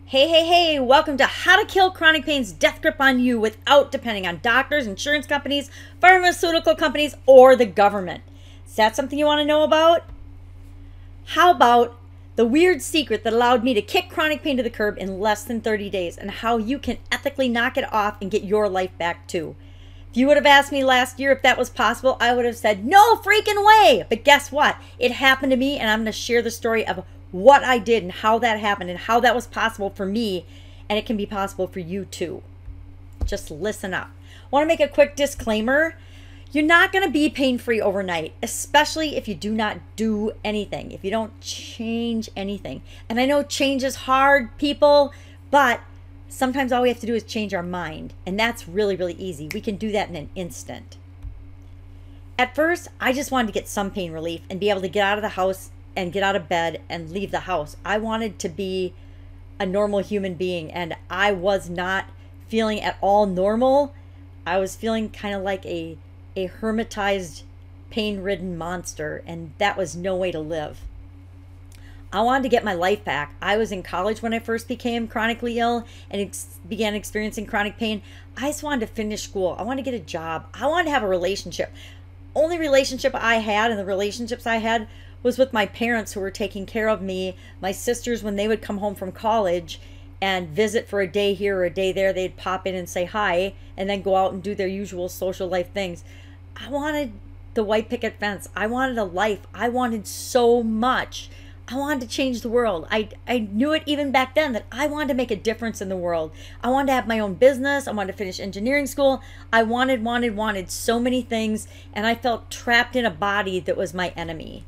Hey, hey, hey, welcome to How to Kill Chronic Pain's Death Grip on You without depending on doctors, insurance companies, pharmaceutical companies, or the government. Is that something you want to know about? How about the weird secret that allowed me to kick chronic pain to the curb in less than 30 days and how you can ethically knock it off and get your life back too? If you would have asked me last year if that was possible, I would have said, no freaking way. But guess what? It happened to me, and I'm going to share the story of what I did and how that happened and how that was possible for me, and it can be possible for you too. Just listen up. I want to make a quick disclaimer. You're not going to be pain-free overnight, especially if you do not do anything, if you don't change anything. And I know change is hard, people, but sometimes all we have to do is change our mind, and that's really, really easy. We can do that in an instant. At first, I just wanted to get some pain relief and be able to get out of the house and get out of bed and leave the house. I wanted to be a normal human being, and I was not feeling at all normal. I was feeling kind of like a hermitized, pain-ridden monster, and that was no way to live. I wanted to get my life back. I was in college when I first became chronically ill and began experiencing chronic pain. I just wanted to finish school. I wanted to get a job. I wanted to have a relationship. Only relationship I had, and the relationships I had, was with my parents who were taking care of me. My sisters, when they would come home from college and visit for a day here or a day there, they'd pop in and say hi and then go out and do their usual social life things. I wanted the white picket fence. I wanted a life. I wanted so much. I wanted to change the world. I knew it even back then that I wanted to make a difference in the world. I wanted to have my own business. I wanted to finish engineering school. I wanted so many things, and I felt trapped in a body that was my enemy.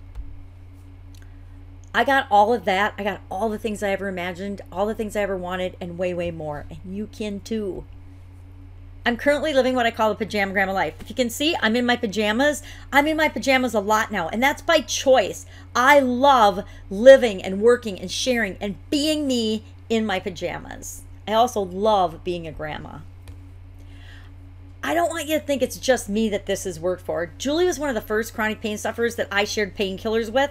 I got all of that. I got all the things I ever imagined, all the things I ever wanted, and way, way more. And you can too. I'm currently living what I call the pajama grandma life. If you can see, I'm in my pajamas. I'm in my pajamas a lot now, and that's by choice. I love living and working and sharing and being me in my pajamas. I also love being a grandma. I don't want you to think it's just me that this has worked for. Julie was one of the first chronic pain sufferers that I shared painkillers with.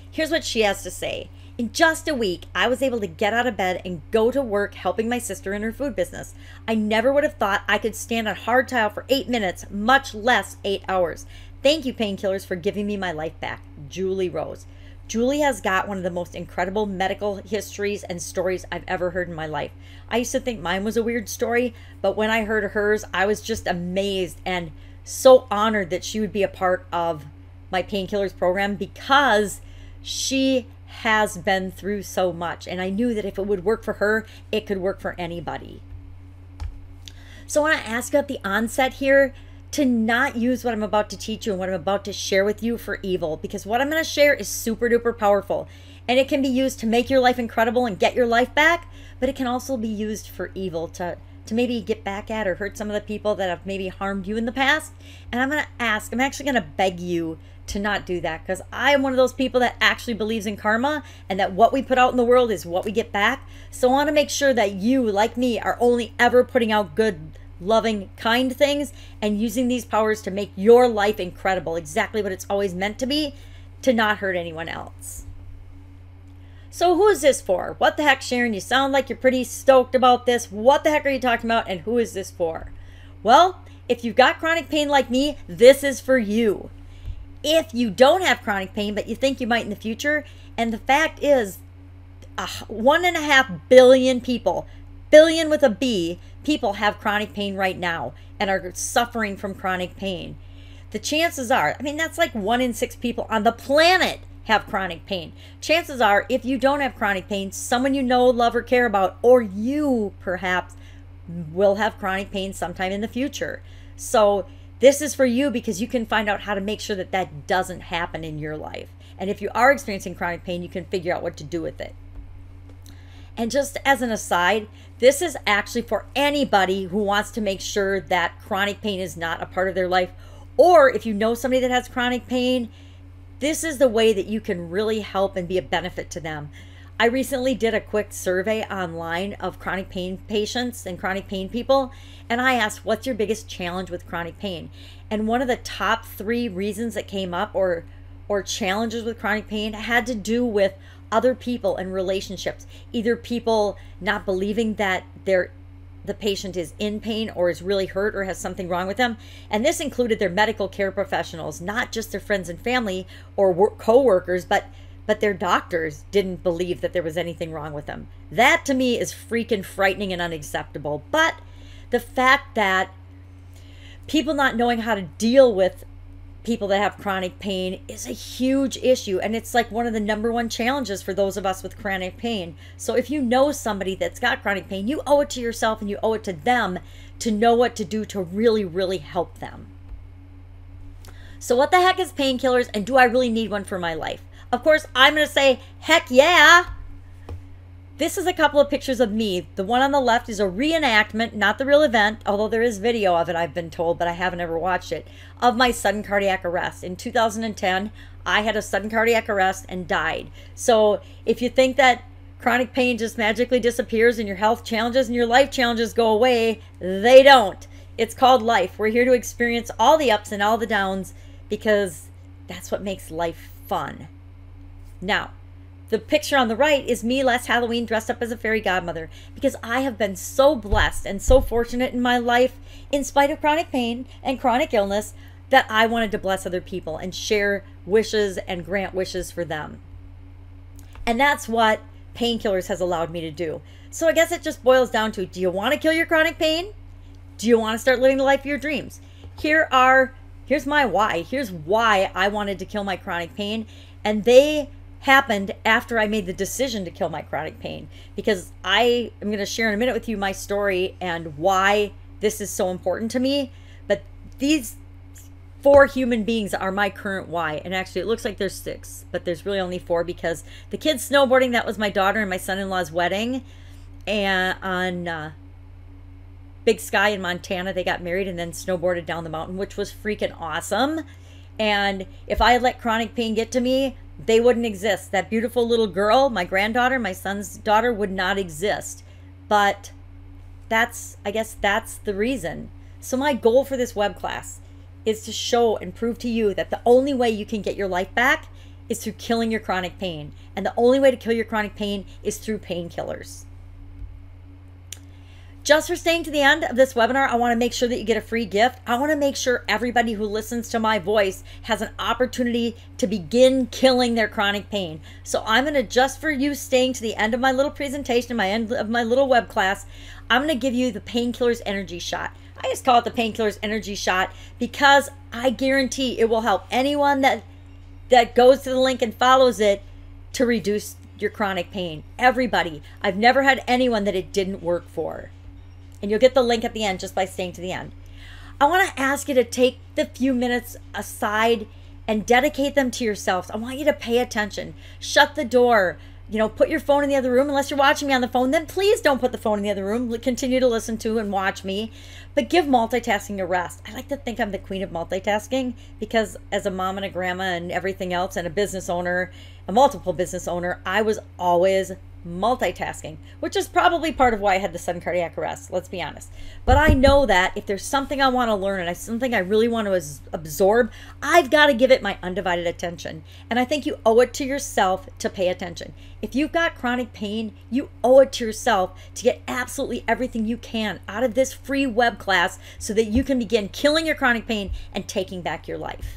Here's what she has to say. In just a week, I was able to get out of bed and go to work helping my sister in her food business. I never would have thought I could stand on hard tile for 8 minutes, much less 8 hours. Thank you, painkillers, for giving me my life back. Julie Rose. Julie has got one of the most incredible medical histories and stories I've ever heard in my life. I used to think mine was a weird story, but when I heard hers, I was just amazed and so honored that she would be a part of my painkillers program because she has been through so much, and I knew that if it would work for her, it could work for anybody. So I want to ask you at the onset here to not use what I'm about to teach you and what I'm about to share with you for evil, because what I'm going to share is super duper powerful, and it can be used to make your life incredible and get your life back, but it can also be used for evil to maybe get back at or hurt some of the people that have maybe harmed you in the past. And I'm actually going to beg you to not do that, because I am one of those people that actually believes in karma and that what we put out in the world is what we get back. So I want to make sure that you, like me, are only ever putting out good, loving, kind things and using these powers to make your life incredible, exactly what it's always meant to be, to not hurt anyone else. So who is this for? What the heck, Sharon? You sound like you're pretty stoked about this. What the heck are you talking about, and who is this for? Well, if you've got chronic pain like me, this is for you. If you don't have chronic pain, but you think you might in the future, and the fact is 1.5 billion people, billion with a B, people have chronic pain right now and are suffering from chronic pain. The chances are, I mean, that's like 1 in 6 people on the planet have chronic pain. Chances are, if you don't have chronic pain, someone you know, love, or care about, or you perhaps will have chronic pain sometime in the future. So this is for you because you can find out how to make sure that that doesn't happen in your life. And if you are experiencing chronic pain, you can figure out what to do with it. And just as an aside, this is actually for anybody who wants to make sure that chronic pain is not a part of their life. Or if you know somebody that has chronic pain, this is the way that you can really help and be a benefit to them. I recently did a quick survey online of chronic pain patients and chronic pain people, and I asked, what's your biggest challenge with chronic pain? And one of the top 3 reasons that came up or challenges with chronic pain had to do with other people and relationships, either people not believing that the patient is in pain or is really hurt or has something wrong with them. And this included their medical care professionals, not just their friends and family or co-workers, but their doctors didn't believe that there was anything wrong with them. That to me is freaking frightening and unacceptable. But the fact that people not knowing how to deal with people that have chronic pain is a huge issue, and it's like one of the #1 challenges for those of us with chronic pain. So if you know somebody that's got chronic pain, you owe it to yourself and you owe it to them to know what to do to really, really help them. So what the heck is painkillers, and do I really need one for my life? Of course, I'm going to say, heck yeah! This is a couple of pictures of me. The one on the left is a reenactment, not the real event, although there is video of it, I've been told, but I haven't ever watched it, of my sudden cardiac arrest. In 2010, I had a sudden cardiac arrest and died. So if you think that chronic pain just magically disappears and your health challenges and your life challenges go away, they don't. It's called life. We're here to experience all the ups and all the downs because that's what makes life fun. Now, the picture on the right is me last Halloween dressed up as a fairy godmother because I have been so blessed and so fortunate in my life, in spite of chronic pain and chronic illness, that I wanted to bless other people and share wishes and grant wishes for them. And that's what painkillers has allowed me to do. So I guess it just boils down to, do you want to kill your chronic pain? Do you want to start living the life of your dreams? Here's my why. Here's why I wanted to kill my chronic pain. And they happened after I made the decision to kill my chronic pain, because I am going to share in a minute with you my story and why this is so important to me. But these 4 human beings are my current why. And actually it looks like there's 6, but there's really only 4, because the kids snowboarding, that was my daughter and my son-in-law's wedding, and on Big Sky in Montana, they got married and then snowboarded down the mountain, which was freaking awesome. And if I had let chronic pain get to me, they wouldn't exist. That beautiful little girl, my granddaughter, my son's daughter, would not exist. But I guess that's the reason. So my goal for this web class is to show and prove to you that the only way you can get your life back is through killing your chronic pain. And the only way to kill your chronic pain is through painkillers. Just for staying to the end of this webinar, I want to make sure that you get a free gift. I want to make sure everybody who listens to my voice has an opportunity to begin killing their chronic pain. So I'm going to, just for you staying to the end of my little presentation, my end of my little web class, I'm going to give you the Painkillers Energy Shot. I just call it the Painkillers Energy Shot because I guarantee it will help anyone that goes to the link and follows it to reduce your chronic pain. Everybody. I've never had anyone that it didn't work for. And you'll get the link at the end just by staying to the end. I want to ask you to take the few minutes aside and dedicate them to yourselves. I want you to pay attention. Shut the door. Put your phone in the other room. Unless you're watching me on the phone, then please don't put the phone in the other room. Continue to listen to and watch me. But give multitasking a rest. I like to think I'm the queen of multitasking because as a mom and a grandma and everything else and a business owner, a multiple business owner, I was always multitasking, which is probably part of why I had the sudden cardiac arrest, let's be honest. But I know that if there's something I want to learn and something I really want to absorb, I've got to give it my undivided attention. And I think you owe it to yourself to pay attention. If you've got chronic pain, you owe it to yourself to get absolutely everything you can out of this free web class so that you can begin killing your chronic pain and taking back your life.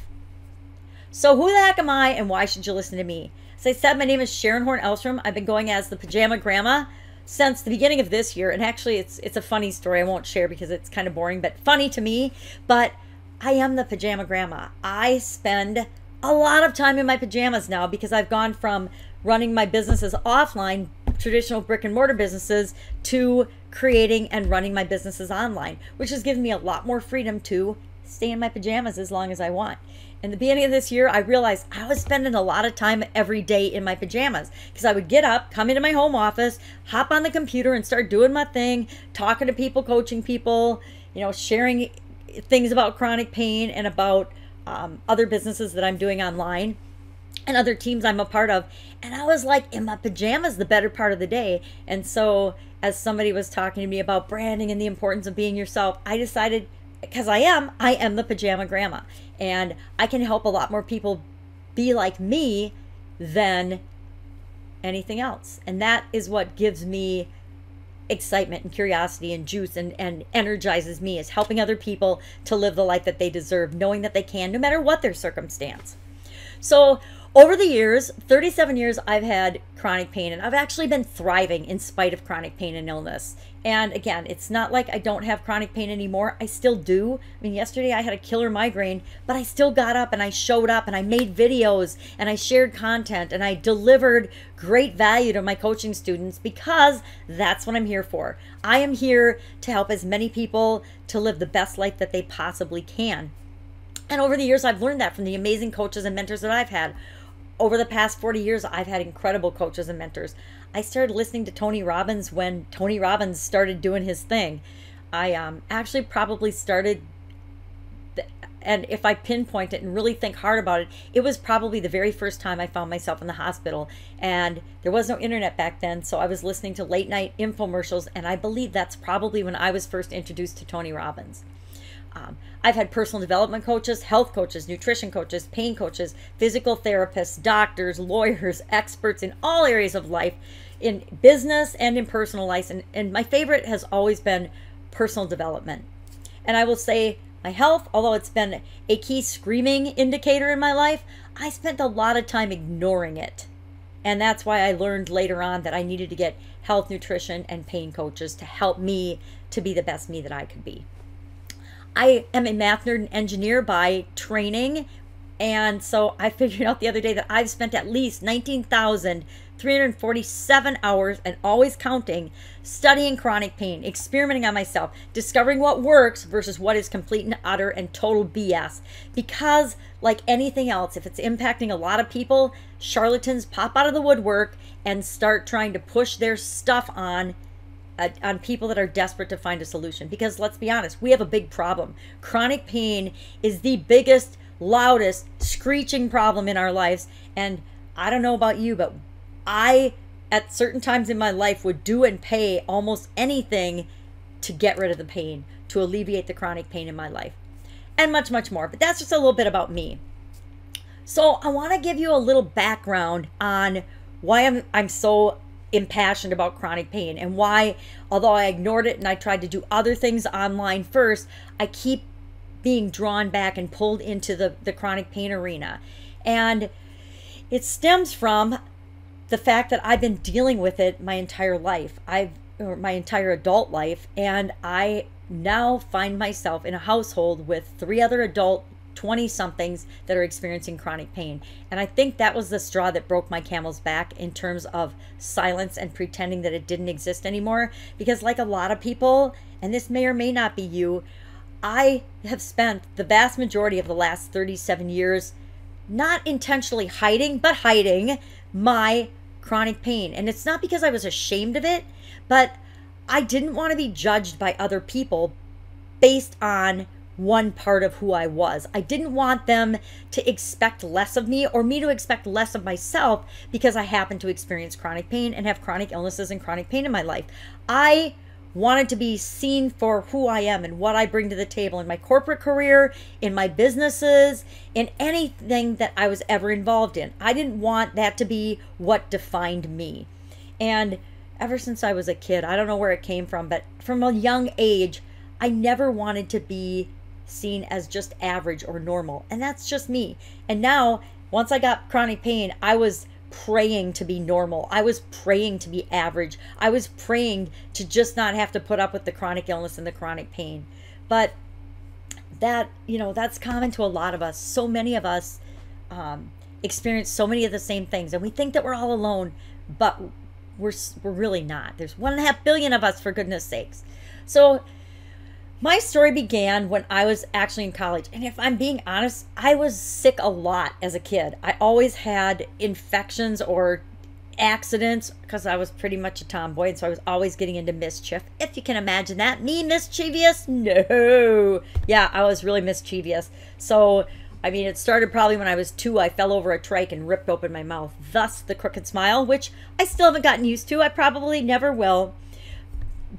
So who the heck am I and why should you listen to me? As I said, my name is Horne-Ellstrom. I've been going as the Pajama Grandma since the beginning of this year. And actually, it's a funny story I won't share because it's kind of boring, but funny to me. But I am the Pajama Grandma. I spend a lot of time in my pajamas now because I've gone from running my businesses offline, traditional brick and mortar businesses, to creating and running my businesses online, which has given me a lot more freedom to stay in my pajamas as long as I want. In the beginning of this year, I realized I was spending a lot of time every day in my pajamas because I would get up, come into my home office, hop on the computer and start doing my thing, talking to people, coaching people, sharing things about chronic pain and about other businesses that I'm doing online and other teams I'm a part of. And I was like in my pajamas the better part of the day. And so as somebody was talking to me about branding and the importance of being yourself, I decided, because I am the Pajama Grandma, and I can help a lot more people be like me than anything else. And that is what gives me excitement and curiosity and juice and energizes me, is helping other people to live the life that they deserve, knowing that they can, no matter what their circumstance. So over the years, 37 years, I've had chronic pain, and I've actually been thriving in spite of chronic pain and illness. And again, it's not like I don't have chronic pain anymore. I still do. I mean, yesterday I had a killer migraine, but I still got up and I showed up and I made videos and I shared content and I delivered great value to my coaching students, because that's what I'm here for. I am here to help as many people to live the best life that they possibly can. And over the years, I've learned that from the amazing coaches and mentors that I've had. Over the past 40 years, I've had incredible coaches and mentors. I started listening to Tony Robbins when Tony Robbins started doing his thing. I actually probably started, and if I pinpoint it and really think hard about it, it was probably the very first time I found myself in the hospital. And there was no internet back then, so I was listening to late night infomercials, and I believe that's probably when I was first introduced to Tony Robbins. I've had personal development coaches, health coaches, nutrition coaches, pain coaches, physical therapists, doctors, lawyers, experts in all areas of life, in business and in personal life. And my favorite has always been personal development. And I will say my health, although it's been a key screaming indicator in my life, I spent a lot of time ignoring it. And that's why I learned later on that I needed to get health, nutrition, and pain coaches to help me to be the best me that I could be. I am a math nerd and engineer by training, and so I figured out the other day that I've spent at least 19,347 hours, and always counting, studying chronic pain, experimenting on myself, discovering what works versus what is complete and utter and total BS. Because like anything else, if it's impacting a lot of people, charlatans pop out of the woodwork and start trying to push their stuff on people that are desperate to find a solution. Because let's be honest, we have a big problem. Chronic pain is the biggest, loudest, screeching problem in our lives. And I don't know about you, but I, at certain times in my life, would do and pay almost anything to get rid of the pain, to alleviate the chronic pain in my life, and much, much more. But that's just a little bit about me. So I want to give you a little background on why I'm so impassioned about chronic pain, and why, although I ignored it and I tried to do other things online first, I keep being drawn back and pulled into the chronic pain arena. And it stems from the fact that I've been dealing with it my entire life, my entire adult life, and I now find myself in a household with 3 other adult 20-somethings that are experiencing chronic pain. And I think that was the straw that broke my camel's back in terms of silence and pretending that it didn't exist anymore. Because like a lot of people, and this may or may not be you, I have spent the vast majority of the last 37 years not intentionally hiding, but hiding my chronic pain. And it's not because I was ashamed of it, but I didn't want to be judged by other people based on one part of who I was. I didn't want them to expect less of me, or me to expect less of myself, because I happen to experience chronic pain and have chronic illnesses and chronic pain in my life. I wanted to be seen for who I am and what I bring to the table in my corporate career, in my businesses, in anything that I was ever involved in. I didn't want that to be what defined me. And ever since I was a kid, I don't know where it came from, but from a young age, I never wanted to be seen as just average or normal. And that's just me. And now, once I got chronic pain, I was praying to be normal. I was praying to be average. I was praying to just not have to put up with the chronic illness and the chronic pain. But that, that's common to a lot of us. So many of us experience so many of the same things, and we think that we're all alone, but we're really not. There's 1.5 billion of us, for goodness sakes. So my story began when I was actually in college. And if I'm being honest, I was sick a lot as a kid. I always had infections or accidents because I was pretty much a tomboy. And so I was always getting into mischief. If you can imagine that. Me mischievous? No. Yeah, I was really mischievous. So, I mean, it started probably when I was 2. I fell over a trike and ripped open my mouth. Thus the crooked smile, which I still haven't gotten used to. I probably never will.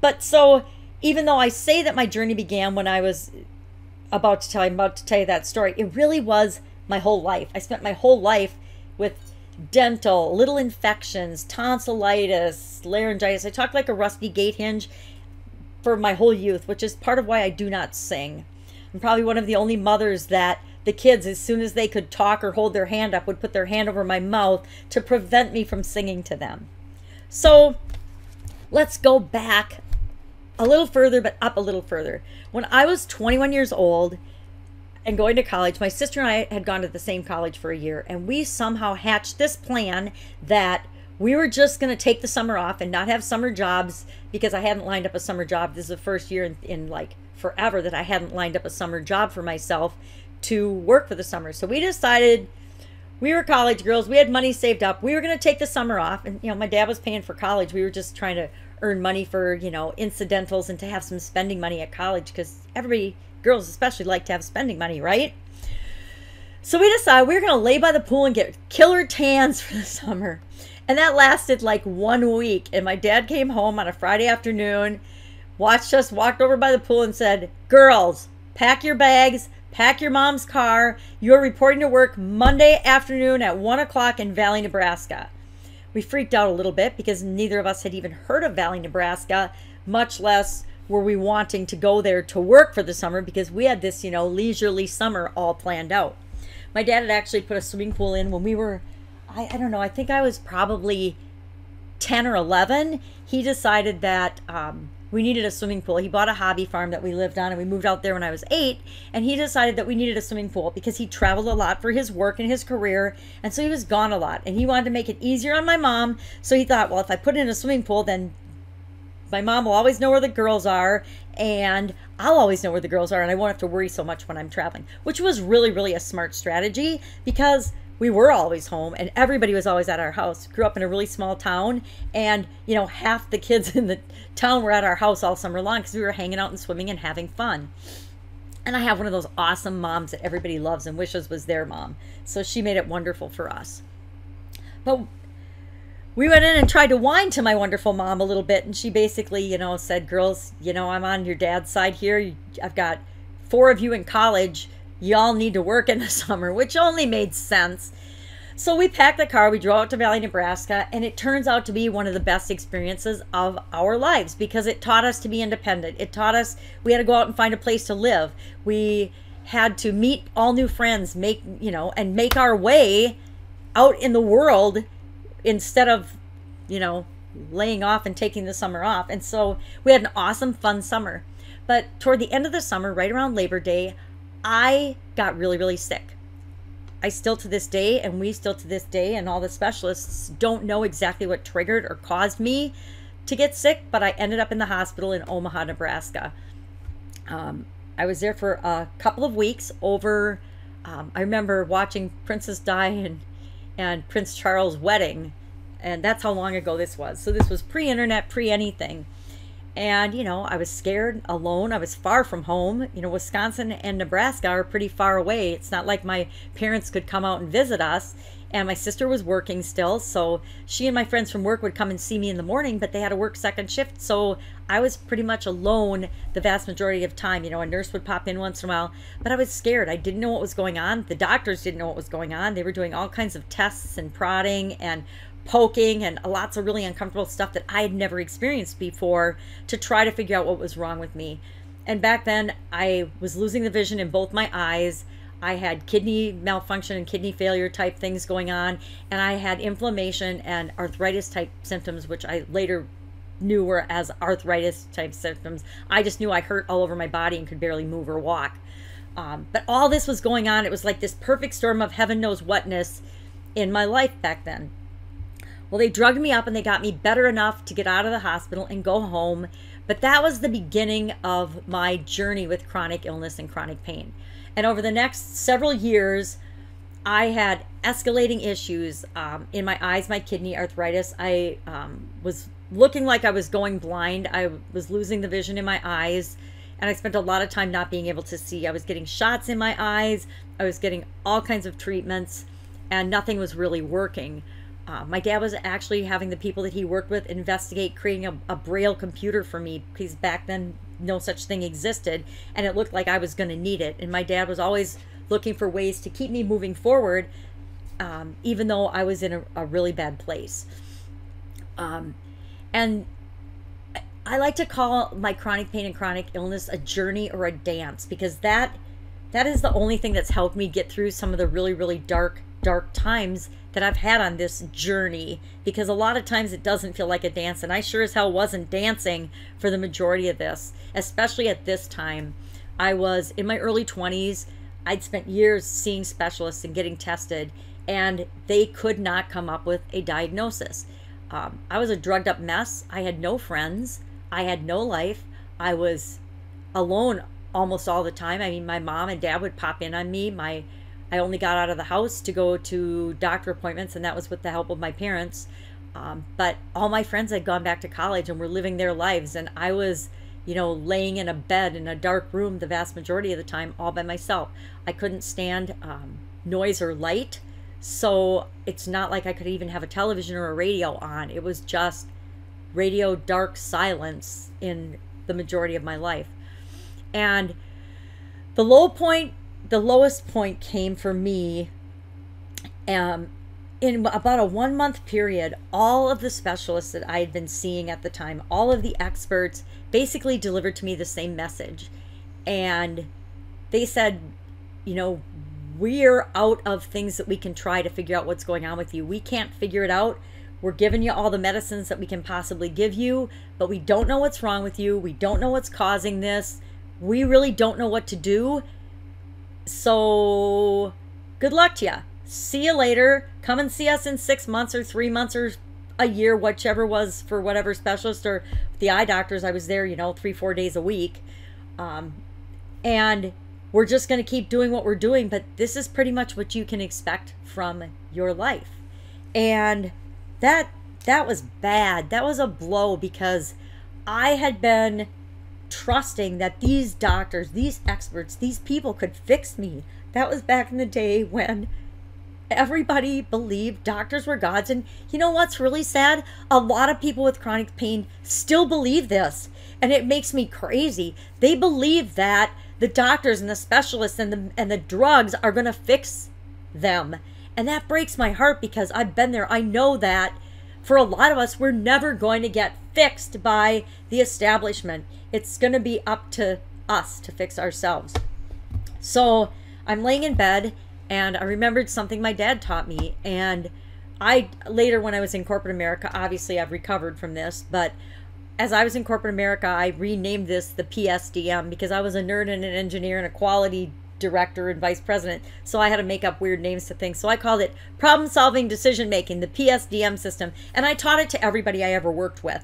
But so, even though I say that my journey began when I was about to tell you that story, it really was my whole life. I spent my whole life with dental, little infections, tonsillitis, laryngitis. I talked like a rusty gate hinge for my whole youth, which is part of why I do not sing. I'm probably one of the only mothers that the kids, as soon as they could talk or hold their hand up, would put their hand over my mouth to prevent me from singing to them. So let's go back a little further, but up a little further. When I was 21 years old and going to college, my sister and I had gone to the same college for a year, and we somehow hatched this plan that we were just going to take the summer off and not have summer jobs, because I hadn't lined up a summer job. This is the first year in like forever that I hadn't lined up a summer job for myself to work for the summer. So we decided, we were college girls, we had money saved up, we were going to take the summer off. And, my dad was paying for college. We were just trying to earn money for, incidentals and to have some spending money at college, because everybody, girls especially, like to have spending money, right? So we decided we were going to lay by the pool and get killer tans for the summer. And that lasted like 1 week. And my dad came home on a Friday afternoon, watched us, walked over by the pool and said, "Girls, pack your bags, pack your mom's car. You're reporting to work Monday afternoon at 1 o'clock in Valley, Nebraska." We freaked out a little bit because neither of us had even heard of Valley, Nebraska, much less were we wanting to go there to work for the summer, because we had this, leisurely summer all planned out. My dad had actually put a swimming pool in when we were, I don't know, I think I was probably 10 or 11. He decided that we needed a swimming pool. He bought a hobby farm that we lived on, and we moved out there when I was 8. And he decided that we needed a swimming pool because he traveled a lot for his work and his career. And so he was gone a lot. And he wanted to make it easier on my mom. So he thought, well, if I put in a swimming pool, then my mom will always know where the girls are, and I'll always know where the girls are, and I won't have to worry so much when I'm traveling, which was really, really a smart strategy, because we were always home and everybody was always at our house. Grew up in a really small town, and half the kids in the town were at our house all summer long because we were hanging out and swimming and having fun. And I have one of those awesome moms that everybody loves and wishes was their mom, so she made it wonderful for us. But we went in and tried to whine to my wonderful mom a little bit, and she basically said, "Girls, I'm on your dad's side here. I've got 4 of you in college. Y'all need to work in the summer," which only made sense. So we packed the car, we drove out to Valley, Nebraska, and it turns out to be one of the best experiences of our lives, because it taught us to be independent. It taught us we had to go out and find a place to live. We had to meet all new friends, make our way out in the world instead of, laying off and taking the summer off. And so we had an awesome, fun summer. But toward the end of the summer, right around Labor Day, I got really, really sick. I still to this day, and we still to this day, and all the specialists don't know exactly what triggered or caused me to get sick, but I ended up in the hospital in Omaha, Nebraska. I was there for a couple of weeks over, I remember watching Princess Di and Prince Charles' wedding, and that's how long ago this was. So this was pre-internet, pre-anything. And, I was scared, alone. I was far from home. Wisconsin and Nebraska are pretty far away. It's not like my parents could come out and visit us. And my sister was working still, so she and my friends from work would come and see me in the morning, but they had to work second shift. So I was pretty much alone the vast majority of time. A nurse would pop in once in a while, but I was scared. I didn't know what was going on. The doctors didn't know what was going on. They were doing all kinds of tests and prodding and poking and lots of really uncomfortable stuff that I had never experienced before to try to figure out what was wrong with me. And back then I was losing the vision in both my eyes. I had kidney malfunction and kidney failure type things going on, and I had inflammation and arthritis type symptoms, which I later knew were as arthritis type symptoms. I just knew I hurt all over my body and could barely move or walk. But all this was going on. It was like this perfect storm of heaven knows whatness in my life back then. Well, they drugged me up and they got me better enough to get out of the hospital and go home. But that was the beginning of my journey with chronic illness and chronic pain. And over the next several years, I had escalating issues in my eyes, my kidney, arthritis. I was looking like I was going blind. I was losing the vision in my eyes. And I spent a lot of time not being able to see. I was getting shots in my eyes. I was getting all kinds of treatments, and nothing was really working. My dad was actually having the people that he worked with investigate creating a Braille computer for me, because back then no such thing existed, and it looked like I was going to need it. And my dad was always looking for ways to keep me moving forward even though I was in a really bad place. And I like to call my chronic pain and chronic illness a journey or a dance, because that is the only thing that's helped me get through some of the really, really dark times that I've had on this journey, because a lot of times it doesn't feel like a dance, and I sure as hell wasn't dancing for the majority of this, especially at this time. I was in my early 20s. I'd spent years seeing specialists and getting tested, and they could not come up with a diagnosis. I was a drugged up mess. I had no friends. I had no life. I was alone almost all the time. I mean, my mom and dad would pop in on me. I only got out of the house to go to doctor appointments, and that was with the help of my parents. But all my friends had gone back to college and were living their lives, and I was, laying in a bed in a dark room the vast majority of the time all by myself. I couldn't stand noise or light, so it's not like I could even have a television or a radio on. It was just radio dark silence in the majority of my life. And the lowest point came for me in about a 1 month period. All of the specialists that I had been seeing at the time, all of the experts, basically delivered to me the same message. And they said, we're out of things that we can try to figure out what's going on with you. We can't figure it out. We're giving you all the medicines that we can possibly give you, but we don't know what's wrong with you. We don't know what's causing this. We really don't know what to do. So good luck to you. See you later. Come and see us in 6 months or 3 months or a year, whichever was for whatever specialist, or the eye doctors. I was there, 3-4 days a week. And we're just going to keep doing what we're doing, but this is pretty much what you can expect from your life. And that was bad. That was a blow, because I had been trusting that these doctors, these experts, these people could fix me. That was back in the day when everybody believed doctors were gods. And you know what's really sad? A lot of people with chronic pain still believe this, and it makes me crazy. They believe that the doctors and the specialists and the drugs are going to fix them. And that breaks my heart, because I've been there. I know that for a lot of us, we're never going to get fixed by the establishment. It's going to be up to us to fix ourselves. So I'm laying in bed, and I remembered something my dad taught me. And later, when I was in corporate America, obviously I've recovered from this, but as I was in corporate America, I renamed this the PSDM, because I was a nerd and an engineer and a quality director and vice president. So I had to make up weird names to things. So I called it problem solving decision making, the PSDM system. And I taught it to everybody I ever worked with.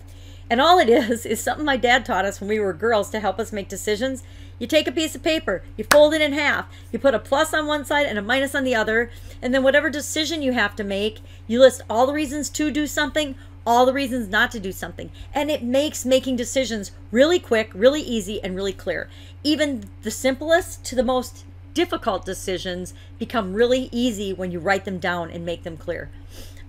And all it is something my dad taught us when we were girls to help us make decisions. You take a piece of paper, you fold it in half, you put a plus on one side and a minus on the other, and then whatever decision you have to make, you list all the reasons to do something, all the reasons not to do something. And it makes making decisions really quick, really easy, and really clear. Even the simplest to the most difficult decisions become really easy when you write them down and make them clear.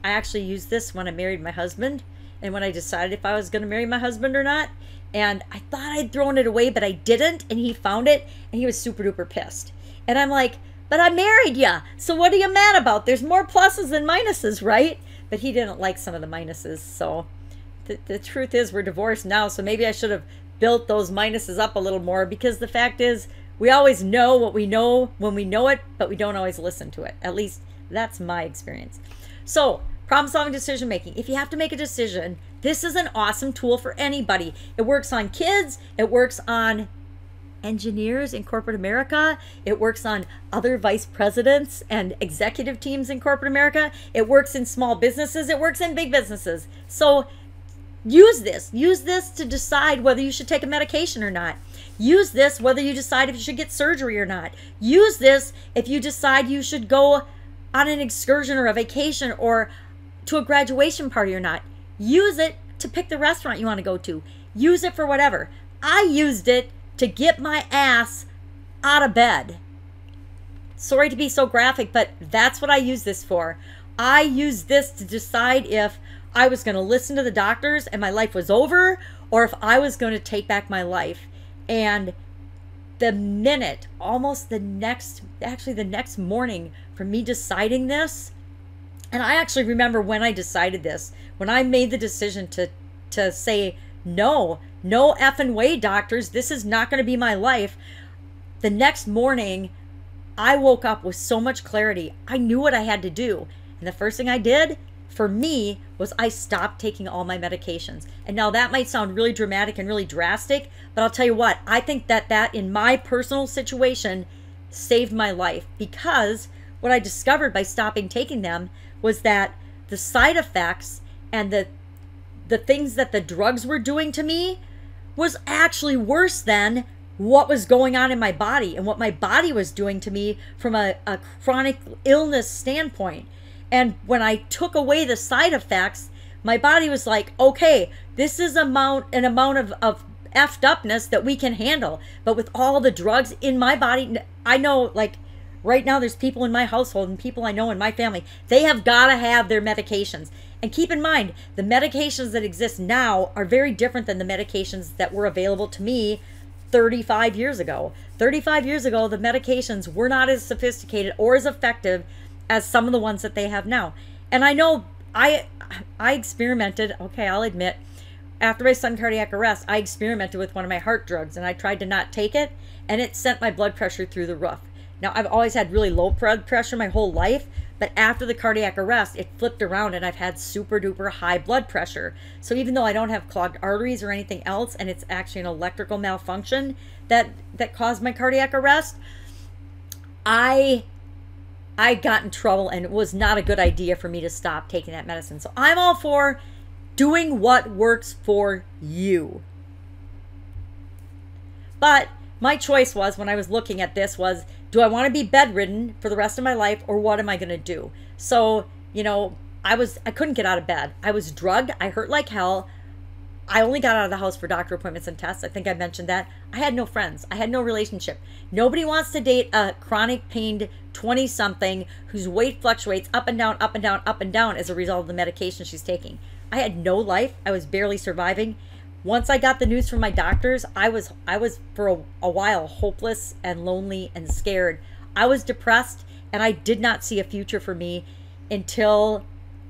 I actually used this when I married my husband, and when I decided if I was going to marry my husband or not. And I thought I'd thrown it away, but I didn't. And he found it, and he was super duper pissed. And I'm like, but I married ya, so what are you mad about? There's more pluses than minuses, right? But he didn't like some of the minuses. So the truth is, we're divorced now, so maybe I should have built those minuses up a little more, because the fact is, we always know what we know when we know it, but we don't always listen to it. At least that's my experience. So problem solving decision making. If you have to make a decision, this is an awesome tool for anybody. It works on kids. It works on engineers in corporate America. It works on other vice presidents and executive teams in corporate America. It works in small businesses. It works in big businesses. So use this. Use this to decide whether you should take a medication or not. Use this whether you decide if you should get surgery or not. Use this if you decide you should go on an excursion or a vacation or to a graduation party or not. Use it to pick the restaurant you want to go to. Use it for whatever. I used it to get my ass out of bed. Sorry to be so graphic, but that's what I use this for. I used this to decide if I was going to listen to the doctors and my life was over, or if I was going to take back my life. And the minute, almost the next morning from me deciding this, And I actually remember when I decided this, when I made the decision to say, no effing way, doctors, this is not going to be my life. The next morning, I woke up with so much clarity. I knew what I had to do. And the first thing I did for me was I stopped taking all my medications. And now that might sound really dramatic and really drastic, but I'll tell you what, I think that in my personal situation saved my life, because what I discovered by stopping taking them was that the side effects and the things that the drugs were doing to me was actually worse than what was going on in my body and what my body was doing to me from a chronic illness standpoint. And when I took away the side effects, my body was like, okay, this is an amount of effed upness that we can handle. But with all the drugs in my body, I know, like, right now there's people in my household and people I know in my family, they have got to have their medications. And keep in mind, the medications that exist now are very different than the medications that were available to me 35 years ago. 35 years ago, the medications were not as sophisticated or as effective as some of the ones that they have now. And I know I experimented, okay, I'll admit, after my sudden cardiac arrest, I experimented with one of my heart drugs, and I tried to not take it, and it sent my blood pressure through the roof. Now, I've always had really low blood pressure my whole life, but after the cardiac arrest, it flipped around and I've had super duper high blood pressure. So even though I don't have clogged arteries or anything else, and it's actually an electrical malfunction that caused my cardiac arrest, I got in trouble, and it was not a good idea for me to stop taking that medicine. So I'm all for doing what works for you. But my choice was, when I was looking at this, was, do I want to be bedridden for the rest of my life, or what am I going to do? So, you know, I couldn't get out of bed. I was drugged. I hurt like hell. I only got out of the house for doctor appointments and tests. I think I mentioned that. I had no friends. I had no relationship. Nobody wants to date a chronic pained 20-something whose weight fluctuates up and down, up and down, up and down as a result of the medication she's taking. I had no life. I was barely surviving. Once I got the news from my doctors, I was for a while hopeless and lonely and scared. I was depressed, and I did not see a future for me until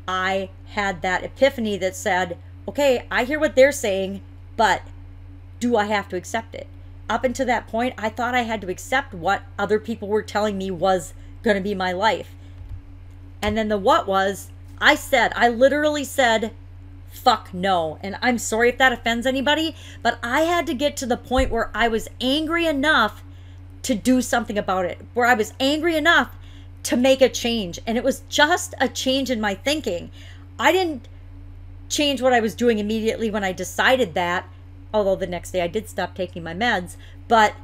I had that epiphany that said, okay, I hear what they're saying, but do I have to accept it? Up until that point, I thought I had to accept what other people were telling me was going to be my life. And then the what was, I literally said, fuck no. And I'm sorry if that offends anybody, but I had to get to the point where I was angry enough to do something about it, where I was angry enough to make a change. And it was just a change in my thinking. I didn't change what I was doing immediately when I decided that, although the next day I did stop taking my meds, but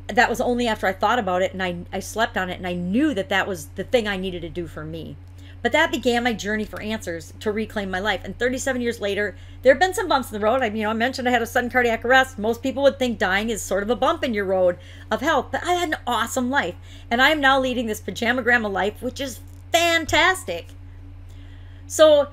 that was only after I thought about it, and I slept on it, and I knew that that was the thing I needed to do for me. But that began my journey for answers to reclaim my life. And 37 years later, there have been some bumps in the road. I mentioned I had a sudden cardiac arrest. Most people would think dying is sort of a bump in your road of health, but I had an awesome life. And I am now leading this pajama grandma life, which is fantastic. So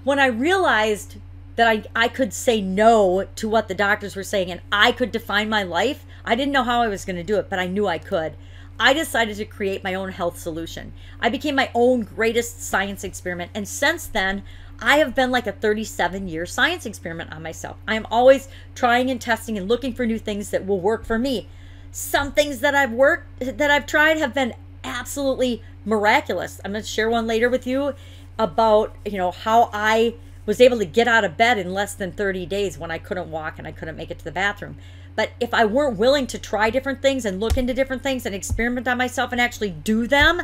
when I realized that I could say no to what the doctors were saying and I could define my life, I didn't know how I was going to do it, but I knew I could. I decided to create my own health solution. I became my own greatest science experiment. And since then, I have been like a 37-year science experiment on myself. I am always trying and testing and looking for new things that will work for me. Some things that I've tried have been absolutely miraculous. I'm going to share one later with you about, how I was able to get out of bed in less than 30 days when I couldn't walk and I couldn't make it to the bathroom. But if I weren't willing to try different things and look into different things and experiment on myself and actually do them,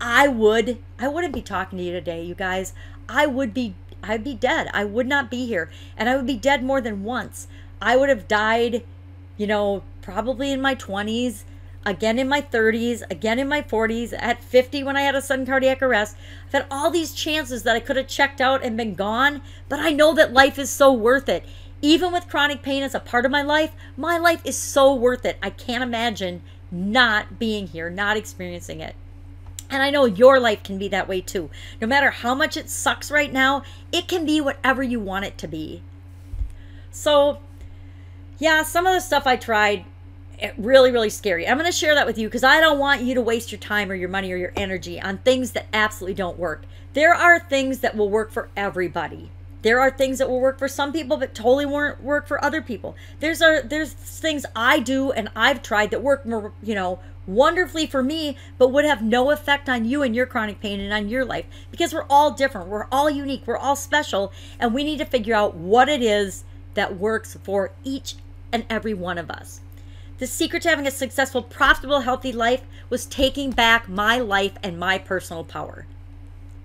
I wouldn't be talking to you today, you guys. I'd be dead. I would not be here. And I would be dead more than once. I would have died, probably in my 20s, again in my 30s, again in my 40s, at 50 when I had a sudden cardiac arrest. I've had all these chances that I could have checked out and been gone, but I know that life is so worth it. Even with chronic pain as a part of my life is so worth it. I can't imagine not being here, not experiencing it. And I know your life can be that way too. No matter how much it sucks right now, it can be whatever you want it to be. So, yeah, some of the stuff I tried, really, really scary. I'm going to share that with you because I don't want you to waste your time or your money or your energy on things that absolutely don't work. There are things that will work for everybody. There are things that will work for some people but totally won't work for other people. There's things I do and I've tried that work more, wonderfully for me, but would have no effect on you and your chronic pain and on your life, because we're all different. We're all unique. We're all special, and we need to figure out what it is that works for each and every one of us. The secret to having a successful, profitable, healthy life was taking back my life and my personal power.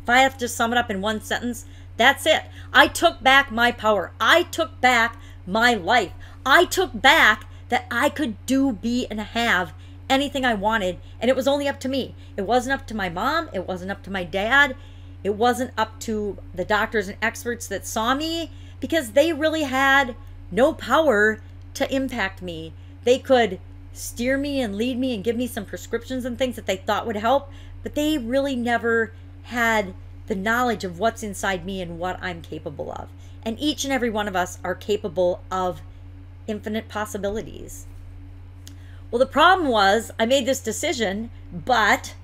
If I have to sum it up in one sentence, that's it. I took back my power. I took back my life. I took back that I could do, be, and have anything I wanted, and it was only up to me. It wasn't up to my mom. It wasn't up to my dad. It wasn't up to the doctors and experts that saw me, because they really had no power to impact me. They could steer me and lead me and give me some prescriptions and things that they thought would help, but they really never had the knowledge of what's inside me and what I'm capable of. And each and every one of us are capable of infinite possibilities. Well, the problem was I made this decision, but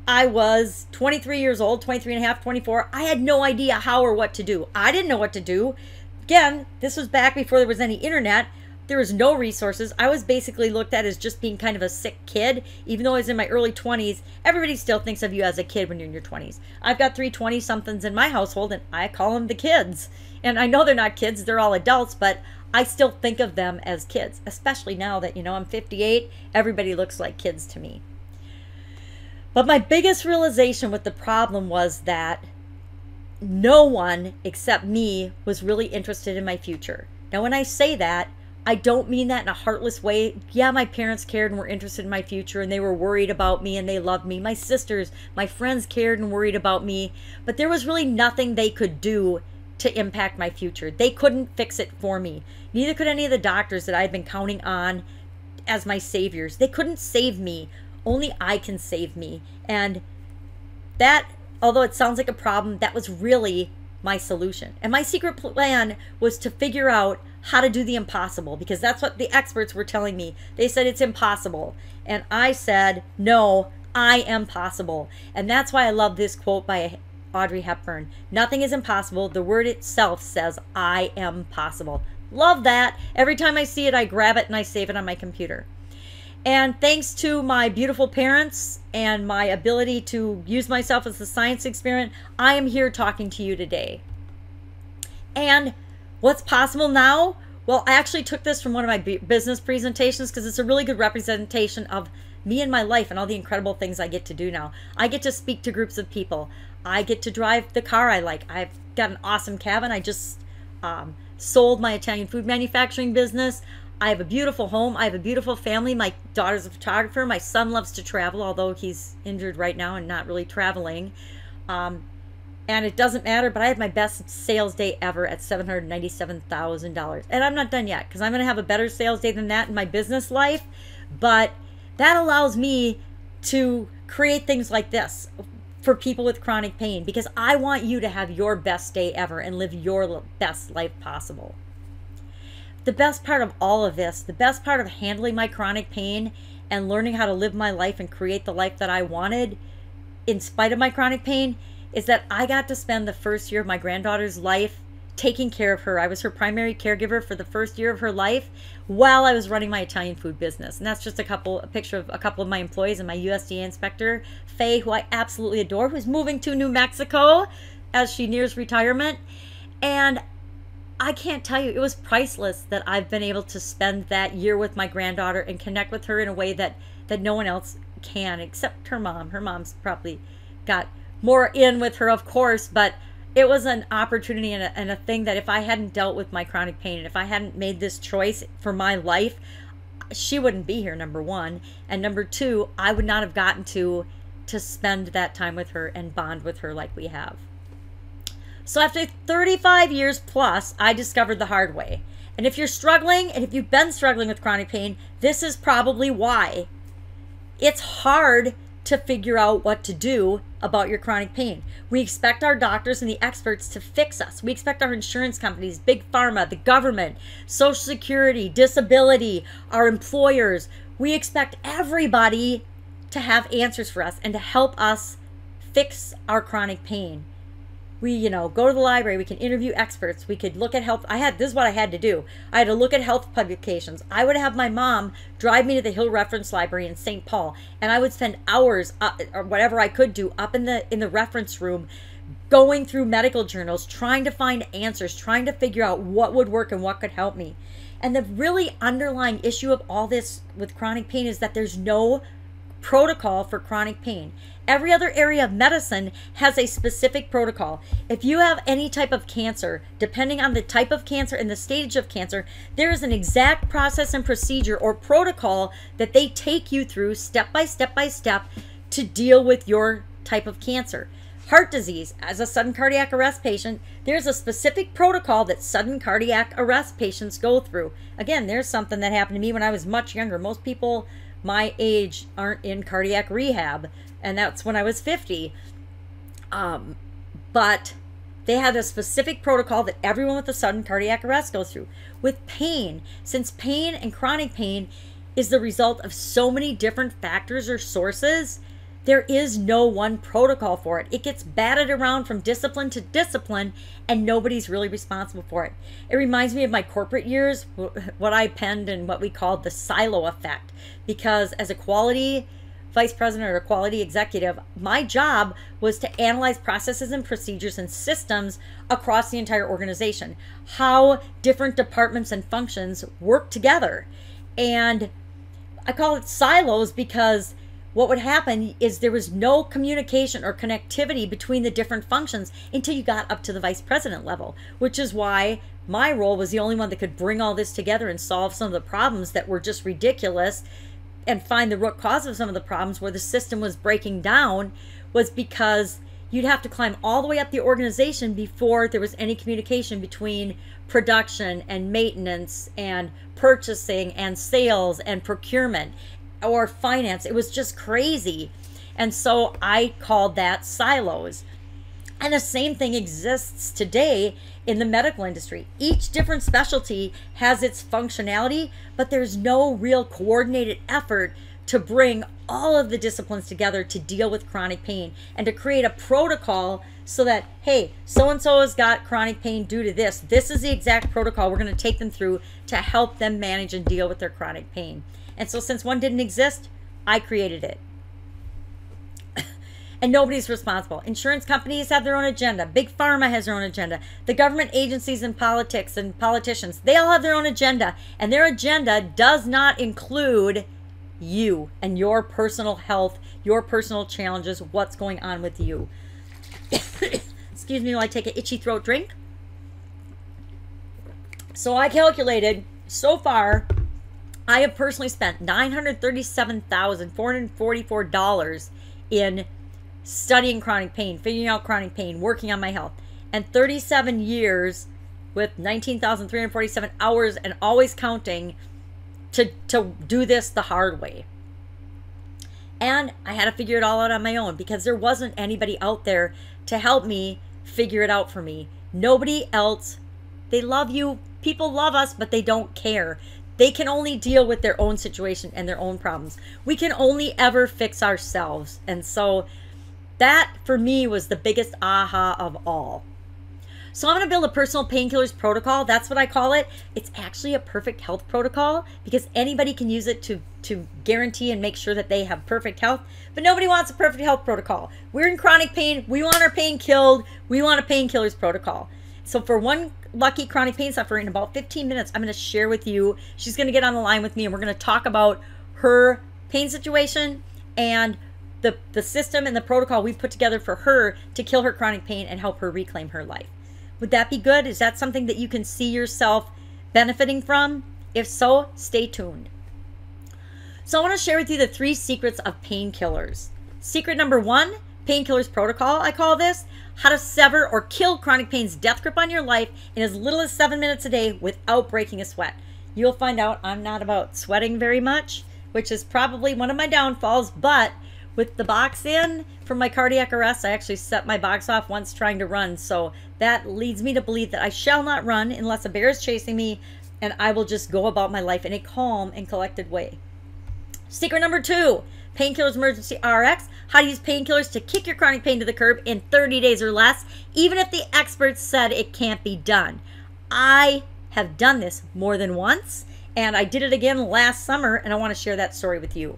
I was 23 years old, 23 and a half, 24. I had no idea how or what to do. I didn't know what to do. Again, this was back before there was any internet. There was no resources. I was basically looked at as just being kind of a sick kid. Even though I was in my early 20s, everybody still thinks of you as a kid when you're in your 20s. I've got 3 20-somethings in my household, and I call them the kids. And I know they're not kids, they're all adults, but I still think of them as kids, especially now that, I'm 58. Everybody looks like kids to me. But my biggest realization with the problem was that no one except me was really interested in my future. Now, when I say that, I don't mean that in a heartless way. Yeah, my parents cared and were interested in my future, and they were worried about me and they loved me. My sisters, my friends cared and worried about me, but there was really nothing they could do to impact my future. They couldn't fix it for me. Neither could any of the doctors that I had been counting on as my saviors. They couldn't save me. Only I can save me. And that, although it sounds like a problem, that was really my solution. And my secret plan was to figure out how to do the impossible, because that's what the experts were telling me. They said it's impossible. And I said, no, I am possible. And that's why I love this quote by Audrey Hepburn. Nothing is impossible. The word itself says, I am possible. Love that. Every time I see it, I grab it and I save it on my computer. And thanks to my beautiful parents and my ability to use myself as a science experiment, I am here talking to you today. And what's possible now? Well, I actually took this from one of my business presentations because it's a really good representation of me and my life and all the incredible things I get to do now. I get to speak to groups of people. I get to drive the car I like. I've got an awesome cabin. I just sold my Italian food manufacturing business. I have a beautiful home. I have a beautiful family. My daughter's a photographer. My son loves to travel, although he's injured right now and not really traveling. And it doesn't matter, but I had my best sales day ever at $797,000. And I'm not done yet, because I'm going to have a better sales day than that in my business life. But that allows me to create things like this for people with chronic pain, because I want you to have your best day ever and live your best life possible. The best part of all of this, the best part of handling my chronic pain and learning how to live my life and create the life that I wanted in spite of my chronic pain, is that I got to spend the first year of my granddaughter's life taking care of her. I was her primary caregiver for the first year of her life while I was running my Italian food business. And that's just a picture of a couple of my employees and my USDA inspector, Faye, who I absolutely adore, who's moving to New Mexico as she nears retirement. And I can't tell you, it was priceless that I've been able to spend that year with my granddaughter and connect with her in a way that no one else can, except her mom. Her mom's probably got more in with her, of course, but it was an opportunity and a thing that if I hadn't dealt with my chronic pain and if I hadn't made this choice for my life, she wouldn't be here, number one. And number two, I would not have gotten to spend that time with her and bond with her like we have. So after 35 years plus, I discovered the hard way. And if you're struggling, and if you've been struggling with chronic pain, this is probably why. It's hard to figure out what to do about your chronic pain. We expect our doctors and the experts to fix us. We expect our insurance companies, big pharma, the government, Social Security, disability, our employers. We expect everybody to have answers for us and to help us fix our chronic pain. We, go to the library, we can interview experts, we could look at health. This is what I had to do. I had to look at health publications. I would have my mom drive me to the Hill Reference Library in St. Paul, and I would spend hours, or whatever I could do, up in the reference room, going through medical journals, trying to find answers, trying to figure out what would work and what could help me. And the really underlying issue of all this with chronic pain is that there's no protocol for chronic pain. Every other area of medicine has a specific protocol. If you have any type of cancer, depending on the type of cancer and the stage of cancer, there is an exact process and procedure or protocol that they take you through step by step by step to deal with your type of cancer. Heart disease, as a sudden cardiac arrest patient, there's a specific protocol that sudden cardiac arrest patients go through. Again, there's something that happened to me when I was much younger. Most people my age aren't in cardiac rehab, and that's when I was 50. But they had a specific protocol that everyone with a sudden cardiac arrest goes through. With pain, since pain and chronic pain is the result of so many different factors or sources, there is no one protocol for it. It gets batted around from discipline to discipline, and nobody's really responsible for it. It reminds me of my corporate years, what I penned and what we called the silo effect. Because as a quality vice president or a quality executive, my job was to analyze processes and procedures and systems across the entire organization, how different departments and functions work together. And I call it silos because what would happen is there was no communication or connectivity between the different functions until you got up to the vice president level, which is why my role was the only one that could bring all this together and solve some of the problems that were just ridiculous and find the root cause of some of the problems where the system was breaking down, was because you'd have to climb all the way up the organization before there was any communication between production and maintenance and purchasing and sales and procurement or finance. It was just crazy. And so I called that silos. And the same thing exists today in the medical industry. Each different specialty has its functionality, but there's no real coordinated effort to bring all of the disciplines together to deal with chronic pain and to create a protocol so that, hey, so-and-so has got chronic pain due to this. This is the exact protocol we're going to take them through to help them manage and deal with their chronic pain. And so since one didn't exist, I created it. And nobody's responsible. Insurance companies have their own agenda. Big Pharma has their own agenda. The government agencies and politics and politicians, they all have their own agenda. And their agenda does not include you and your personal health, your personal challenges, what's going on with you. Excuse me while I take an itchy throat drink. So I calculated, so far, I have personally spent $937,444 in studying chronic pain, figuring out chronic pain, working on my health, and 37 years with 19,347 hours and always counting to do this the hard way. And I had to figure it all out on my own because there wasn't anybody out there to help me figure it out for me. Nobody else. They love you. People love us, but they don't care. They can only deal with their own situation and their own problems. We can only ever fix ourselves. And so that, for me, was the biggest aha of all. So I'm going to build a personal painkillers protocol. That's what I call it. It's actually a perfect health protocol because anybody can use it to guarantee and make sure that they have perfect health. But nobody wants a perfect health protocol. We're in chronic pain. We want our pain killed. We want a painkillers protocol. So for one lucky chronic pain sufferer, in about 15 minutes, I'm going to share with you. She's going to get on the line with me, and we're going to talk about her pain situation and the system and the protocol we've put together for her to kill her chronic pain and help her reclaim her life. Would that be good? Is that something that you can see yourself benefiting from? If so, stay tuned. So I want to share with you the 3 secrets of painkillers. Secret number 1, painkillers protocol, I call this. How to sever or kill chronic pain's death grip on your life in as little as 7 minutes a day without breaking a sweat. You'll find out I'm not about sweating very much, which is probably one of my downfalls, but with the box in from my cardiac arrest, I actually set my box off once trying to run. So that leads me to believe that I shall not run unless a bear is chasing me, and I will just go about my life in a calm and collected way. Secret number 2, Painkillers Emergency RX, how to use painkillers to kick your chronic pain to the curb in 30 days or less, even if the experts said it can't be done. I have done this more than once, and I did it again last summer, and I want to share that story with you.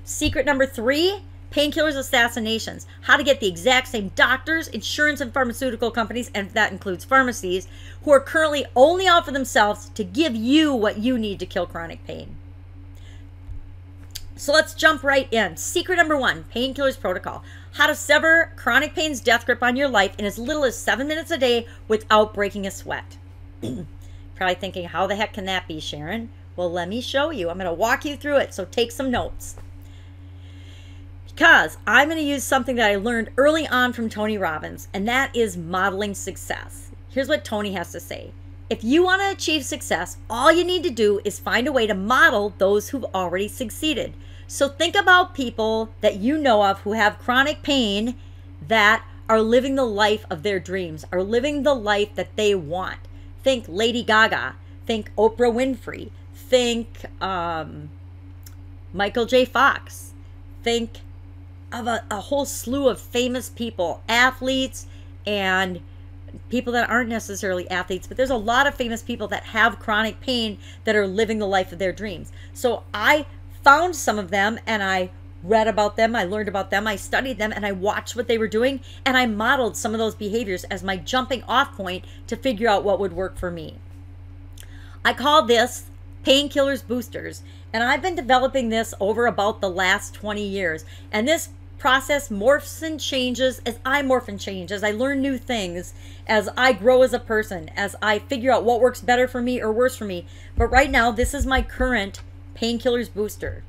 Secret number 3, Painkillers Assassinations, how to get the exact same doctors, insurance and pharmaceutical companies, and that includes pharmacies, who are currently only out for themselves to give you what you need to kill chronic pain. So let's jump right in. Secret number 1, Painkillers Protocol, how to sever chronic pain's death grip on your life in as little as 7 minutes a day without breaking a sweat. Probably thinking, how the heck can that be, Sharon? Well, let me show you. I'm going to walk you through it, so take some notes. Because I'm going to use something that I learned early on from Tony Robbins, and that is modeling success. Here's what Tony has to say. If you want to achieve success, all you need to do is find a way to model those who've already succeeded. So think about people that you know of who have chronic pain that are living the life of their dreams, are living the life that they want. Think Lady Gaga, think Oprah Winfrey, think Michael J. Fox, think of a whole slew of famous people, athletes and people that aren't necessarily athletes, but there's a lot of famous people that have chronic pain that are living the life of their dreams. So I found some of them and I read about them, I learned about them, I studied them, and I watched what they were doing, and I modeled some of those behaviors as my jumping off point to figure out what would work for me. I call this Painkillers Boosters, and I've been developing this over about the last 20 years, and this process morphs and changes as I morph and change, as I learn new things, as I grow as a person, as I figure out what works better for me or worse for me. But right now, this is my current Painkillers Booster.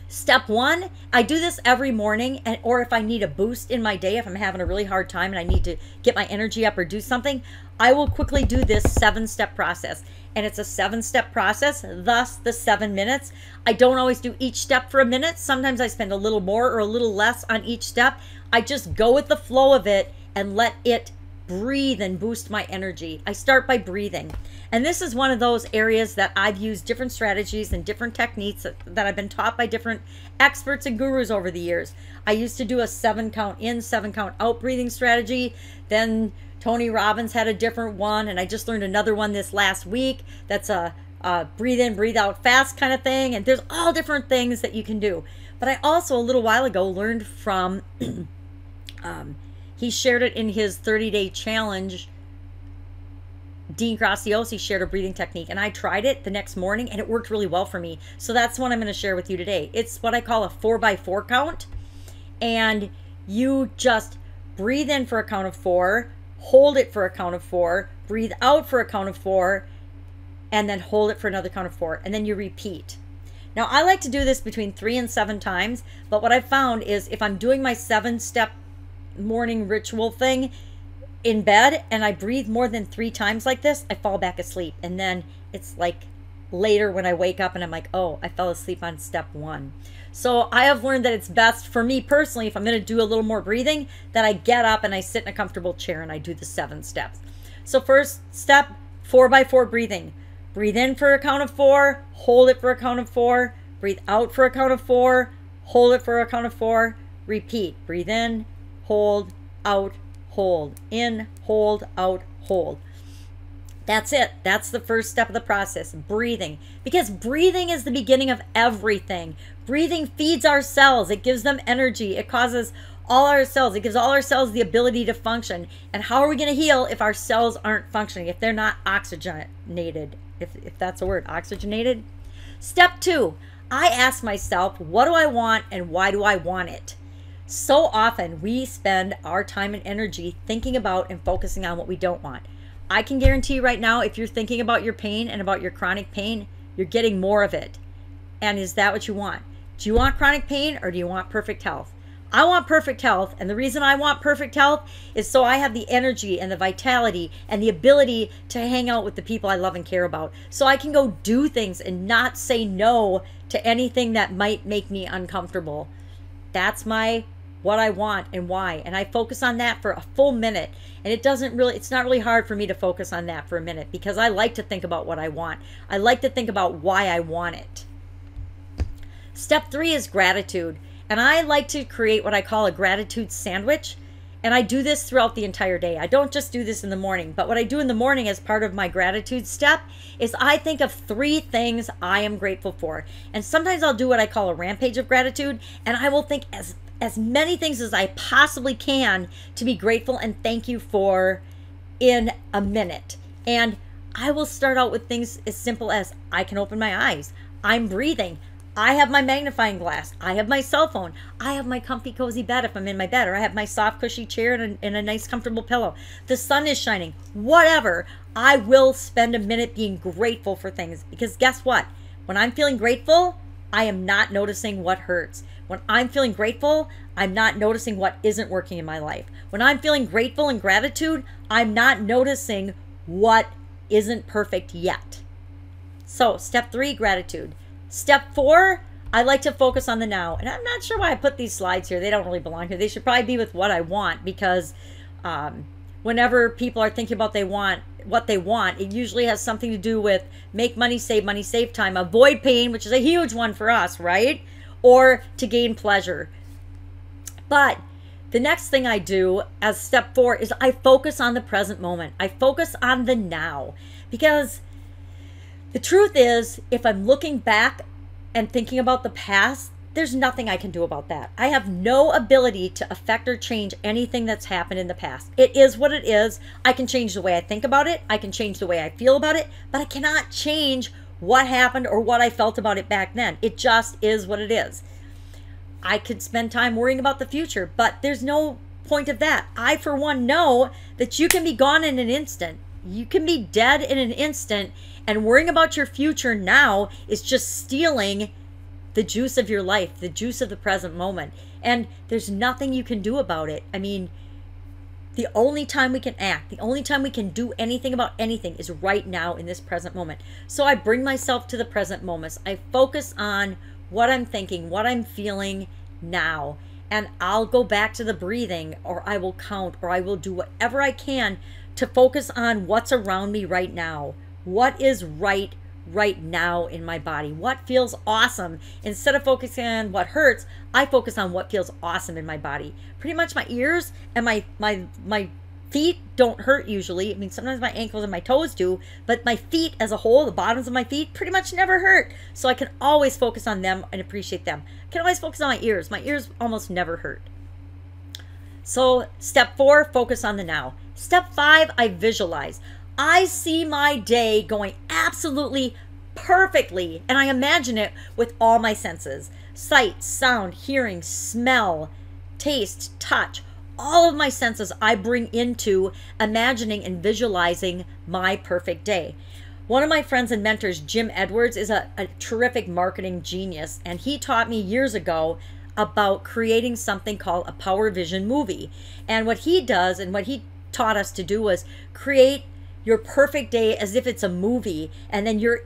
Step 1, I do this every morning, or if I need a boost in my day, if I'm having a really hard time and I need to get my energy up or do something, I will quickly do this 7-step process. And it's a 7-step process, thus the 7 minutes. I don't always do each step for a minute. Sometimes I spend a little more or a little less on each step. I just go with the flow of it and let it breathe and boost my energy. I start by breathing. And this is one of those areas that I've used different strategies and different techniques that I've been taught by different experts and gurus over the years. I used to do a 7 count in, 7 count out breathing strategy. Then Tony Robbins had a different one, and I just learned another one this last week. That's a breathe in, breathe out fast kind of thing. And there's all different things that you can do. But I also, a little while ago, learned from he shared it in his 30-day challenge. Dean Graziosi shared a breathing technique, and I tried it the next morning, and it worked really well for me. So that's what I'm going to share with you today. It's what I call a 4x4 count, and you just breathe in for a count of 4, hold it for a count of 4, breathe out for a count of 4, and then hold it for another count of 4, and then you repeat. Now, I like to do this between 3 and 7 times, but what I've found is if I'm doing my 7-step morning ritual thing in bed and I breathe more than 3 times like this, I fall back asleep. And then it's like later when I wake up and I'm like, oh, I fell asleep on step 1. So I have learned that it's best for me personally, if I'm going to do a little more breathing, that I get up and I sit in a comfortable chair and I do the 7 steps. So first step, 4x4 breathing. Breathe in for a count of 4, hold it for a count of 4, breathe out for a count of 4, hold it for a count of 4, repeat. Breathe in, hold, out, hold, in, hold, out, hold. That's it. That's the first step of the process, breathing. Because breathing is the beginning of everything. Breathing feeds our cells. It gives them energy. It causes all our cells. It gives all our cells the ability to function. And how are we going to heal if our cells aren't functioning, if they're not oxygenated? If that's a word, oxygenated. Step 2, I ask myself, what do I want and why do I want it? So often we spend our time and energy thinking about and focusing on what we don't want. I can guarantee you right now, if you're thinking about your pain and about your chronic pain, you're getting more of it. And is that what you want? Do you want chronic pain or do you want perfect health? I want perfect health, and the reason I want perfect health is so I have the energy and the vitality and the ability to hang out with the people I love and care about. So I can go do things and not say no to anything that might make me uncomfortable. That's what I want and why. And I focus on that for a full minute. And it's not really hard for me to focus on that for a minute because I like to think about what I want. I like to think about why I want it. Step 3 is gratitude. And I like to create what I call a gratitude sandwich. And I do this throughout the entire day. I don't just do this in the morning, but what I do in the morning as part of my gratitude step is I think of 3 things I am grateful for. And sometimes I'll do what I call a rampage of gratitude, and I will think as many things as I possibly can to be grateful and thank you for in a minute. And I will start out with things as simple as I can open my eyes, I'm breathing, I have my magnifying glass, I have my cell phone, I have my comfy cozy bed if I'm in my bed, or I have my soft cushy chair and a nice comfortable pillow. The sun is shining, whatever. I will spend a minute being grateful for things, because guess what? When I'm feeling grateful, I am not noticing what hurts. When I'm feeling grateful, I'm not noticing what isn't working in my life. When I'm feeling grateful and gratitude, I'm not noticing what isn't perfect yet. So step 3, gratitude. Step 4, I like to focus on the now. And I'm not sure why I put these slides here. They don't really belong here. They should probably be with what I want, because whenever people are thinking about what they want, it usually has something to do with make money, save time, avoid pain, which is a huge one for us, right? Or to gain pleasure. But the next thing I do as step 4 is I focus on the present moment. I focus on the now, because the truth is, if I'm looking back and thinking about the past, there's nothing I can do about that. I have no ability to affect or change anything that's happened in the past. It is what it is. I can change the way I think about it. I can change the way I feel about it, but I cannot change what happened or what I felt about it back then. It just is what it is. I could spend time worrying about the future, but there's no point of that. I, for one, know that you can be gone in an instant. You can be dead in an instant, and worrying about your future now is just stealing the juice of your life, the juice of the present moment. And there's nothing you can do about it. I mean, the only time we can act, the only time we can do anything about anything is right now in this present moment. So I bring myself to the present moments. I focus on what I'm thinking, what I'm feeling now. And I'll go back to the breathing, or I will count, or I will do whatever I can to focus on what's around me right now. What is right now in my body? What feels awesome? Instead of focusing on what hurts, I focus on what feels awesome in my body. Pretty much my ears and my feet don't hurt usually. I mean, sometimes my ankles and my toes do, but my feet as a whole, the bottoms of my feet, pretty much never hurt. So I can always focus on them and appreciate them. I can always focus on my ears. My ears almost never hurt. So step 4, focus on the now. Step 5, I visualize. I see my day going absolutely perfectly, and I imagine it with all my senses. Sight, sound, hearing, smell, taste, touch. All of my senses I bring into imagining and visualizing my perfect day. One of my friends and mentors, Jim Edwards, is a terrific marketing genius, and he taught me years ago about creating something called a Power Vision movie. And what he does, and what he taught us to do, was create your perfect day as if it's a movie, and then you're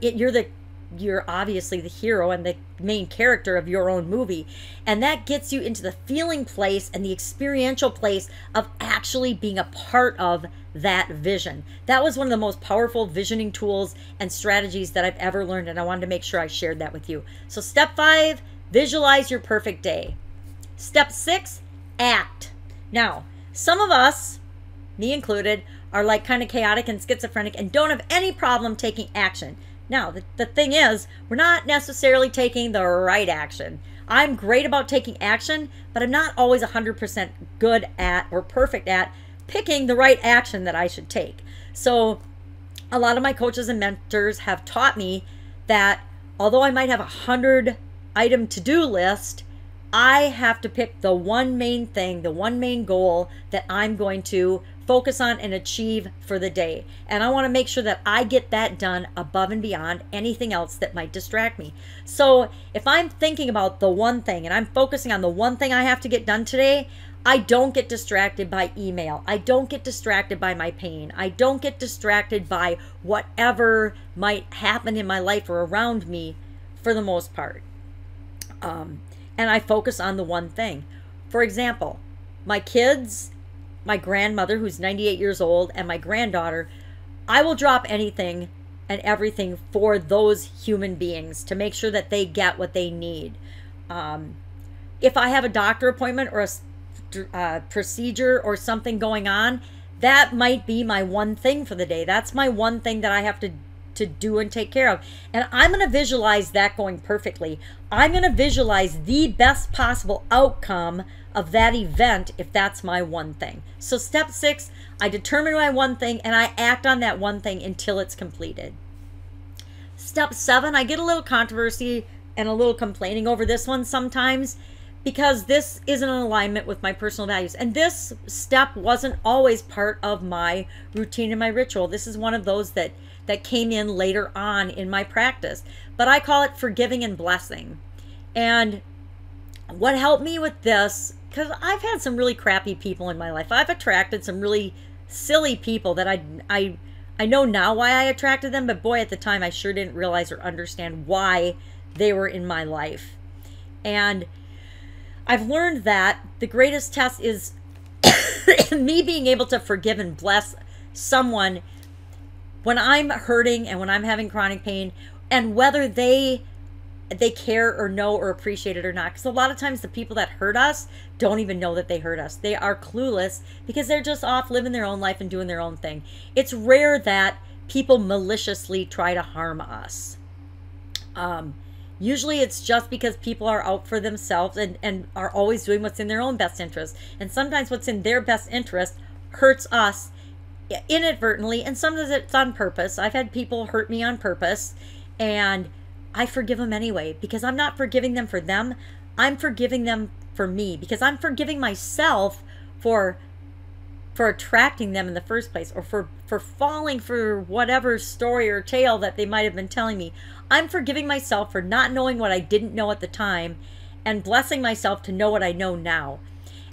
obviously the hero and the main character of your own movie, and that gets you into the feeling place and the experiential place of actually being a part of that vision. That was one of the most powerful visioning tools and strategies that I've ever learned, and I wanted to make sure I shared that with you. So step 5, visualize your perfect day. Step 6, act. Now, some of us, me included, are like kind of chaotic and schizophrenic and don't have any problem taking action. Now, the thing is, we're not necessarily taking the right action. I'm great about taking action, but I'm not always 100% good at or perfect at picking the right action that I should take. So a lot of my coaches and mentors have taught me that although I might have 100-item to-do list, I have to pick the one main thing, the one main goal that I'm going to focus on and achieve for the day. And I want to make sure that I get that done above and beyond anything else that might distract me. So if I'm thinking about the one thing and I'm focusing on the one thing I have to get done today, I don't get distracted by email. I don't get distracted by my pain. I don't get distracted by whatever might happen in my life or around me for the most part. And I focus on the one thing. For example, my kids, my grandmother, who's 98 years old, and my granddaughter, I will drop anything and everything for those human beings to make sure that they get what they need. If I have a doctor appointment or a procedure or something going on, that might be my one thing for the day. That's my one thing that I have to do and take care of. And I'm going to visualize that going perfectly. I'm going to visualize the best possible outcome of that event if that's my one thing. So step 6, I determine my one thing and I act on that one thing until it's completed. Step 7, I get a little controversy and a little complaining over this one sometimes, because this isn't in alignment with my personal values. And this step wasn't always part of my routine and my ritual. This is one of those that came in later on in my practice. But I call it forgiving and blessing. And what helped me with this, because I've had some really crappy people in my life. I've attracted some really silly people that I know now why I attracted them, but boy, at the time I sure didn't realize or understand why they were in my life. And I've learned that the greatest test is me being able to forgive and bless someone when I'm hurting and when I'm having chronic pain, and whether they care or know or appreciate it or not. Because a lot of times the people that hurt us don't even know that they hurt us. They are clueless because they're just off living their own life and doing their own thing. It's rare that people maliciously try to harm us. Usually it's just because people are out for themselves and are always doing what's in their own best interest. And sometimes what's in their best interest hurts us inadvertently, and sometimes it's on purpose. I've had people hurt me on purpose, and I forgive them anyway, because I'm not forgiving them for them. I'm forgiving them for me, because I'm forgiving myself for attracting them in the first place, or for falling for whatever story or tale that they might have been telling me. I'm forgiving myself for not knowing what I didn't know at the time, and blessing myself to know what I know now.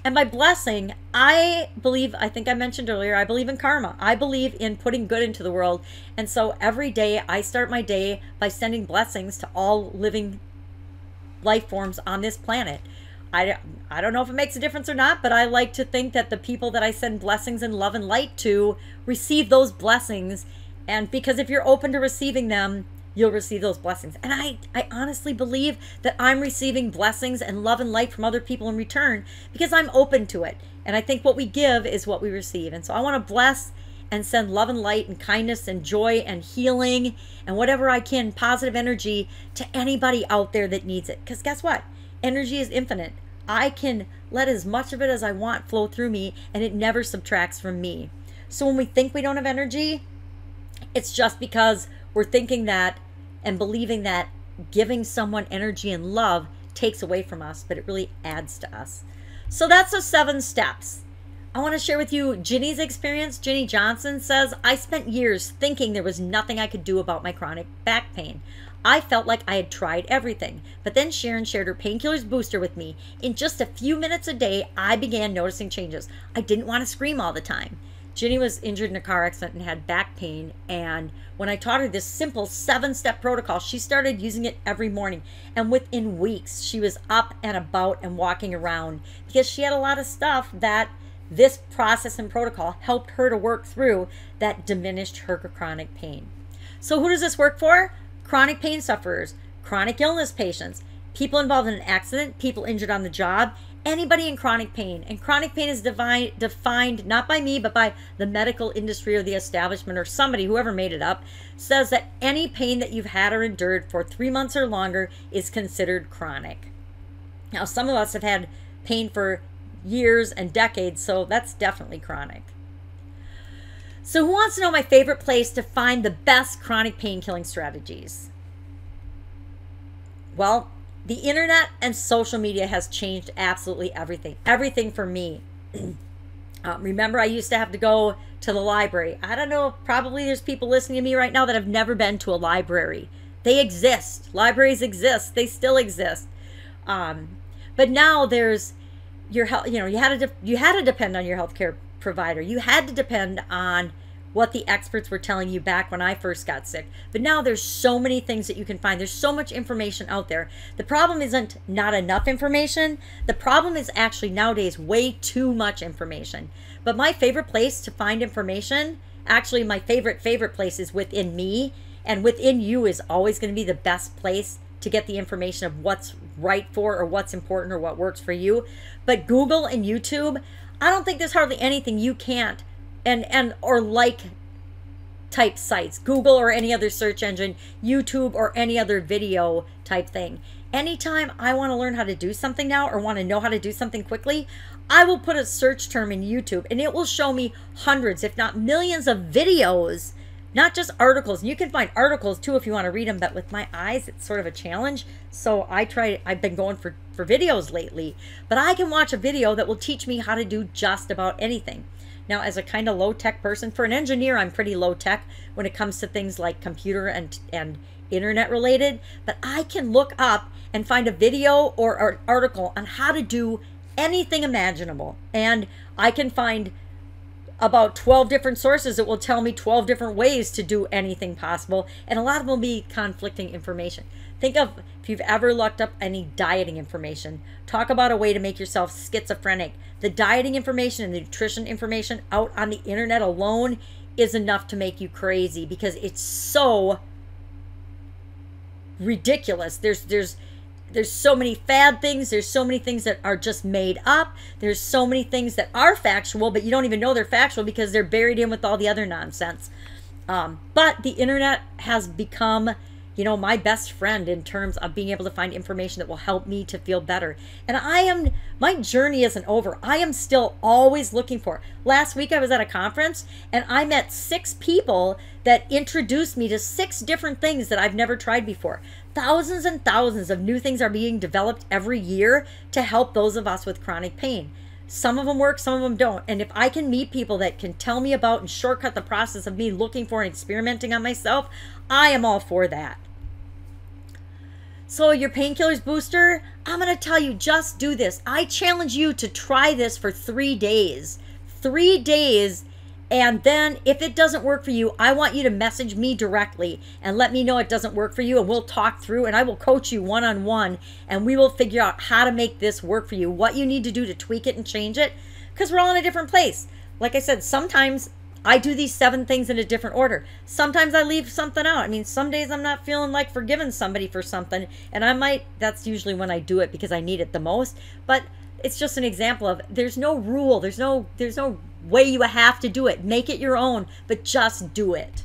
And by blessing, I think I mentioned earlier, I believe in karma. I believe in putting good into the world. And so every day I start my day by sending blessings to all living life forms on this planet. I don't know if it makes a difference or not, but I like to think that the people that I send blessings and love and light to receive those blessings. And because if you're open to receiving them, you'll receive those blessings. And I honestly believe that I'm receiving blessings and love and light from other people in return because I'm open to it. And I think what we give is what we receive. And so I want to bless and send love and light and kindness and joy and healing and whatever I can, positive energy, to anybody out there that needs it. Because guess what? Energy is infinite. I can let as much of it as I want flow through me, and it never subtracts from me. So when we think we don't have energy, it's just because we're thinking that and believing that giving someone energy and love takes away from us, but it really adds to us. So that's the 7 steps. I want to share with you Ginny's experience. Ginny Johnson says, I spent years thinking there was nothing I could do about my chronic back pain. I felt like I had tried everything, but then Sharon shared her painkillers booster with me. In just a few minutes a day, I began noticing changes. I didn't want to scream all the time. Ginny was injured in a car accident and had back pain, and when I taught her this simple 7-step protocol, she started using it every morning, and within weeks she was up and about and walking around because she had a lot of stuff that this process and protocol helped her to work through that diminished her chronic pain. So who does this work for? Chronic pain sufferers, chronic illness patients, people involved in an accident, people injured on the job, anybody in chronic pain. And chronic pain is defined not by me, but by the medical industry or the establishment or somebody, whoever made it up, says that any pain that you've had or endured for 3 months or longer is considered chronic. Now, some of us have had pain for years and decades, so that's definitely chronic. So who wants to know my favorite place to find the best chronic pain killing strategies? Well, the internet and social media has changed absolutely everything. Everything for me. Remember, I used to have to go to the library. I don't know, probably there's people listening to me right now that have never been to a library. They exist. Libraries exist. They still exist. But now there's your health. You know, you had to depend on your healthcare provider. You had to depend on what the experts were telling you back when I first got sick. But now there's so many things that you can find. There's so much information out there. The problem isn't not enough information. The problem is actually nowadays way too much information. But my favorite place to find information, actually my favorite place is within me. And within you is always going to be the best place to get the information of what's right for or what's important or what works for you. But Google and YouTube, I don't think there's hardly anything you can't or like type sites, Google or any other search engine, YouTube or any other video type thing. Anytime I want to learn how to do something now or want to know how to do something quickly, I will put a search term in YouTube and it will show me hundreds, if not millions of videos, not just articles. You can find articles too if you want to read them, but with my eyes, it's sort of a challenge. So I've been going for videos lately, but I can watch a video that will teach me how to do just about anything. Now, as a kind of low-tech person, for an engineer, I'm pretty low-tech when it comes to things like computer and internet related, but I can look up and find a video or an article on how to do anything imaginable. And I can find about 12 different sources that will tell me 12 different ways to do anything possible. And a lot of them will be conflicting information. Think of if you've ever looked up any dieting information. Talk about a way to make yourself schizophrenic. The dieting information and the nutrition information out on the internet alone is enough to make you crazy because it's so ridiculous. There's so many fad things. There's so many things that are just made up. There's so many things that are factual, but you don't even know they're factual because they're buried in with all the other nonsense. But the internet has become, my best friend in terms of being able to find information that will help me to feel better. And my journey isn't over. I am still always looking for it. Last week I was at a conference and I met 6 people that introduced me to 6 different things that I've never tried before. Thousands and thousands of new things are being developed every year to help those of us with chronic pain. Some of them work, some of them don't. And if I can meet people that can tell me about and shortcut the process of me looking for and experimenting on myself, I am all for that. So your painkillers booster, I'm going to tell you, just do this. I challenge you to try this for 3 days. 3 days. And then if it doesn't work for you, I want you to message me directly and let me know it doesn't work for you. And we'll talk through and I will coach you one-on-one and we will figure out how to make this work for you, what you need to do to tweak it and change it, because we're all in a different place. Like I said, sometimes I do these 7 things in a different order. Sometimes I leave something out. I mean, some days I'm not feeling like forgiving somebody for something and that's usually when I do it because I need it the most. But it's just an example of there's no rule. There's no way you have to do it. Make it your own, but just do it.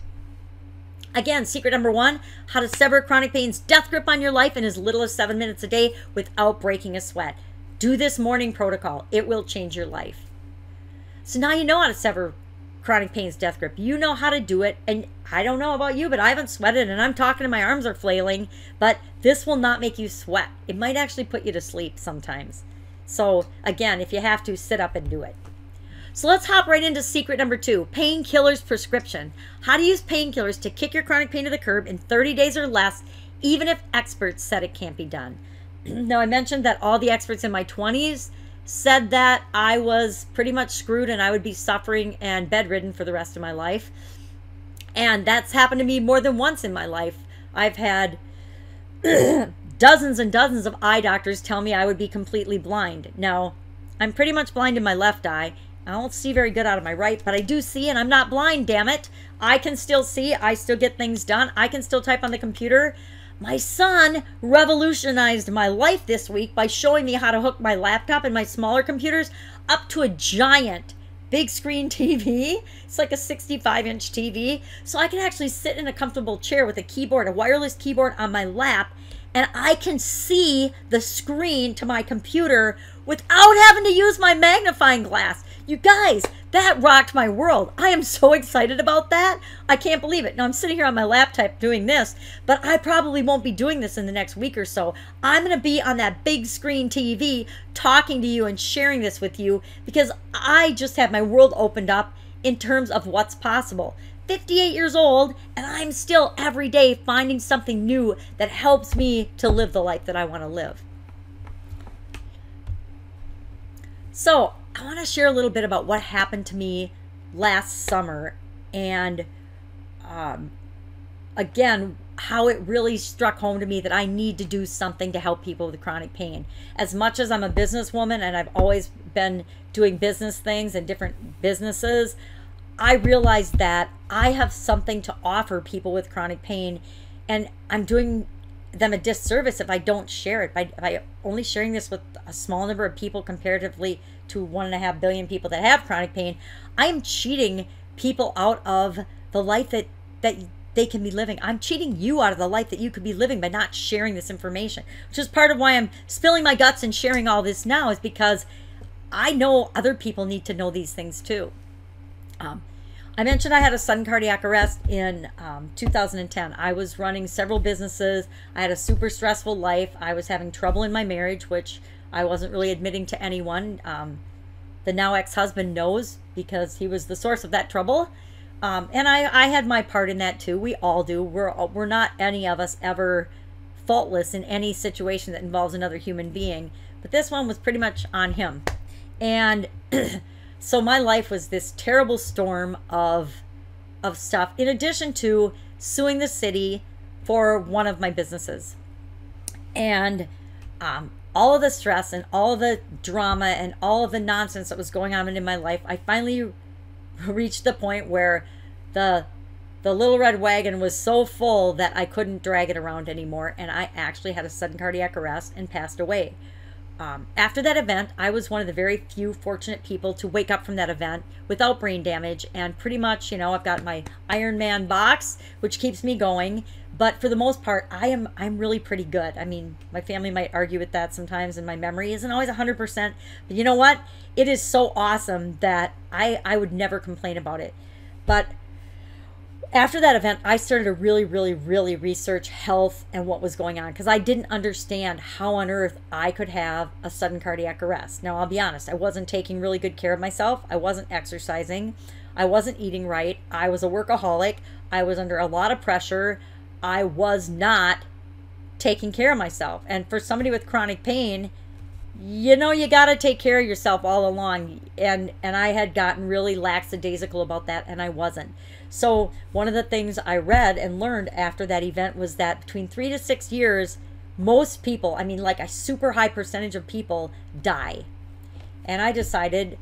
Again, secret number 1, how to sever chronic pain's death grip on your life in as little as 7 minutes a day without breaking a sweat. Do this morning protocol. It will change your life. So now you know how to sever chronic pain's death grip. You know how to do it. And I don't know about you, but I haven't sweated and I'm talking and my arms are flailing, but this will not make you sweat. It might actually put you to sleep sometimes. So again, if you have to, sit up and do it. So let's hop right into secret number 2, painkillers prescription. How to use painkillers to kick your chronic pain to the curb in 30 days or less, even if experts said it can't be done. Now, I mentioned that all the experts in my 20s said that I was pretty much screwed and I would be suffering and bedridden for the rest of my life. And that's happened to me more than once in my life. I've had dozens and dozens of eye doctors tell me I would be completely blind. Now, I'm pretty much blind in my left eye. I don't see very good out of my right, but I do see, and I'm not blind, damn it. I can still see. I still get things done. I can still type on the computer. My son revolutionized my life this week by showing me how to hook my laptop and my smaller computers up to a giant big screen TV. It's like a 65-inch TV. So I can actually sit in a comfortable chair with a keyboard, a wireless keyboard on my lap, and I can see the screen to my computer without having to use my magnifying glass. You guys, that rocked my world. I am so excited about that. I can't believe it. Now, I'm sitting here on my laptop doing this, but I probably won't be doing this in the next week or so. I'm going to be on that big screen TV talking to you and sharing this with you because I just had my world opened up in terms of what's possible. 58 years old, and I'm still every day finding something new that helps me to live the life that I want to live. So I want to share a little bit about what happened to me last summer and again, how it really struck home to me that I need to do something to help people with chronic pain. As much as I'm a businesswoman and I've always been doing business things and different businesses, I realized that I have something to offer people with chronic pain, and I'm doing them a disservice if I don't share it. By only sharing this with a small number of people comparatively to 1.5 billion people that have chronic pain, I'm cheating people out of the life that they can be living. I'm cheating you out of the life that you could be living by not sharing this information, which is part of why I'm spilling my guts and sharing all this now, is because I know other people need to know these things too. I mentioned I had a sudden cardiac arrest in 2010. I was running several businesses. I had a super stressful life. I was having trouble in my marriage, which I wasn't really admitting to anyone. The now ex-husband knows because he was the source of that trouble. And I had my part in that too. We all do. We're not any of us ever faultless in any situation that involves another human being. But this one was pretty much on him. And so my life was this terrible storm of stuff, in addition to suing the city for one of my businesses. And all of the stress and all of the drama and all of the nonsense that was going on in my life, I finally reached the point where the little red wagon was so full that I couldn't drag it around anymore, and I actually had a sudden cardiac arrest and passed away. After that event, I was one of the very few fortunate people to wake up from that event without brain damage, and pretty much, you know, I've got my Iron Man box, which keeps me going, but for the most part, I'm really pretty good. I mean, my family might argue with that sometimes, and my memory isn't always 100%, but you know what? It is so awesome that I would never complain about it. But after that event, I started to really research health and what was going on, because I didn't understand how on earth I could have a sudden cardiac arrest. Now, I'll be honest, I wasn't taking really good care of myself. I wasn't exercising. I wasn't eating right. I was a workaholic. I was under a lot of pressure. I was not taking care of myself. And for somebody with chronic pain, you know, you got to take care of yourself all along. And I had gotten really lackadaisical about that, and I wasn't. So one of the things I read and learned after that event was that between 3 to 6 years, most people, I mean, like a super high percentage of people, die. And I decided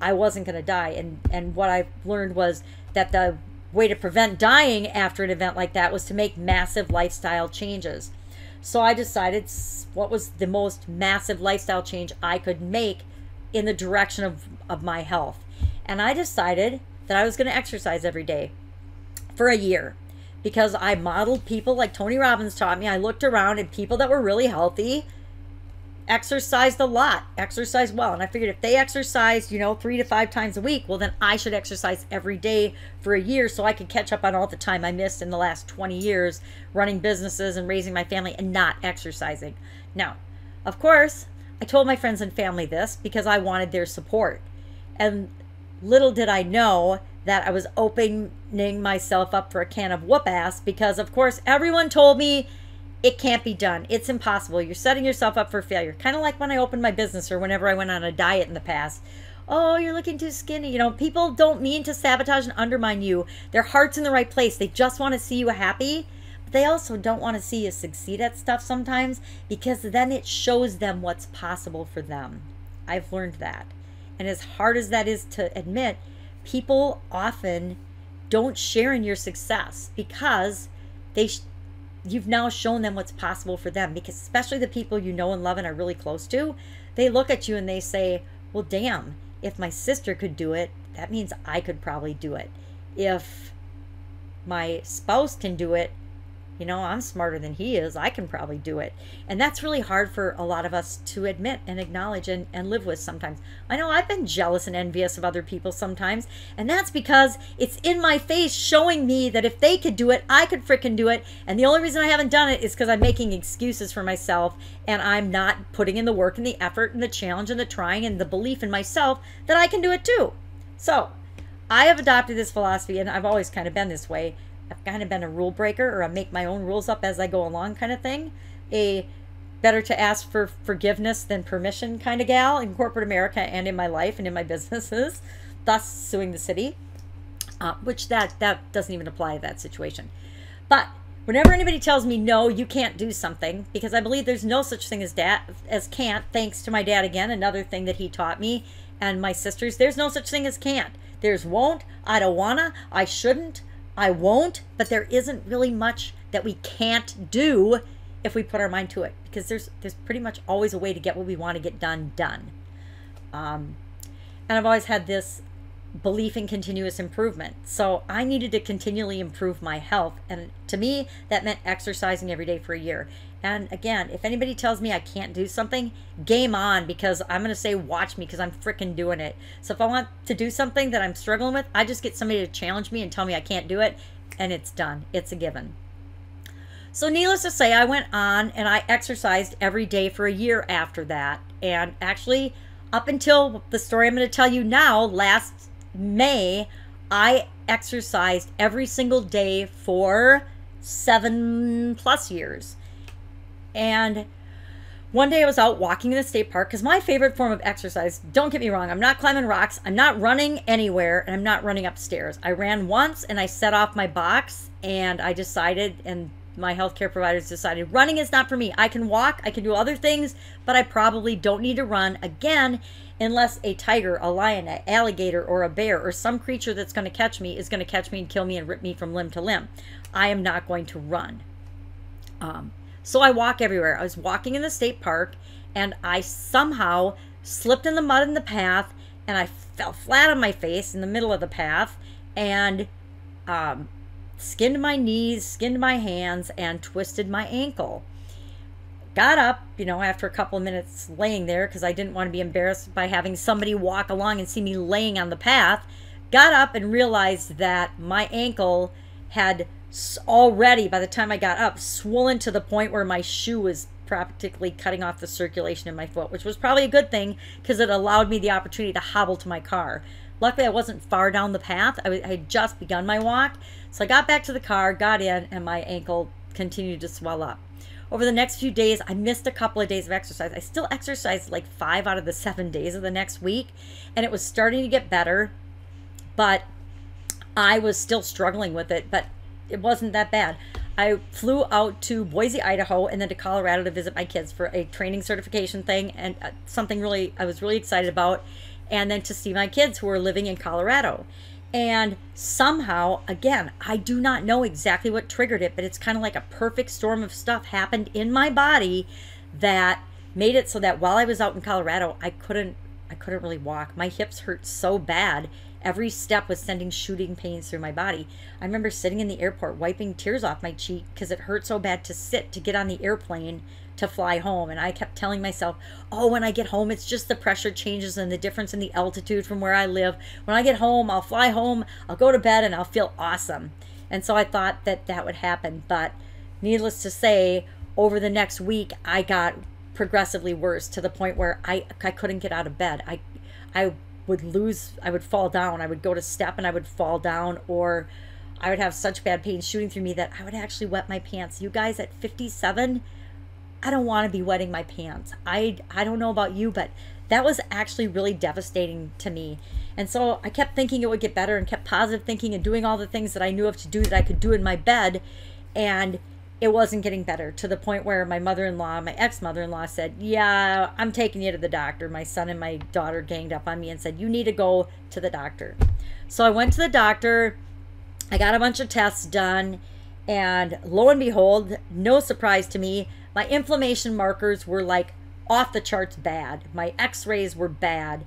I wasn't going to die. And what I learned was that the way to prevent dying after an event like that was to make massive lifestyle changes. So I decided what was the most massive lifestyle change I could make in the direction of my health. And I decided that I was going to exercise every day for a year, because I modeled people like Tony Robbins taught me. I looked around and people that were really healthy exercised a lot, exercised well. And I figured if they exercised, you know, 3 to 5 times a week, well, then I should exercise every day for a year so I could catch up on all the time I missed in the last 20 years running businesses and raising my family and not exercising. Now, of course, I told my friends and family this because I wanted their support. And little did I know that I was opening myself up for a can of whoop ass, because of course everyone told me it can't be done. It's impossible. You're setting yourself up for failure. Kind of like when I opened my business or whenever I went on a diet in the past. Oh, you're looking too skinny. You know, people don't mean to sabotage and undermine you. Their heart's in the right place. They just want to see you happy. But they also don't want to see you succeed at stuff sometimes, because then it shows them what's possible for them. I've learned that. And as hard as that is to admit, people often don't share in your success because you've now shown them what's possible for them. Because especially the people you know and love and are really close to, they look at you and they say, well, damn, if my sister could do it, that means I could probably do it. If my spouse can do it, you know, I'm smarter than he is. I can probably do it. And that's really hard for a lot of us to admit and acknowledge and live with sometimes. I know I've been jealous and envious of other people sometimes. And that's because it's in my face showing me that if they could do it, I could frickin' do it. And the only reason I haven't done it is because I'm making excuses for myself. And I'm not putting in the work and the effort and the challenge and the trying and the belief in myself that I can do it too. So I have adopted this philosophy, and I've always kind of been this way. I've kind of been a rule breaker, or I make my own rules up as I go along kind of thing. A better to ask for forgiveness than permission kind of gal in corporate America and in my life and in my businesses, thus suing the city, which that doesn't even apply to that situation. But whenever anybody tells me, no, you can't do something, because I believe there's no such thing as can't, thanks to my dad again, another thing that he taught me, and my sisters, there's no such thing as can't. There's won't, I don't wanna, I shouldn't, I won't, but there isn't really much that we can't do if we put our mind to it, because there's pretty much always a way to get what we want to get done. And I've always had this belief in continuous improvement. So I needed to continually improve my health. And to me, that meant exercising every day for a year. And again, if anybody tells me I can't do something, game on, because I'm going to say, watch me, because I'm freaking doing it. So if I want to do something that I'm struggling with, I just get somebody to challenge me and tell me I can't do it, and it's done. It's a given. So needless to say, I went on and I exercised every day for a year after that. And actually, up until the story I'm going to tell you now, last May, I exercised every single day for 7+ years. And one day I was out walking in the state park, because my favorite form of exercise, don't get me wrong, I'm not climbing rocks, I'm not running anywhere, and I'm not running upstairs. I ran once and I set off my box, and I decided, and my healthcare providers decided, running is not for me. I can walk, I can do other things, but I probably don't need to run again unless a tiger, a lion, an alligator, or a bear, or some creature that's going to catch me is going to catch me and kill me and rip me from limb to limb. I am not going to run. So I walk everywhere. I was walking in the state park, and I somehow slipped in the mud in the path, and I fell flat on my face in the middle of the path, and skinned my knees, skinned my hands, and twisted my ankle. Got up, after a couple of minutes laying there, because I didn't want to be embarrassed by having somebody walk along and see me laying on the path. Got up and realized that my ankle had already, by the time I got up, swollen to the point where my shoe was practically cutting off the circulation in my foot, which was probably a good thing, because it allowed me the opportunity to hobble to my car. Luckily, I wasn't far down the path. I had just begun my walk. So I got back to the car, got in, and my ankle continued to swell up. Over the next few days, I missed a couple of days of exercise. I still exercised like 5 out of the 7 days of the next week, and it was starting to get better, but I was still struggling with it, but it wasn't that bad. I flew out to Boise, Idaho, and then to Colorado to visit my kids for a training certification thing, and something I was really excited about, and then to see my kids who were living in Colorado. And somehow, again, I do not know exactly what triggered it, but it's kind of like a perfect storm of stuff happened in my body that made it so that while I was out in Colorado, I couldn't really walk. My hips hurt so bad. Every step was sending shooting pains through my body. I remember sitting in the airport wiping tears off my cheek because it hurt so bad to sit to get on the airplane to fly home. And I kept telling myself, oh, when I get home, it's just the pressure changes and the difference in the altitude from where I live. When I get home, I'll fly home, I'll go to bed, and I'll feel awesome. And so I thought that that would happen. But needless to say, over the next week, I got progressively worse to the point where I couldn't get out of bed. I would fall down. I would go to step and I would fall down, or I would have such bad pain shooting through me that I would actually wet my pants. You guys, at 57, I don't want to be wetting my pants. I don't know about you, but that was actually really devastating to me. And so I kept thinking it would get better and kept positive thinking and doing all the things that I knew of to do that I could do in my bed. And it wasn't getting better, to the point where my mother-in-law, my ex-mother-in-law, said, yeah, I'm taking you to the doctor. My son and my daughter ganged up on me and said, you need to go to the doctor. So I went to the doctor. I got a bunch of tests done. And lo and behold, no surprise to me, my inflammation markers were like off the charts bad. My x-rays were bad.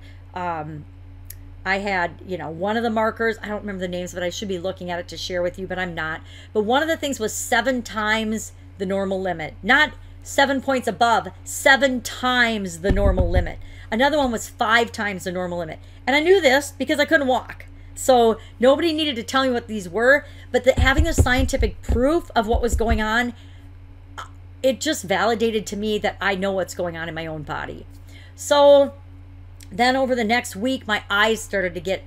I had, one of the markers, I don't remember the names, but I should be looking at it to share with you, but I'm not. But one of the things was 7 times the normal limit. Not 7 points above, 7 times the normal limit. Another one was 5 times the normal limit. And I knew this because I couldn't walk. So nobody needed to tell me what these were, but having the scientific proof of what was going on, it just validated to me that I know what's going on in my own body. So then over the next week, my eyes started to get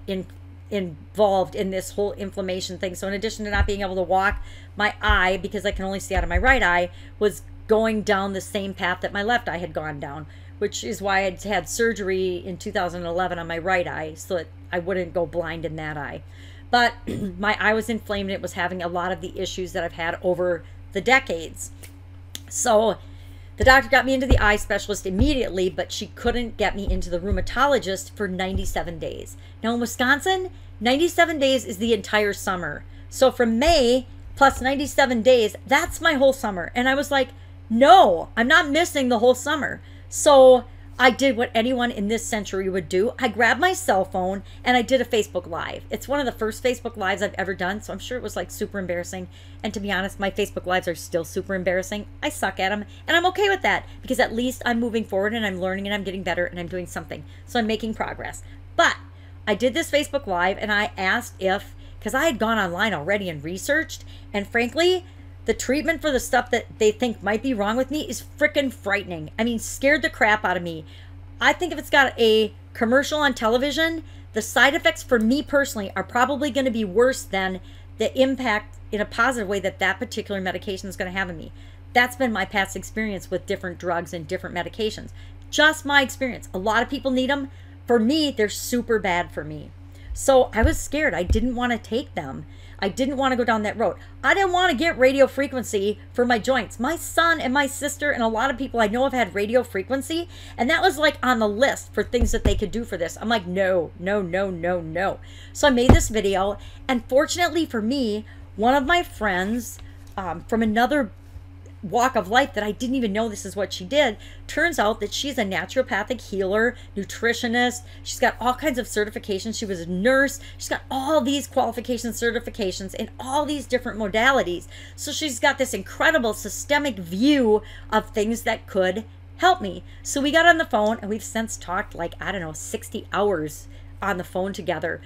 involved in this whole inflammation thing. So in addition to not being able to walk, my eye, because I can only see out of my right eye, was going down the same path that my left eye had gone down, which is why I had surgery in 2011 on my right eye so that I wouldn't go blind in that eye. But my eye was inflamed, and it was having a lot of the issues that I've had over the decades. So the doctor got me into the eye specialist immediately, but she couldn't get me into the rheumatologist for 97 days. Now in Wisconsin, 97 days is the entire summer. So from May plus 97 days, that's my whole summer. And I was like, no, I'm not missing the whole summer. So I did what anyone in this century would do. I grabbed my cell phone and I did a Facebook Live. It's one of the first Facebook Lives I've ever done, so I'm sure it was like super embarrassing. And to be honest, my Facebook Lives are still super embarrassing. I suck at them, and I'm okay with that because at least I'm moving forward and I'm learning and I'm getting better and I'm doing something. So I'm making progress. But I did this Facebook Live and I asked if, because I had gone online already and researched, and frankly, the treatment for the stuff that they think might be wrong with me is freaking frightening. I mean, scared the crap out of me. I think if it's got a commercial on television, the side effects for me personally are probably going to be worse than the impact in a positive way that that particular medication is going to have on me. That's been my past experience with different drugs and different medications. Just my experience. A lot of people need them. For me, they're super bad for me. So I was scared. I didn't want to take them. I didn't want to go down that road. I didn't want to get radio frequency for my joints. My son and my sister and a lot of people I know have had radio frequency, and that was like on the list for things that they could do for this. I'm like, no, no, no, no, no. So I made this video, and fortunately for me, one of my friends from another walk of life that I didn't even know this is what she did, turns out that she's a naturopathic healer, nutritionist. She's got all kinds of certifications. She was a nurse. She's got all these qualifications, certifications in all these different modalities. So she's got this incredible systemic view of things that could help me. So we got on the phone and we've since talked like, I don't know, 60 hours on the phone together,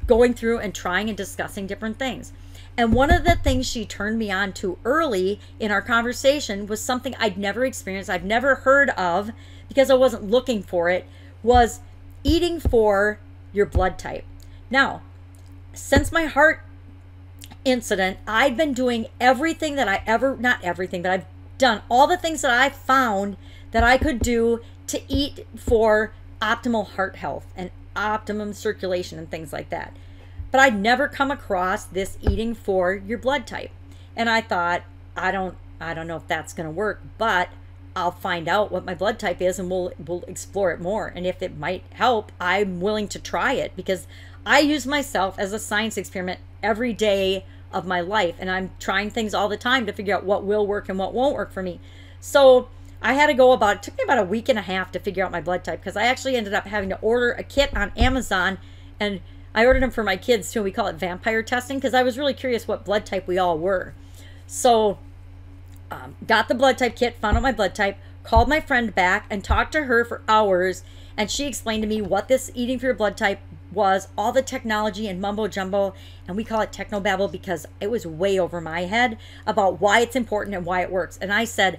going through and trying and discussing different things. And one of the things she turned me on to early in our conversation was something I'd never experienced, I've never heard of because I wasn't looking for it, was eating for your blood type. Now, since my heart incident, I've been doing everything that I ever, not everything, but I've done all the things that I found that I could do to eat for optimal heart health and optimum circulation and things like that. But I'd never come across this eating for your blood type. And I thought, I don't know if that's going to work, but I'll find out what my blood type is and we'll explore it more. And if it might help, I'm willing to try it because I use myself as a science experiment every day of my life. And I'm trying things all the time to figure out what will work and what won't work for me. So I had to go about, it took me about a week and a half to figure out my blood type because I actually ended up having to order a kit on Amazon, and I ordered them for my kids too. We call it vampire testing because I was really curious what blood type we all were. So got the blood type kit, found out my blood type, called my friend back and talked to her for hours. And she explained to me what this eating for your blood type was, all the technology and mumbo jumbo. And we call it technobabble because it was way over my head about why it's important and why it works. And I said,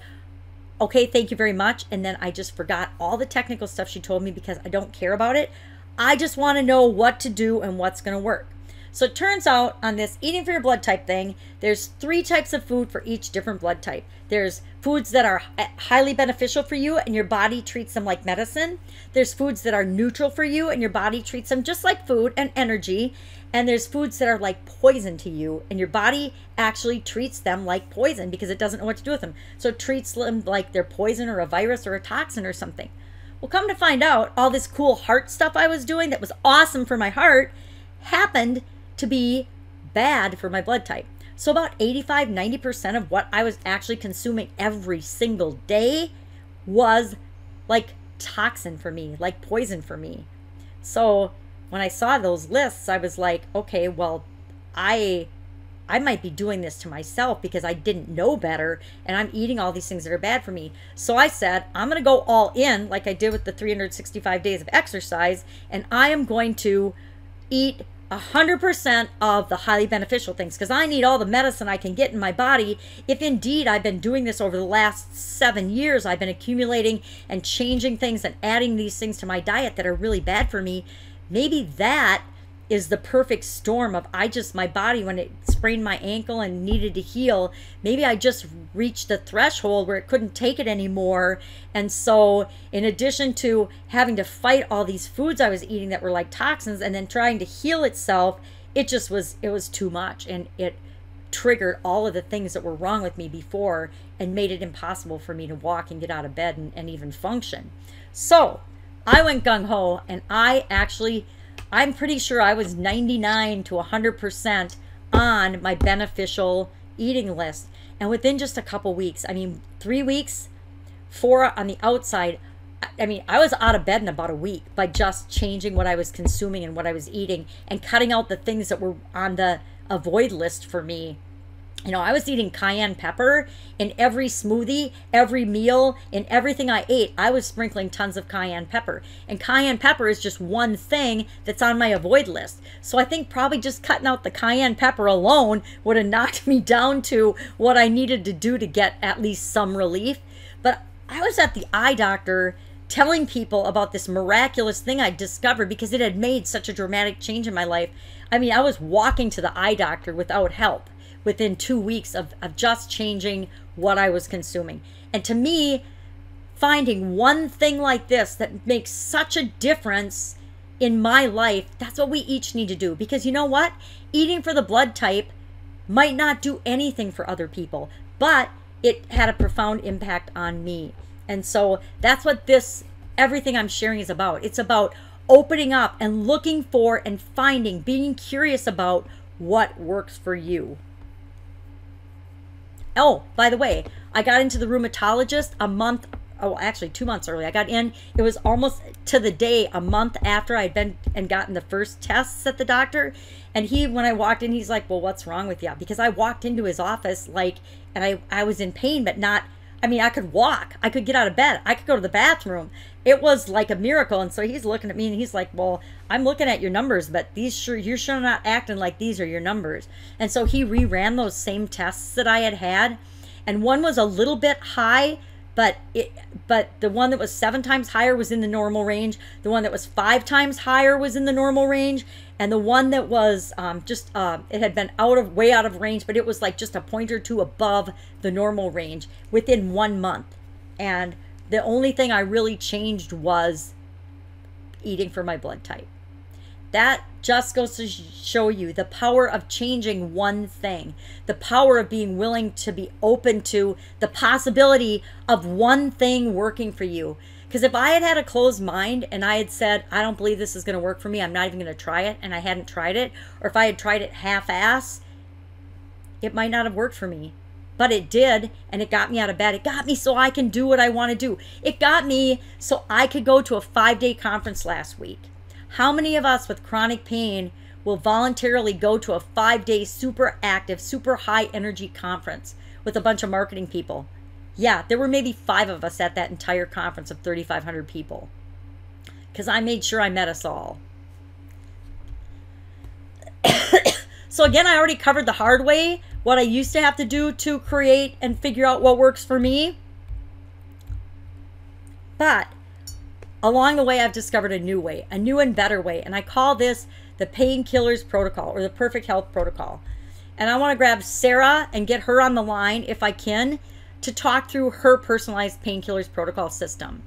okay, thank you very much. And then I just forgot all the technical stuff she told me because I don't care about it. I just want to know what to do and what's going to work. So it turns out on this eating for your blood type thing, there's 3 types of food for each different blood type. There's foods that are highly beneficial for you and your body treats them like medicine. There's foods that are neutral for you and your body treats them just like food and energy. And there's foods that are like poison to you and your body actually treats them like poison because it doesn't know what to do with them. So it treats them like they're poison or a virus or a toxin or something. Well, come to find out, all this cool heart stuff I was doing that was awesome for my heart happened to be bad for my blood type. So about 85–90% of what I was actually consuming every single day was like toxin for me, like poison for me. So when I saw those lists, I was like, okay, well, I might be doing this to myself because I didn't know better and I'm eating all these things that are bad for me. So I said, I'm going to go all in like I did with the 365 days of exercise, and I am going to eat 100% of the highly beneficial things because I need all the medicine I can get in my body. If indeed I've been doing this over the last 7 years, I've been accumulating and changing things and adding these things to my diet that are really bad for me, maybe that is the perfect storm of my body when it sprained my ankle and needed to heal, maybe I just reached the threshold where it couldn't take it anymore. And so in addition to having to fight all these foods I was eating that were like toxins and then trying to heal itself, it was too much, and it triggered all of the things that were wrong with me before and made it impossible for me to walk and get out of bed and even function. So I went gung-ho and I actually I'm pretty sure I was 99 to 100% on my beneficial eating list. And within just a couple weeks, I mean, 3 weeks, 4 on the outside, I mean, I was out of bed in about a week by just changing what I was consuming and what I was eating and cutting out the things that were on the avoid list for me. You know, I was eating cayenne pepper in every smoothie, every meal, in everything I ate. I was sprinkling tons of cayenne pepper. And cayenne pepper is just one thing that's on my avoid list. So I think probably just cutting out the cayenne pepper alone would have knocked me down to what I needed to do to get at least some relief. But I was at the eye doctor telling people about this miraculous thing I discovered because it had made such a dramatic change in my life. I mean, I was walking to the eye doctor without help within 2 weeks of just changing what I was consuming. And to me, finding one thing like this that makes such a difference in my life, that's what we each need to do. Because you know what? Eating for the blood type might not do anything for other people, but it had a profound impact on me. And so that's what everything I'm sharing is about. It's about opening up and looking for and finding, being curious about what works for you. Oh, by the way, I got into the rheumatologist actually 2 months early. I got in, it was almost to the day, a month after I'd been and gotten the first tests at the doctor. And when I walked in, he's like, well, what's wrong with you? Because I walked into his office and I was in pain, but not, I mean, I could walk, I could get out of bed, I could go to the bathroom. It was like a miracle. And so he's looking at me and he's like, well, I'm looking at your numbers, but you're sure not acting like these are your numbers. And so he reran those same tests that I had. And one was a little bit high, but the one that was 7 times higher was in the normal range. The one that was 5 times higher was in the normal range. And the one that was it had been way out of range, but it was like just a point or two above the normal range within 1 month. And the only thing I really changed was eating for my blood type. That just goes to show you the power of changing one thing, the power of being willing to be open to the possibility of one thing working for you. Because if I had a closed mind and I had said, I don't believe this is going to work for me, I'm not even going to try it, and I hadn't tried it, or if I had tried it half-ass, it might not have worked for me. But it did, and it got me out of bed. It got me so I can do what I want to do. It got me so I could go to a 5-day conference last week. How many of us with chronic pain will voluntarily go to a 5-day super active, super high energy conference with a bunch of marketing people? Yeah, there were maybe 5 of us at that entire conference of 3,500 people. Because I made sure I met us all. So again, I already covered the hard way, what I used to have to do to create and figure out what works for me. But along the way, I've discovered a new way, a new and better way. And I call this the Painkillers Protocol, or the Perfect Health Protocol. And I want to grab Sarah and get her on the line, if I can, to talk through her personalized Painkillers Protocol system.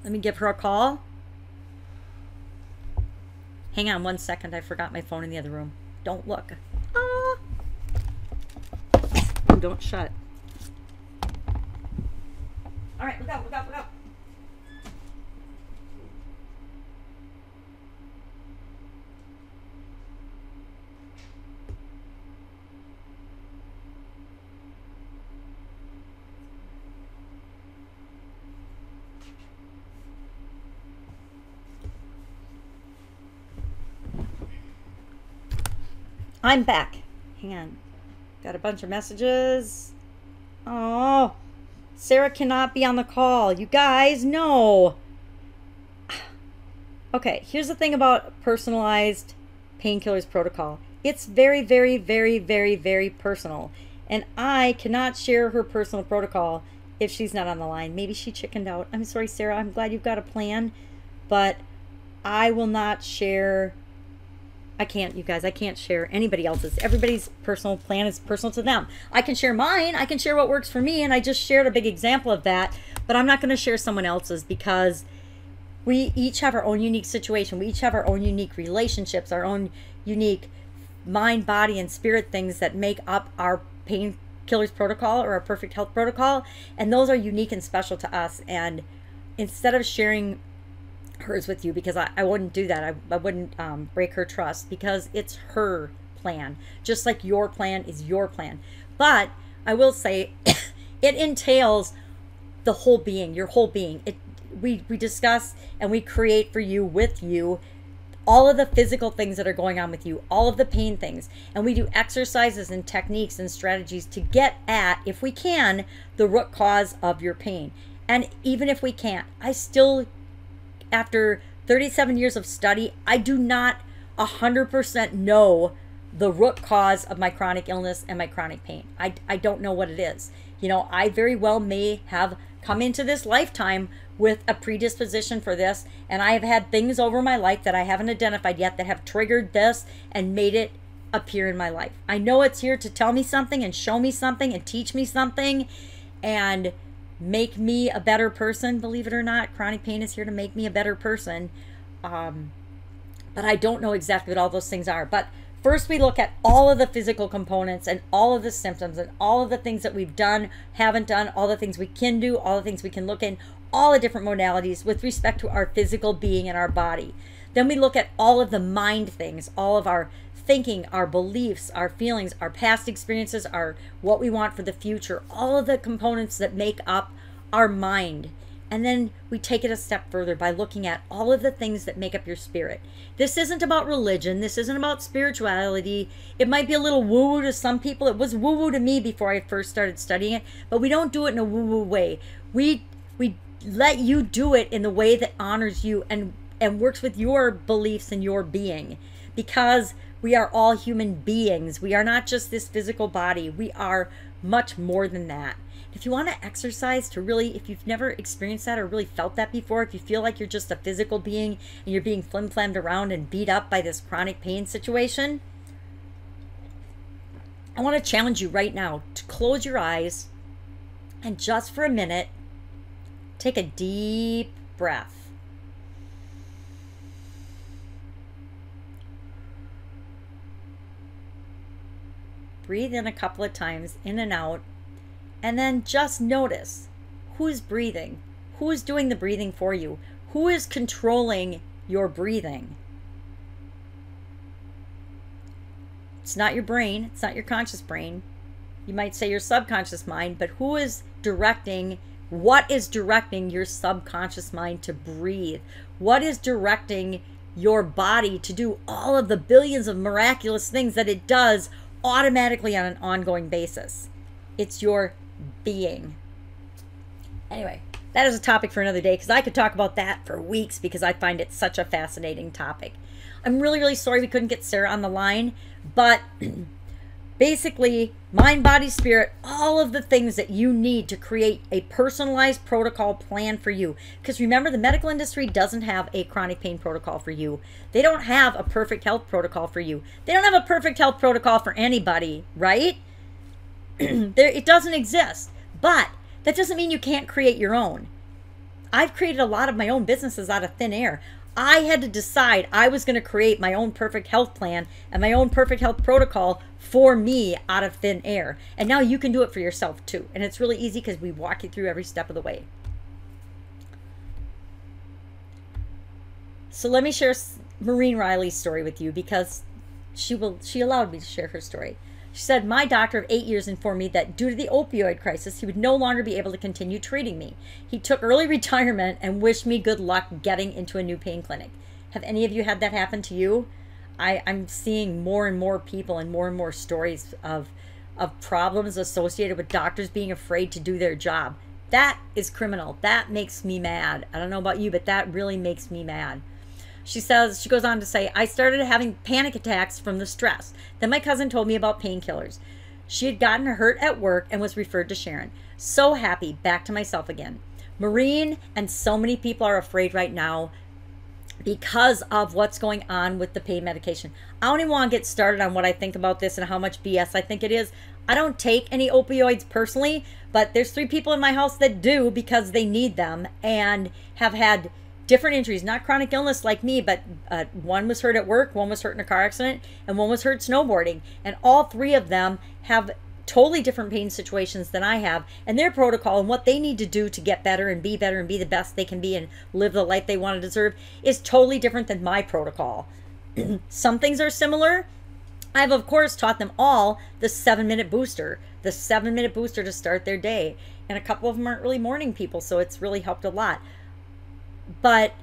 Let me give her a call. Hang on 1 second. I forgot my phone in the other room. Don't look. Ah. Don't shut. All right, look out, look out, look out. I'm back. Hang on. Got a bunch of messages. Oh, Sarah cannot be on the call. You guys, no. Okay, here's the thing about personalized Painkillers Protocol. It's very, very, very, very, very personal. And I cannot share her personal protocol if she's not on the line. Maybe she chickened out. I'm sorry, Sarah. I'm glad you've got a plan. But I will not share... I can't, you guys, I can't share anybody else's. Everybody's personal plan is personal to them. I can share mine. I can share what works for me. And I just shared a big example of that. But I'm not going to share someone else's because we each have our own unique situation. We each have our own unique relationships, our own unique mind, body, and spirit things that make up our Painkillers Protocol or our Perfect Health Protocol. And those are unique and special to us. And instead of sharing hers with you, because I wouldn't do that. I wouldn't break her trust, because it's her plan, just like your plan is your plan. But I will say it entails the whole being, your whole being. We discuss and we create for you, with you, all of the physical things that are going on with you, all of the pain things. And we do exercises and techniques and strategies to get at, if we can, the root cause of your pain. And even if we can't, I still, after 37 years of study, I do not 100% know the root cause of my chronic illness and my chronic pain. I don't know what it is. You know, I very well may have come into this lifetime with a predisposition for this, and I have had things over my life that I haven't identified yet that have triggered this and made it appear in my life. I know it's here to tell me something and show me something and teach me something and make me a better person. Believe it or not, chronic pain is here to make me a better person. But I don't know exactly what all those things are. But first, we look at all of the physical components and all of the symptoms and all of the things that we've done, haven't done, all the things we can do, all the things we can look in, all the different modalities with respect to our physical being and our body. Then we look at all of the mind things, all of our thinking, our beliefs, our feelings, our past experiences, our what we want for the future, all of the components that make up our mind. And then we take it a step further by looking at all of the things that make up your spirit. This isn't about religion. This isn't about spirituality. It might be a little woo-woo to some people. It was woo-woo to me before I first started studying it, but we don't do it in a woo-woo way. We let you do it in the way that honors you and works with your beliefs and your being, because we are all human beings. We are not just this physical body. We are much more than that. If you want to exercise to really, if you've never experienced that or really felt that before, if you feel like you're just a physical being and you're being flim-flammed around and beat up by this chronic pain situation, I want to challenge you right now to close your eyes and just for a minute, take a deep breath. Breathe in a couple of times, in and out. And then just notice who's breathing, who is doing the breathing for you, who is controlling your breathing. It's not your brain, it's not your conscious brain. You might say your subconscious mind, but who is directing, what is directing your subconscious mind to breathe? What is directing your body to do all of the billions of miraculous things that it does automatically on an ongoing basis? It's your being. Anyway, that is a topic for another day, because I could talk about that for weeks, because I find it such a fascinating topic. I'm really, really sorry we couldn't get Sarah on the line, but basically, mind, body, spirit, all of the things that you need to create a personalized protocol plan for you. Because remember, the medical industry doesn't have a chronic pain protocol for you. They don't have a perfect health protocol for you. They don't have a perfect health protocol for anybody, right? It doesn't exist. But that doesn't mean you can't create your own. I've created a lot of my own businesses out of thin air. I had to decide I was going to create my own perfect health plan and my own perfect health protocol for me out of thin air. And now you can do it for yourself too. And it's really easy because we walk you through every step of the way. So let me share Maureen Riley's story with you, because she allowed me to share her story. She said, my doctor of 8 years informed me that due to the opioid crisis, he would no longer be able to continue treating me. He took early retirement and wished me good luck getting into a new pain clinic. Have any of you had that happen to you? I'm seeing more and more people and more stories of problems associated with doctors being afraid to do their job. That is criminal. That makes me mad. I don't know about you, but that really makes me mad. She goes on to say, I started having panic attacks from the stress. Then my cousin told me about painkillers. She had gotten hurt at work and was referred to Sharon. So happy, back to myself again. Maureen and so many people are afraid right now because of what's going on with the pain medication. I don't even want to get started on what I think about this and how much BS I think it is. I don't take any opioids personally, but there's 3 people in my house that do because they need them and have had different injuries, not chronic illness like me, but one was hurt at work, one was hurt in a car accident, and one was hurt snowboarding. And all 3 of them have totally different pain situations than I have, and their protocol and what they need to do to get better and be the best they can be and live the life they want to deserve is totally different than my protocol. Some things are similar. I've, of course, taught them all the 7-minute booster, to start their day. And a couple of them aren't really morning people, so it's really helped a lot. But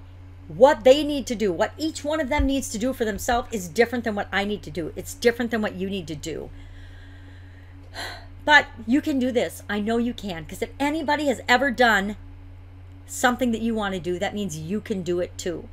what they need to do, what each one of them needs to do for themselves is different than what I need to do. It's different than what you need to do. But you can do this. I know you can, because if anybody has ever done something that you want to do, that means you can do it too.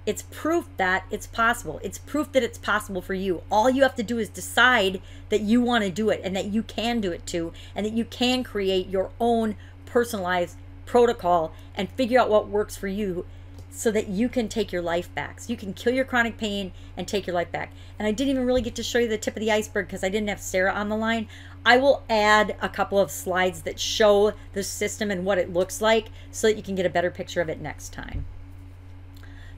It's proof that it's possible. It's proof that it's possible for you. All you have to do is decide that you want to do it and that you can do it too, and that you can create your own personalized protocol and figure out what works for you so that you can take your life back. So you can kill your chronic pain and take your life back. And I didn't even really get to show you the tip of the iceberg because I didn't have Sarah on the line. I will add a couple of slides that show the system and what it looks like so that you can get a better picture of it next time.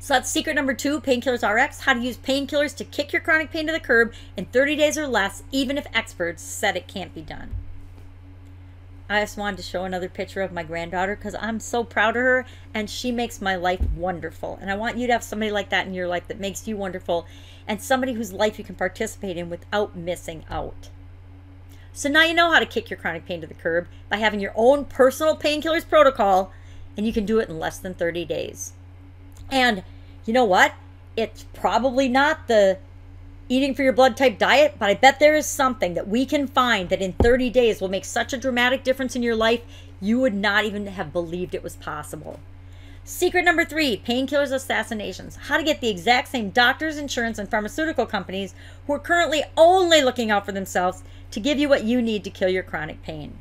So that's secret number 2, Painkillers RX, how to use painkillers to kick your chronic pain to the curb in 30 days or less, even if experts said it can't be done. I just wanted to show another picture of my granddaughter because I'm so proud of her and she makes my life wonderful. And I want you to have somebody like that in your life that makes you wonderful and somebody whose life you can participate in without missing out. So now you know how to kick your chronic pain to the curb by having your own personal painkillers protocol, and you can do it in less than 30 days. And you know what? It's probably not the eating for your blood type diet, but I bet there is something that we can find that in 30 days will make such a dramatic difference in your life, you would not even have believed it was possible. Secret number 3, painkillers assassinations. How to get the exact same doctors, insurance, and pharmaceutical companies who are currently only looking out for themselves to give you what you need to kill your chronic pain.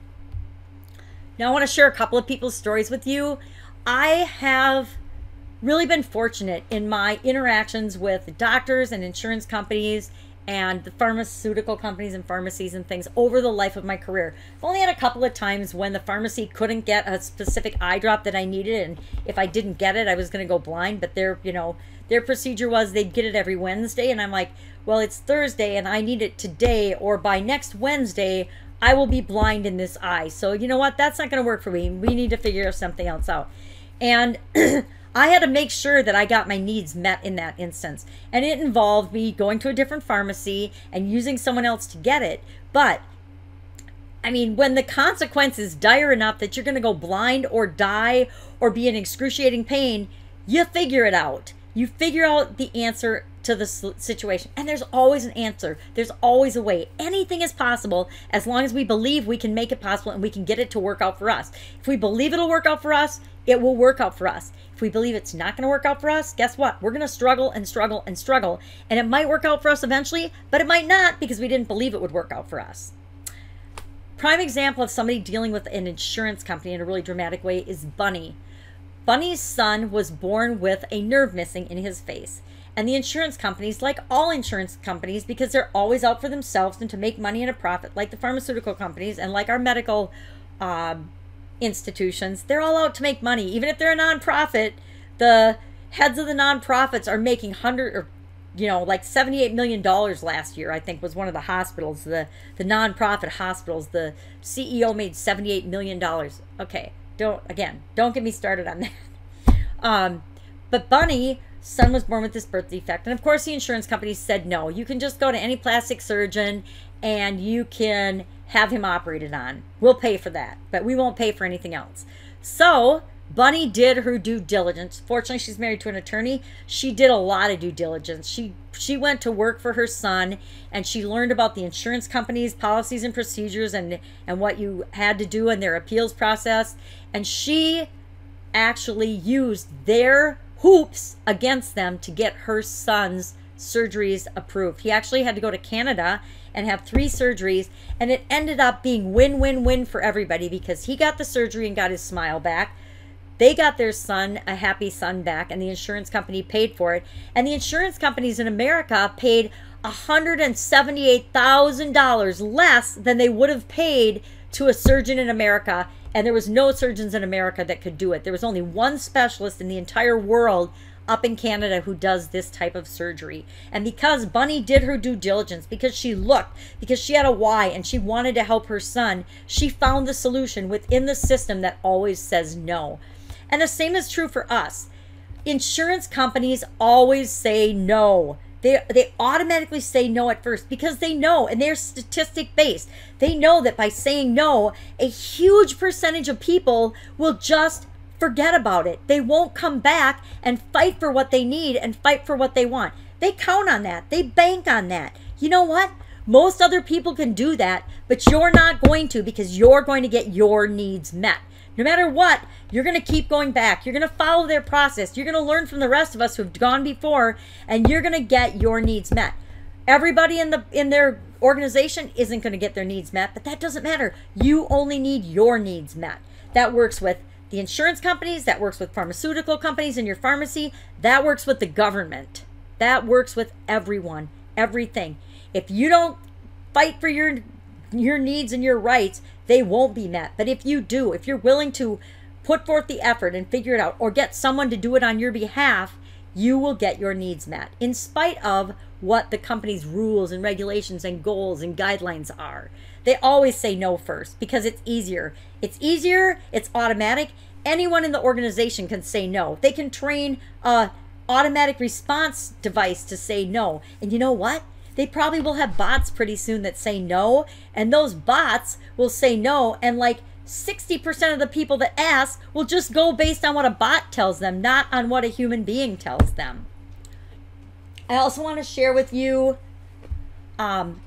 Now I want to share a couple of people's stories with you. I have really been fortunate in my interactions with doctors and insurance companies and the pharmaceutical companies and pharmacies and things over the life of my career. I've only had a couple of times when the pharmacy couldn't get a specific eye drop that I needed, and if I didn't get it, I was going to go blind. But their procedure was they'd get it every Wednesday, and I'm like, well, it's Thursday and I need it today, or by next Wednesday I will be blind in this eye. So you know what? That's not going to work for me. We need to figure something else out. And I had to make sure that I got my needs met in that instance. And it involved me going to a different pharmacy and using someone else to get it. But, I mean, when the consequence is dire enough that you're going to go blind or die or be in excruciating pain, you figure it out. You figure out the answer to the situation. And there's always an answer. There's always a way. Anything is possible as long as we believe we can make it possible and we can get it to work out for us. If we believe it'll work out for us, it will work out for us. If we believe it's not going to work out for us, guess what? We're going to struggle and struggle and struggle. And it might work out for us eventually, but it might not because we didn't believe it would work out for us. Prime example of somebody dealing with an insurance company in a really dramatic way is Bunny. Bunny's son was born with a nerve missing in his face. And the insurance companies, like all insurance companies, because they're always out for themselves and to make money and a profit, like the pharmaceutical companies and like our medical institutions, they're all out to make money. Even if they're a nonprofit, the heads of the nonprofits are making like $78 million last year, I think, was one of the hospitals, the nonprofit hospitals. The CEO made $78 million. Okay, don't get me started on that. But Bunny's son was born with this birth defect. And of course, the insurance companies said, no, you can just go to any plastic surgeon and you can have him operated on. We'll pay for that, but we won't pay for anything else. So Bunny did her due diligence. Fortunately, she's married to an attorney. She did a lot of due diligence. She went to work for her son, and she learned about the insurance companies' policies and procedures and what you had to do in their appeals process. And she actually used their hoops against them to get her son's surgeries approved. He actually had to go to Canada and have 3 surgeries, and it ended up being win-win-win for everybody because he got the surgery and got his smile back. They got their son, a happy son, back, and the insurance company paid for it. And the insurance companies in America paid $178,000 less than they would have paid to a surgeon in America. And there was no surgeons in America that could do it. There was only one specialist in the entire world up in Canada who does this type of surgery. And because Bunny did her due diligence, because she looked, because she had a why and she wanted to help her son, she found the solution within the system that always says no. And the same is true for us. Insurance companies always say no. They automatically say no at first because they know, and they're statistic based. They know that by saying no, a huge percentage of people will just forget about it. They won't come back and fight for what they need and fight for what they want. They count on that. They bank on that. You know what? Most other people can do that, but you're not going to, because you're going to get your needs met. No matter what, you're going to keep going back. You're going to follow their process. You're going to learn from the rest of us who've gone before, and you're going to get your needs met. Everybody in their organization isn't going to get their needs met, but that doesn't matter. You only need your needs met. That works with the insurance companies. That works with pharmaceutical companies in your pharmacy. That works with the government. That works with everyone, everything. If you don't fight for your needs and your rights, they won't be met. But if you do, if you're willing to put forth the effort and figure it out, or get someone to do it on your behalf, you will get your needs met, in spite of what the company's rules and regulations and goals and guidelines are. They always say no first because it's easier. It's easier, it's automatic. Anyone in the organization can say no. They can train a automatic response device to say no. And you know what? They probably will have bots pretty soon that say no, and those bots will say no, and like 60% of the people that ask will just go based on what a bot tells them, not on what a human being tells them. I also want to share with you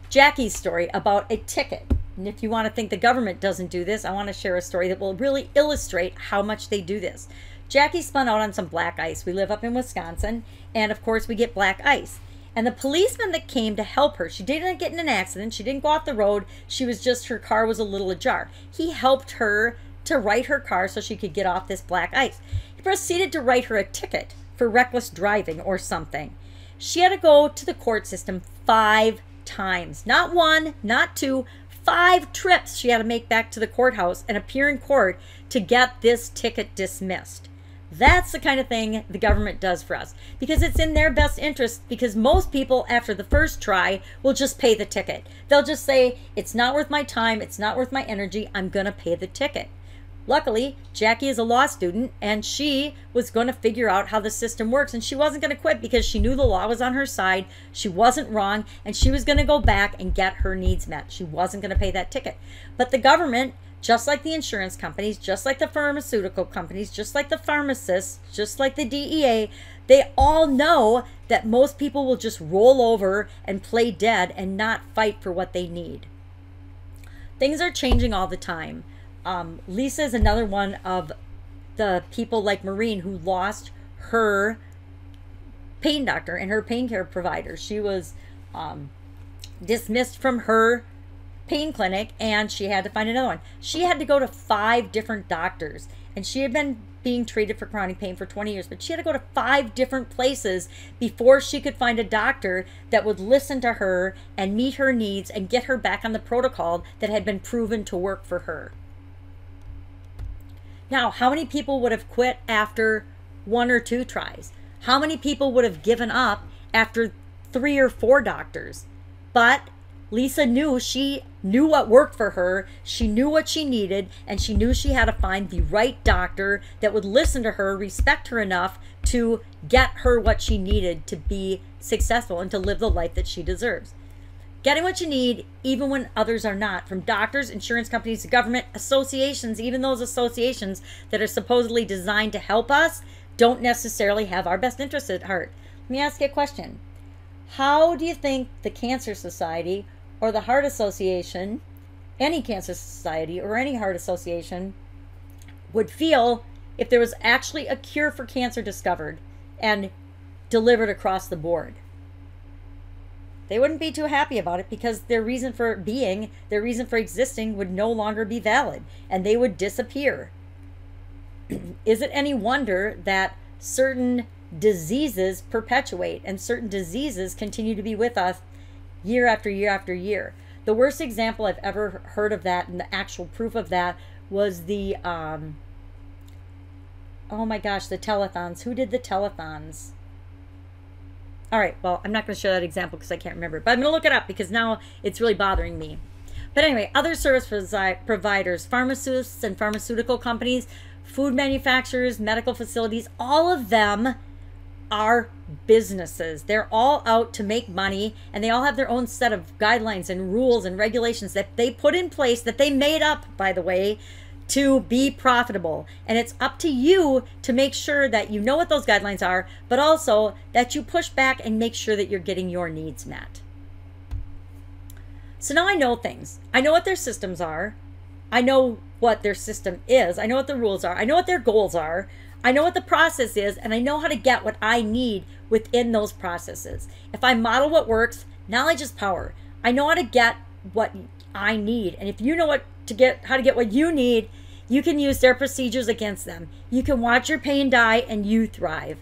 Jackie's story about a ticket. And if you want to think the government doesn't do this, I want to share a story that will really illustrate how much they do this. Jackie spun out on some black ice. We live up in Wisconsin, and of course we get black ice. And the policeman that came to help her, she didn't get in an accident. She didn't go off the road. She was just, her car was a little ajar. He helped her to right her car so she could get off this black ice. He proceeded to write her a ticket for reckless driving or something. She had to go to the court system 5 times. Not 1, not 2, 5 trips she had to make back to the courthouse and appear in court to get this ticket dismissed. That's the kind of thing the government does for us, because it's in their best interest, because most people after the first try will just pay the ticket. They'll just say, it's not worth my time, it's not worth my energy, I'm going to pay the ticket. Luckily, Jackie is a law student, and she was going to figure out how the system works, and she wasn't going to quit because she knew the law was on her side, she wasn't wrong, and she was going to go back and get her needs met. She wasn't going to pay that ticket. But the government, just like the insurance companies, just like the pharmaceutical companies, just like the pharmacists, just like the DEA, they all know that most people will just roll over and play dead and not fight for what they need. Things are changing all the time. Lisa is another one of the people like Maureen who lost her pain doctor and her pain care provider. She was dismissed from her pain clinic, and she had to find another one. She had to go to 5 different doctors, and she had been being treated for chronic pain for 20 years, but she had to go to 5 different places before she could find a doctor that would listen to her and meet her needs and get her back on the protocol that had been proven to work for her. Now, how many people would have quit after 1 or 2 tries? How many people would have given up after 3 or 4 doctors? But Lisa knew, she knew what worked for her, she knew what she needed, and she knew she had to find the right doctor that would listen to her, respect her enough to get her what she needed to be successful and to live the life that she deserves. Getting what you need, even when others are not, from doctors, insurance companies, government, associations, even those associations that are supposedly designed to help us, don't necessarily have our best interests at heart. Let me ask you a question. How do you think the Cancer Society or the Heart Association, any cancer society or any heart association, would feel if there was actually a cure for cancer discovered and delivered across the board? They wouldn't be too happy about it, because their reason for being, their reason for existing would no longer be valid, and they would disappear. Is it any wonder that certain diseases perpetuate and certain diseases continue to be with us year after year after year? The worst example I've ever heard of that, and the actual proof of that, was the Oh my gosh, the telethons. Who did the telethons? All right, well, I'm not going to show that example because I can't remember, but I'm going to look it up because now it's really bothering me. But anyway, other service providers, pharmacists and pharmaceutical companies, food manufacturers, medical facilities, all of them are businesses. They're all out to make money, and they all have their own set of guidelines and rules and regulations that they put in place, that they made up, by the way, to be profitable. And it's up to you to make sure that you know what those guidelines are, but also that you push back and make sure that you're getting your needs met. So now I know things. I know what their systems are. I know what their system is. I know what the rules are. I know what their goals are. I know what the process is, and I know how to get what I need within those processes. If I model what works, knowledge is power. I know how to get what I need. And if you know how to get what you need, you can use their procedures against them. You can watch your pain die and you thrive.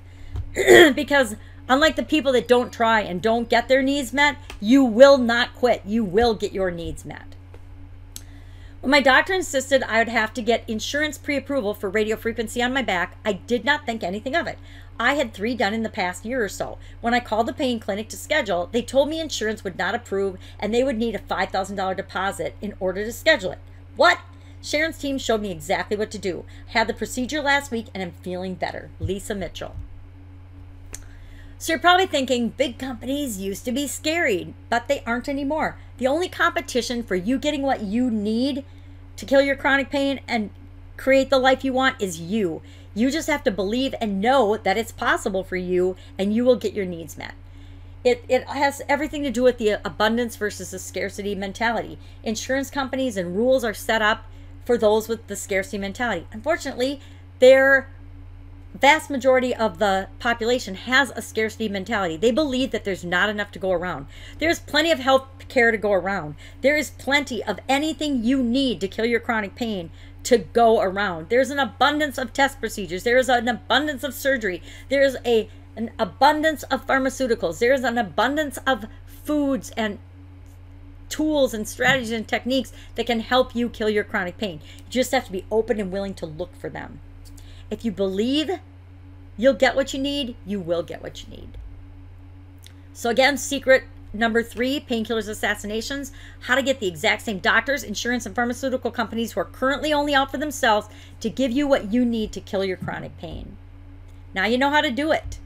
Because unlike the people that don't try and don't get their needs met, you will not quit. You will get your needs met. When my doctor insisted I would have to get insurance pre-approval for radio frequency on my back, I did not think anything of it. I had 3 done in the past year or so. When I called the pain clinic to schedule, they told me insurance would not approve and they would need a $5,000 deposit in order to schedule it. What? Sharon's team showed me exactly what to do. I had the procedure last week and I'm feeling better. Lisa Mitchell. So you're probably thinking big companies used to be scary, but they aren't anymore. The only competition for you getting what you need to kill your chronic pain and create the life you want is you. You just have to believe and know that it's possible for you, and you will get your needs met. It has everything to do with the abundance versus the scarcity mentality. Insurance companies and rules are set up for those with the scarcity mentality. Unfortunately, their vast majority of the population has a scarcity mentality. They believe that there's not enough to go around. There's plenty of health care to go around. There is plenty of anything you need to kill your chronic pain to go around. There's an abundance of test procedures. There is an abundance of surgery. There's an abundance of pharmaceuticals. There's an abundance of foods and tools and strategies and techniques that can help you kill your chronic pain. You just have to be open and willing to look for them. If you believe you'll get what you need, you will get what you need. So again, secret number 3, painkillers assassinations, how to get the exact same doctors, insurance, and pharmaceutical companies who are currently only out for themselves to give you what you need to kill your chronic pain. Now you know how to do it.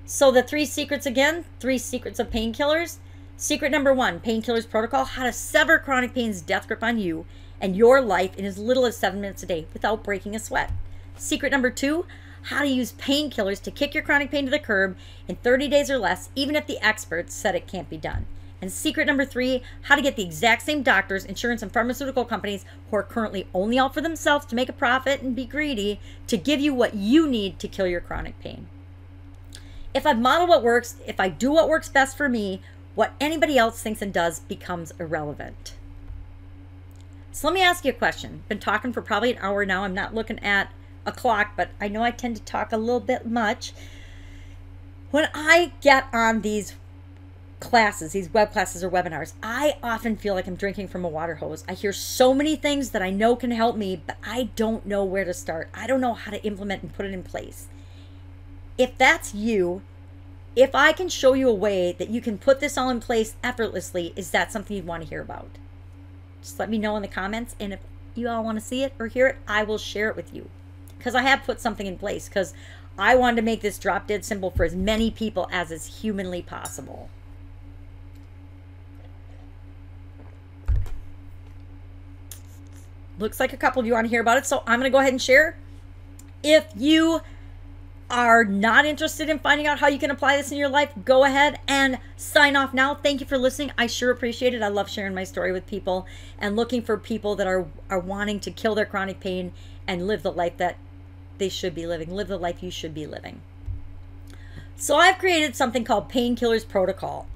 So the 3 secrets again, 3 secrets of painkillers. Secret number 1, painkillers protocol, how to sever chronic pain's death grip on you and your life in as little as 7 minutes a day without breaking a sweat. Secret number 2, how to use painkillers to kick your chronic pain to the curb in 30 days or less, even if the experts said it can't be done. And secret number 3, how to get the exact same doctors, insurance, and pharmaceutical companies who are currently only out for themselves to make a profit and be greedy to give you what you need to kill your chronic pain. If I model what works, if I do what works best for me, what anybody else thinks and does becomes irrelevant. So let me ask you a question. Been talking for probably an hour now. I'm not looking at a clock, but I know I tend to talk a little bit much. When I get on these classes, these web classes or webinars, I often feel like I'm drinking from a water hose. I hear so many things that I know can help me, but I don't know where to start. I don't know how to implement and put it in place. If that's you, if I can show you a way that you can put this all in place effortlessly, is that something you'd want to hear about? Just let me know in the comments, and if you all want to see it or hear it, I will share it with you. Because I have put something in place, because I wanted to make this drop dead simple for as many people as is humanly possible. Looks like a couple of you want to hear about it, so I'm going to go ahead and share. If you are not interested in finding out how you can apply this in your life, go ahead and sign off now. Thank you for listening. I sure appreciate it. I love sharing my story with people and looking for people that are wanting to kill their chronic pain and live the life that they should be living. Live the life you should be living. So I've created something called Painkillers Protocol.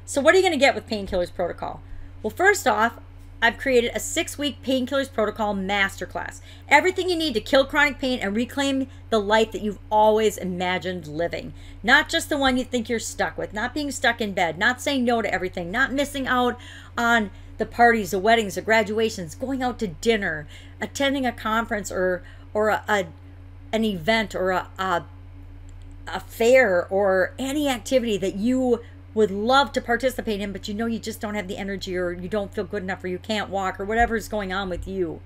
So what are you going to get with Painkillers Protocol? Well, first off, I've created a 6-week Painkillers Protocol masterclass. Everything you need to kill chronic pain and reclaim the life that you've always imagined living. Not just the one you think you're stuck with. Not being stuck in bed. Not saying no to everything. Not missing out on the parties, the weddings, the graduations, going out to dinner, attending a conference or an event or a fair or any activity that you would love to participate in, but you know you just don't have the energy, or you don't feel good enough, or you can't walk, or whatever's going on with you.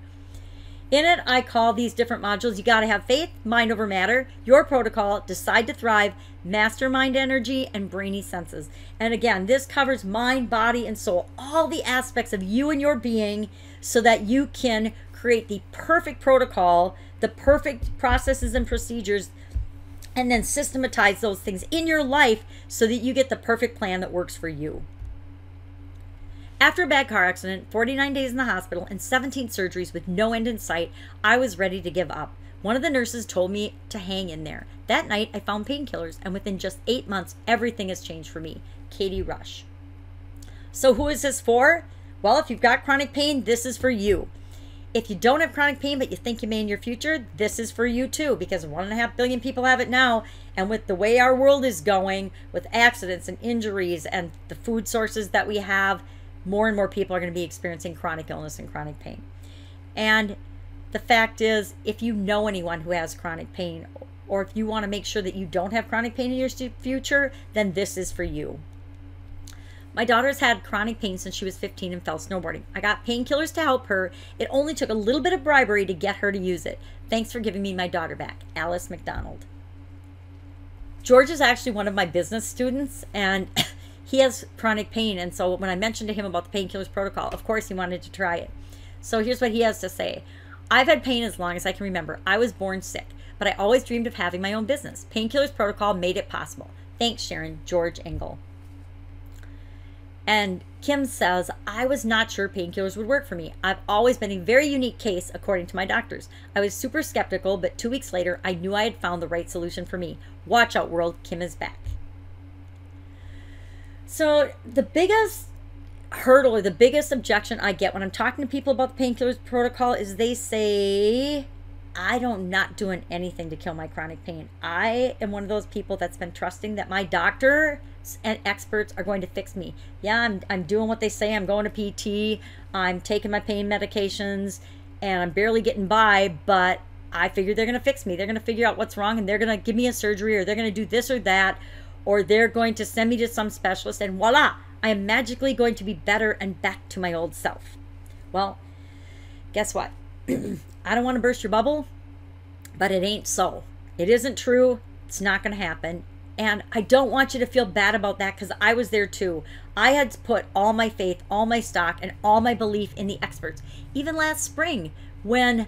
In it, I call these different modules, you got to have faith, mind over matter, your protocol, decide to thrive, mastermind energy, and brainy senses. And again, this covers mind, body, and soul, all the aspects of you and your being, so that you can create the perfect protocol, the perfect processes and procedures, and then systematize those things in your life so that you get the perfect plan that works for you. After a bad car accident, 49 days in the hospital, and 17 surgeries with no end in sight, I was ready to give up. One of the nurses told me to hang in there. That night, I found painkillers, and within just 8 months, everything has changed for me. Katie Rush. So who is this for? Well, if you've got chronic pain, this is for you. If you don't have chronic pain, but you think you may in your future, this is for you too, because 1.5 billion people have it now. And with the way our world is going, with accidents and injuries and the food sources that we have, more and more people are going to be experiencing chronic illness and chronic pain. And the fact is, if you know anyone who has chronic pain, or if you want to make sure that you don't have chronic pain in your future, then this is for you. My daughter's had chronic pain since she was 15 and fell snowboarding. I got painkillers to help her. It only took a little bit of bribery to get her to use it. Thanks for giving me my daughter back. Alice McDonald. George is actually one of my business students, and he has chronic pain. And so when I mentioned to him about the painkillers protocol, of course he wanted to try it. So here's what he has to say. I've had pain as long as I can remember. I was born sick, but I always dreamed of having my own business. Painkillers protocol made it possible. Thanks, Sharon. George Engel. And Kim says, I was not sure painkillers would work for me. I've always been a very unique case, according to my doctors. I was super skeptical, but 2 weeks later, I knew I had found the right solution for me. Watch out, world. Kim is back. So the biggest hurdle, or the biggest objection I get when I'm talking to people about the painkillers protocol is they say, I'm not doing anything to kill my chronic pain. I am one of those people that's been trusting that my doctor and experts are going to fix me. Yeah, I'm doing what they say. I'm going to PT. I'm taking my pain medications, and I'm barely getting by, but I figure they're going to fix me. They're going to figure out what's wrong, and they're going to give me a surgery, or they're going to do this or that, or they're going to send me to some specialist, and voila, I am magically going to be better and back to my old self. Well, guess what? I don't want to burst your bubble, but it ain't so. It isn't true. It's not going to happen. And I don't want you to feel bad about that, because I was there too. I had to put all my faith, all my stock, and all my belief in the experts. Even last spring, when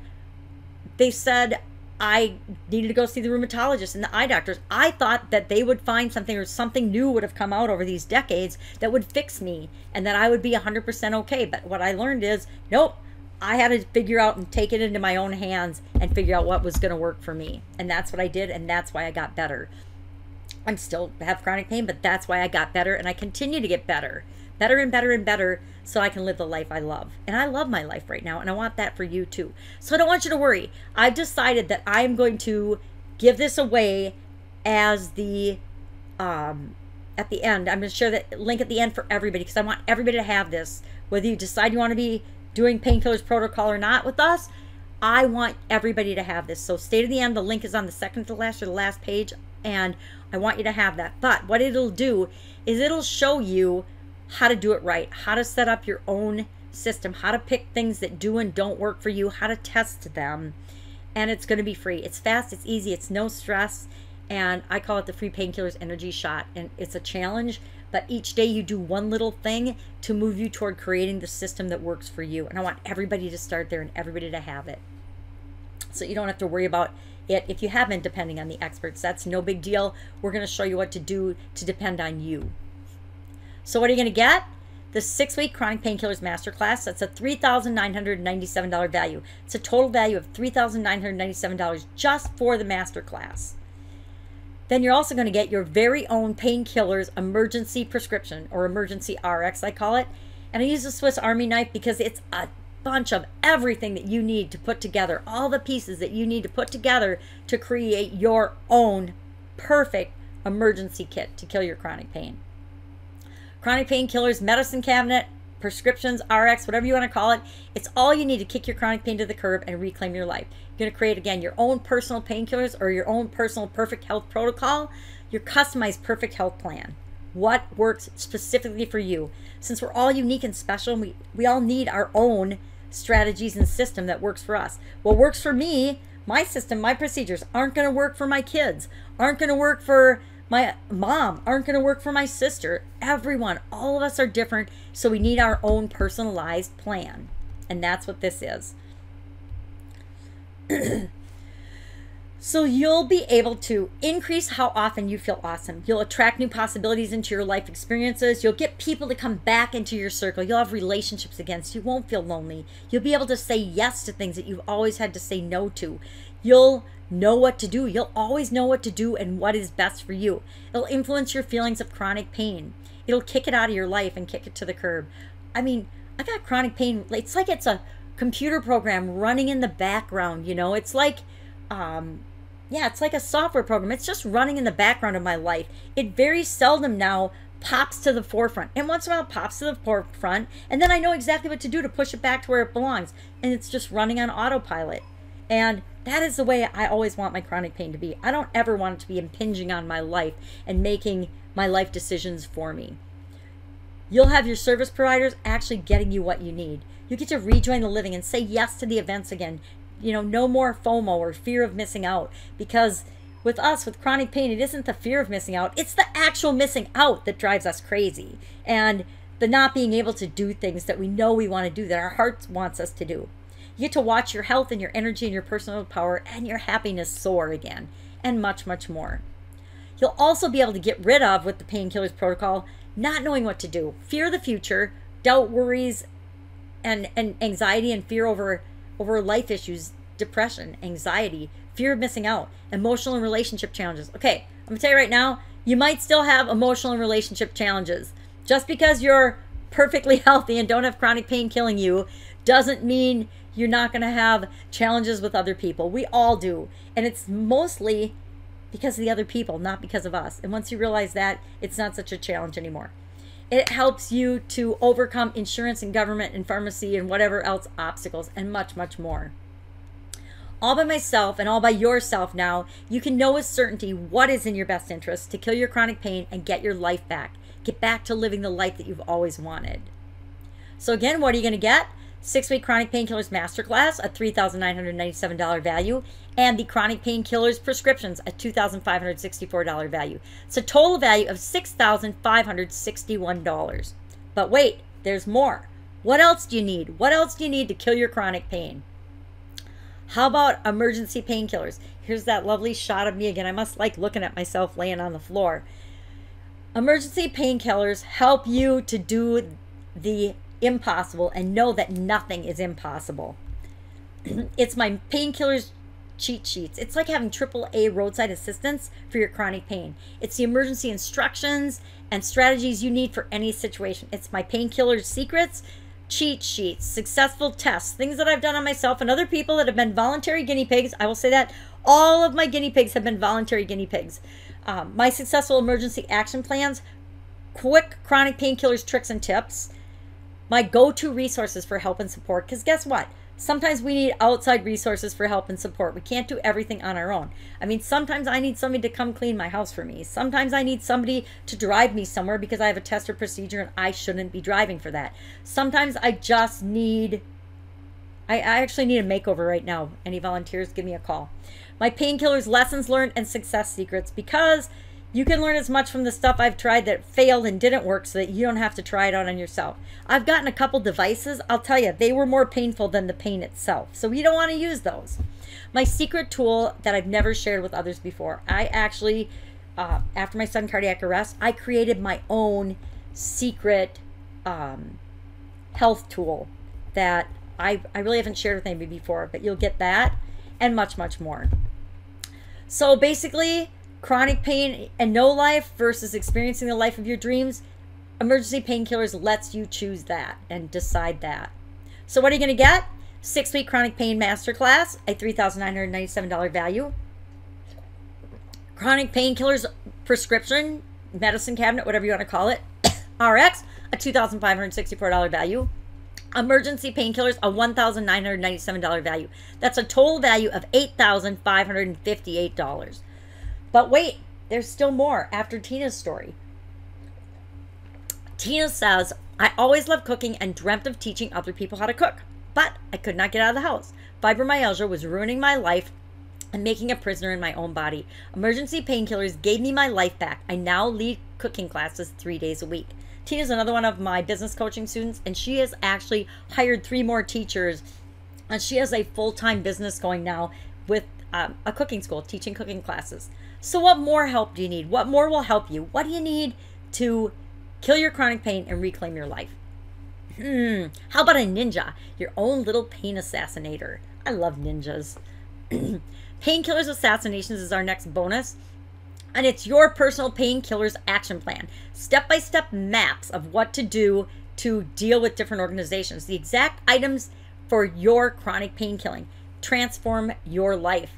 they said I needed to go see the rheumatologist and the eye doctors, I thought that they would find something, or something new would have come out over these decades that would fix me and that I would be 100% okay. But what I learned is, nope, I had to figure out and take it into my own hands and figure out what was going to work for me. And that's what I did, and that's why I got better. I still have chronic pain, but that's why I got better, and I continue to get better. Better and better and better, so I can live the life I love. And I love my life right now, and I want that for you too. So I don't want you to worry. I've decided that I'm going to give this away as the, at the end. I'm going to share the link at the end for everybody, because I want everybody to have this. Whether you decide you want to be doing painkillers protocol or not with us, I want everybody to have this. So stay to the end. The link is on the second to last or the last page, and I want you to have that. But what it'll do is it'll show you how to do it right, how to set up your own system, how to pick things that do and don't work for you, how to test them, and it's going to be free. It's fast, it's easy, it's no stress, and I call it the free painkillers energy shot. And it's a challenge, but each day you do one little thing to move you toward creating the system that works for you. And I want everybody to start there and everybody to have it, so you don't have to worry about it if you have been depending on the experts. That's no big deal. We're going to show you what to do to depend on you. So what are you going to get? The 6-week Chronic Painkillers Masterclass. That's a $3,997 value. It's a total value of $3,997 just for the masterclass. Then you're also going to get your very own Painkillers emergency prescription, or emergency RX I call it. And I use a Swiss Army knife because it's a bunch of everything that you need to put together, all the pieces that you need to put together to create your own perfect emergency kit to kill your chronic pain. Chronic Painkillers Medicine Cabinet prescriptions, RX, whatever you want to call it. It's all you need to kick your chronic pain to the curb and reclaim your life. You're going to create, again, your own personal painkillers or your own personal perfect health protocol, your customized perfect health plan. What works specifically for you? Since we're all unique and special, we all need our own strategies and system that works for us. What works for me, my system, my procedures aren't going to work for my kids, aren't going to work for my mom, aren't going to work for my sister. Everyone, all of us are different, so we need our own personalized plan. And that's what this is. So you'll be able to increase how often you feel awesome. You'll attract new possibilities into your life experiences. You'll get people to come back into your circle. You'll have relationships again, so you won't feel lonely. You'll be able to say yes to things that you've always had to say no to. You'll know what to do. You'll always know what to do and what is best for you. It'll influence your feelings of chronic pain. It'll kick it out of your life and kick it to the curb. I mean, I got chronic pain. It's like it's a computer program running in the background, you know? It's like, yeah, it's like a software program. It's just running in the background of my life. It very seldom now pops to the forefront. And once in a while it pops to the forefront, and then I know exactly what to do to push it back to where it belongs. And it's just running on autopilot. And that is the way I always want my chronic pain to be. I don't ever want it to be impinging on my life and making my life decisions for me. You'll have your service providers actually getting you what you need. You get to rejoin the living and say yes to the events again. You know, no more FOMO or fear of missing out, because with us, with chronic pain, it isn't the fear of missing out. It's the actual missing out that drives us crazy, and the not being able to do things that we know we want to do, that our heart wants us to do. You get to watch your health and your energy and your personal power and your happiness soar again, and much, much more. You'll also be able to get rid of, with the Painkillers protocol, not knowing what to do, fear of the future, doubt, worries, and anxiety and fear over life issues, depression, anxiety, fear of missing out, emotional and relationship challenges. Okay, I'm gonna tell you right now, you might still have emotional and relationship challenges. Just because you're perfectly healthy and don't have chronic pain killing you doesn't mean you're not gonna have challenges with other people. We all do. And it's mostly because of the other people, not because of us. And once you realize that, it's not such a challenge anymore. It helps you to overcome insurance and government and pharmacy and whatever else obstacles, and much, much more. All by myself and all by yourself now, you can know with certainty what is in your best interest to kill your chronic pain and get your life back. Get back to living the life that you've always wanted. So again, what are you going to get? 6-week Chronic Painkillers Masterclass at $3,997 value, and the Chronic Painkillers prescriptions at $2,564 value. It's a total value of $6,561. But wait, there's more. What else do you need? What else do you need to kill your chronic pain? How about emergency painkillers? Here's that lovely shot of me again. I must like looking at myself laying on the floor. Emergency painkillers help you to do the impossible and know that nothing is impossible. It's my painkillers cheat sheets. It's like having AAA roadside assistance for your chronic pain. It's the emergency instructions and strategies you need for any situation. It's my painkillers secrets, cheat sheets, successful tests, things that I've done on myself and other people that have been voluntary guinea pigs. I will say that all of my guinea pigs have been voluntary guinea pigs. My successful emergency action plans, quick chronic painkillers tricks and tips, my go-to resources for help and support. Because guess what? Sometimes we need outside resources for help and support. We can't do everything on our own. I mean, sometimes I need somebody to come clean my house for me. Sometimes I need somebody to drive me somewhere because I have a test or procedure and I shouldn't be driving for that. Sometimes I just need, I actually need a makeover right now. Any volunteers, give me a call. My painkillers, lessons learned, and success secrets, because you can learn as much from the stuff I've tried that failed and didn't work so that you don't have to try it out on yourself. I've gotten a couple devices. I'll tell you, they were more painful than the pain itself. So you don't want to use those. My secret tool that I've never shared with others before. I actually, after my sudden cardiac arrest, I created my own secret health tool that I really haven't shared with anybody before, but you'll get that and much, much more. So basically, chronic pain and no life versus experiencing the life of your dreams, emergency painkillers lets you choose that and decide that. So what are you going to get? 6-week chronic pain masterclass at $3,997 value. Chronic painkillers prescription, medicine cabinet, whatever you want to call it, RX a $2,564 value. Emergency painkillers, a $1,997 value. That's a total value of $8,558. But wait, there's still more after Tina's story. Tina says, I always loved cooking and dreamt of teaching other people how to cook, but I could not get out of the house. Fibromyalgia was ruining my life and making a prisoner in my own body. Emergency painkillers gave me my life back. I now lead cooking classes 3 days a week. Tina's another one of my business coaching students, and she has actually hired 3 more teachers, and she has a full-time business going now with a cooking school, teaching cooking classes. So what more help do you need? What more will help you? What do you need to kill your chronic pain and reclaim your life? How about a ninja? Your own little pain assassinator. I love ninjas. Painkillers Assassinations is our next bonus. And it's your personal painkillers action plan. Step-by-step maps of what to do to deal with different organizations. The exact items for your chronic pain killing. Transform your life.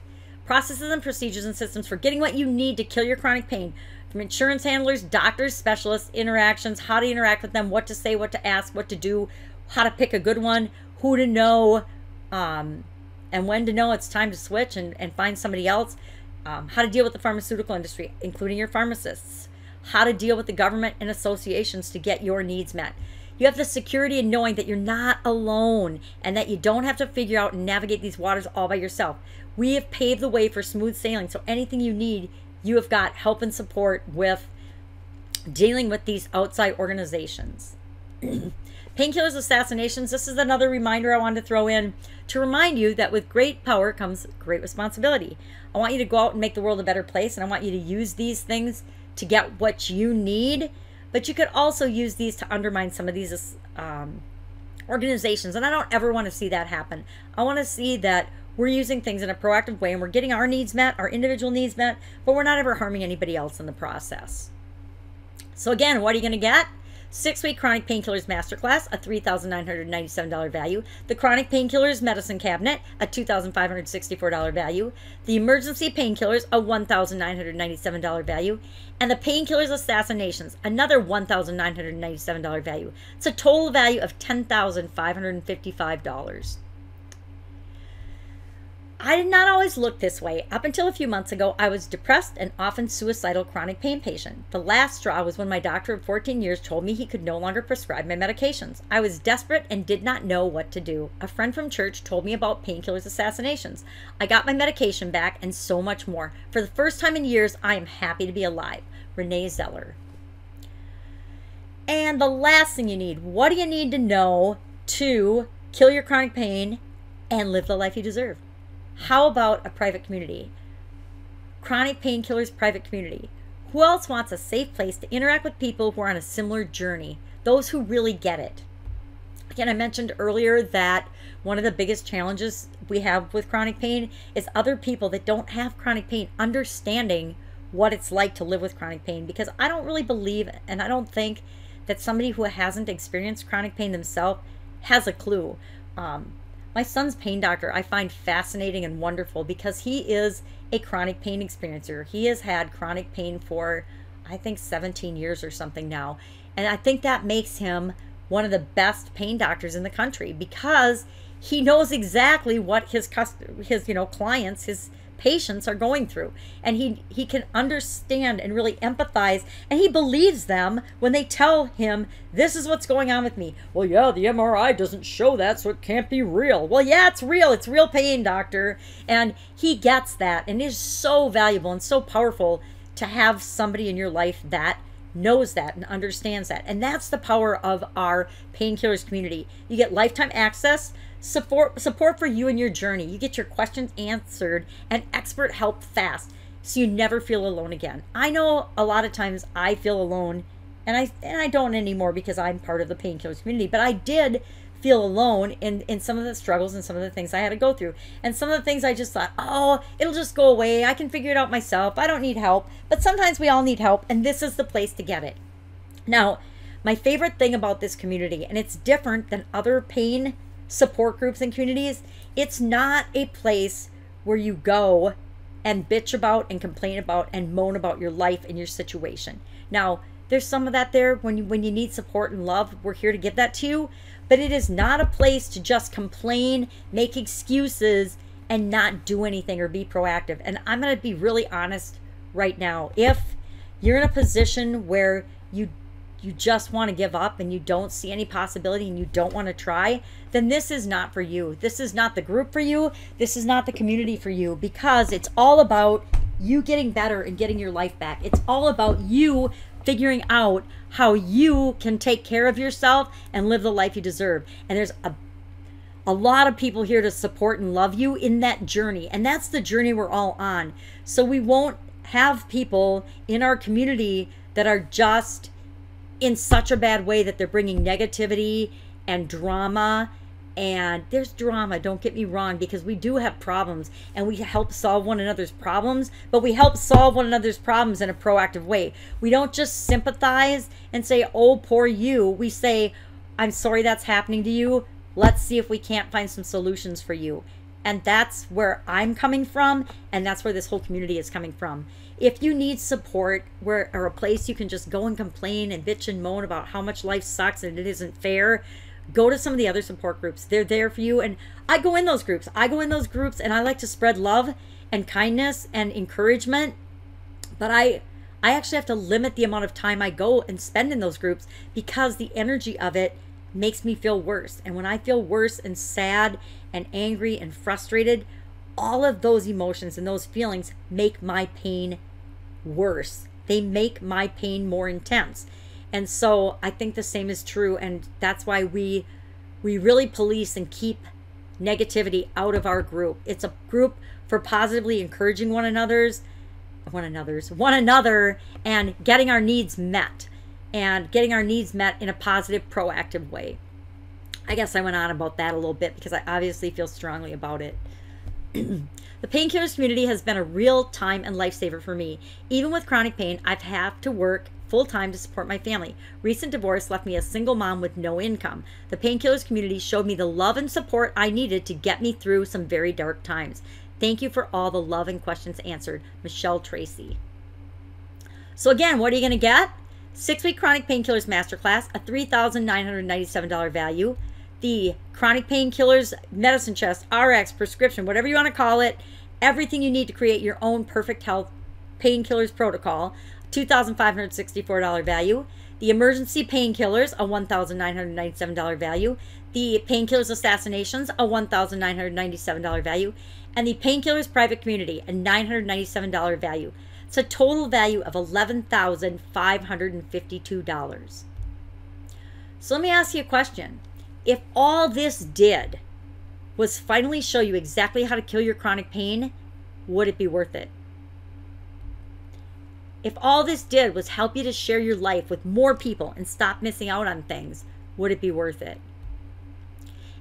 Processes and procedures and systems for getting what you need to kill your chronic pain. From insurance handlers, doctors, specialists, interactions, how to interact with them, what to say, what to ask, what to do, how to pick a good one, who to know, and when to know it's time to switch and find somebody else. How to deal with the pharmaceutical industry, including your pharmacists. How to deal with the government and associations to get your needs met. You have the security in knowing that you're not alone and that you don't have to figure out and navigate these waters all by yourself. We have paved the way for smooth sailing, so anything you need, you have got help and support with dealing with these outside organizations. Painkillers Assassinations, this is another reminder I wanted to throw in to remind you that with great power comes great responsibility. I want you to go out and make the world a better place, and I want you to use these things to get what you need, but you could also use these to undermine some of these organizations, and I don't ever want to see that happen. I want to see that we're using things in a proactive way and we're getting our needs met, our individual needs met, but we're not ever harming anybody else in the process. So again, what are you going to get? 6-week Chronic Painkillers Masterclass, a $3,997 value. The Chronic Painkillers Medicine Cabinet, a $2,564 value. The Emergency Painkillers, a $1,997 value. And the Painkillers Assassinations, another $1,997 value. It's a total value of $10,555. I did not always look this way. Up until a few months ago, I was depressed and often suicidal chronic pain patient. The last straw was when my doctor of 14 years told me he could no longer prescribe my medications. I was desperate and did not know what to do. A friend from church told me about Painkillers Assassinations. I got my medication back and so much more. For the first time in years, I am happy to be alive. Renee Zeller. And the last thing you need, what do you need to know to kill your chronic pain and live the life you deserve? How about a private community? Chronic Painkillers Private Community. Who else wants a safe place to interact with people who are on a similar journey? Those who really get it. Again, I mentioned earlier that one of the biggest challenges we have with chronic pain is other people that don't have chronic pain understanding what it's like to live with chronic pain, because I don't really believe, and I don't think that somebody who hasn't experienced chronic pain themselves has a clue. My son's pain doctor I find fascinating and wonderful because he is a chronic pain experiencer. He has had chronic pain for, I think, 17 years or something now. And I think that makes him one of the best pain doctors in the country because he knows exactly what his clients, his patients are going through. And he can understand and really empathize, and he believes them when they tell him, this is what's going on with me. Well, yeah, the MRI doesn't show that, so it can't be real. Well, yeah, it's real. It's real pain, doctor. And he gets that, and it is so valuable and so powerful to have somebody in your life that knows that and understands that. And that's the power of our Painkillers community. You get lifetime access, support for you and your journey. You get your questions answered and expert help fast, so you never feel alone again. I know a lot of times I feel alone, and I don't anymore because I'm part of the Painkillers community, but I did feel alone in some of the struggles and some of the things I had to go through. And some of the things I just thought, oh, it'll just go away. I can figure it out myself. I don't need help. But sometimes we all need help, and this is the place to get it. Now, my favorite thing about this community, and it's different than other pain support groups and communities, it's not a place where you go and bitch about and complain about and moan about your life and your situation. Now, There's some of that there when you need support and love. We're here to give that to you. But it is not a place to just complain, make excuses, and not do anything or be proactive. And I'm going to be really honest right now. If you're in a position where you just want to give up and you don't see any possibility and you don't want to try, then this is not for you. This is not the group for you. This is not the community for you, because it's all about you getting better and getting your life back. It's all about you figuring out how you can take care of yourself and live the life you deserve. And there's a lot of people here to support and love you in that journey. And that's the journey we're all on. So we won't have people in our community that are just in such a bad way that they're bringing negativity and drama. And there's drama, don't get me wrong, because we do have problems and we help solve one another's problems, but we help solve one another's problems in a proactive way. We don't just sympathize and say, oh, poor you. We say, I'm sorry that's happening to you. Let's see if we can't find some solutions for you. And that's where I'm coming from, and that's where this whole community is coming from. If you need support or a place you can just go and complain and bitch and moan about how much life sucks and it isn't fair, go to some of the other support groups. They're there for you. And I go in those groups. And I like to spread love and kindness and encouragement. But I actually have to limit the amount of time I go and spend in those groups, because the energy of it makes me feel worse. And when I feel worse and sad and angry and frustrated, all of those emotions and those feelings make my pain worse. They make my pain more intense. And so I think the same is true. And that's why we really police and keep negativity out of our group. It's a group for positively encouraging one another and getting our needs met, in a positive, proactive way. I guess I went on about that a little bit because I obviously feel strongly about it. The Painkillers community has been a real time and lifesaver for me. Even with chronic pain, I've had to work full-time to support my family. Recent divorce left me a single mom with no income. The Painkillers community showed me the love and support I needed to get me through some very dark times. Thank you for all the love and questions answered. Michelle Tracy. So again, what are you going to get? 6-week Chronic Painkillers Masterclass, a $3,997 value. The Chronic Painkillers Medicine Chest, RX, prescription, whatever you want to call it. Everything you need to create your own perfect health painkillers protocol, $2,564 value. The Emergency Painkillers, a $1,997 value. The Painkillers Assassinations, a $1,997 value. And the Painkillers Private Community, a $997 value. It's a total value of $11,552. So let me ask you a question. If all this did was finally show you exactly how to kill your chronic pain, would it be worth it? If all this did was help you to share your life with more people and stop missing out on things, would it be worth it?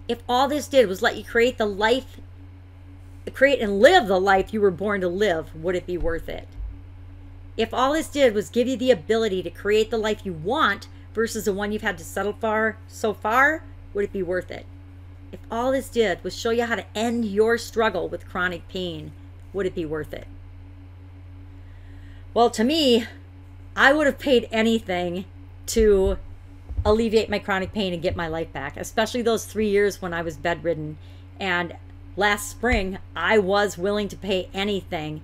If all this did was let you create and live the life you were born to live, would it be worth it? If all this did was give you the ability to create the life you want versus the one you've had to settle for so far, would it be worth it? If all this did was show you how to end your struggle with chronic pain, would it be worth it? Well, to me, I would have paid anything to alleviate my chronic pain and get my life back, especially those 3 years when I was bedridden. And last spring, I was willing to pay anything.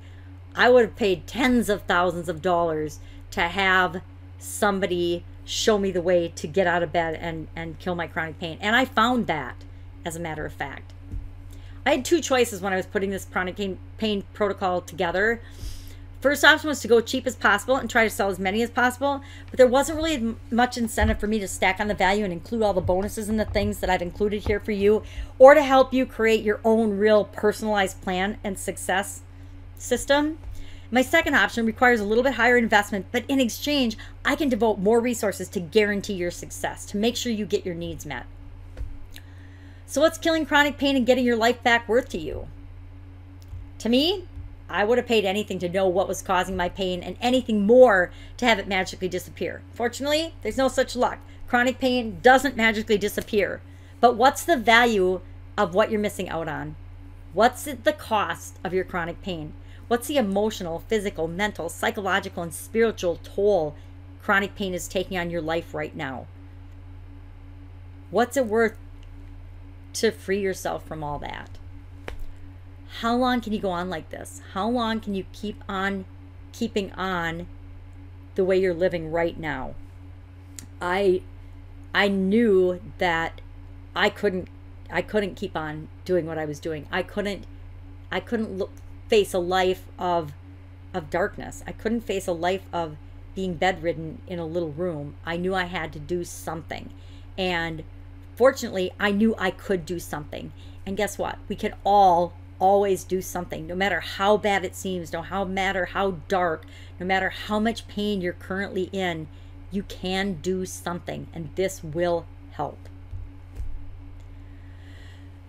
I would have paid tens of thousands of dollars to have somebody show me the way to get out of bed and kill my chronic pain. And I found that, as a matter of fact. I had two choices when I was putting this chronic pain protocol together. First option was to go cheap as possible and try to sell as many as possible, but there wasn't really much incentive for me to stack on the value and include all the bonuses and the things that I've included here for you, or to help you create your own real personalized plan and success system. My second option requires a little bit higher investment, but in exchange, I can devote more resources to guarantee your success, to make sure you get your needs met. So what's killing chronic pain and getting your life back worth to you? To me, I would have paid anything to know what was causing my pain and anything more to have it magically disappear. Fortunately, there's no such luck. Chronic pain doesn't magically disappear. But what's the value of what you're missing out on? What's the cost of your chronic pain? What's the emotional, physical, mental, psychological, and spiritual toll chronic pain is taking on your life right now? What's it worth to free yourself from all that? How long can you go on like this? How long can you keep on keeping on the way you're living right now? I knew that I couldn't keep on doing what I was doing. I couldn't face a life of darkness. I couldn't face a life of being bedridden in a little room. I knew I had to do something. And fortunately, I knew I could do something. And guess what? We can all always do something, no matter how bad it seems, no matter how dark, no matter how much pain you're currently in, you can do something, and this will help.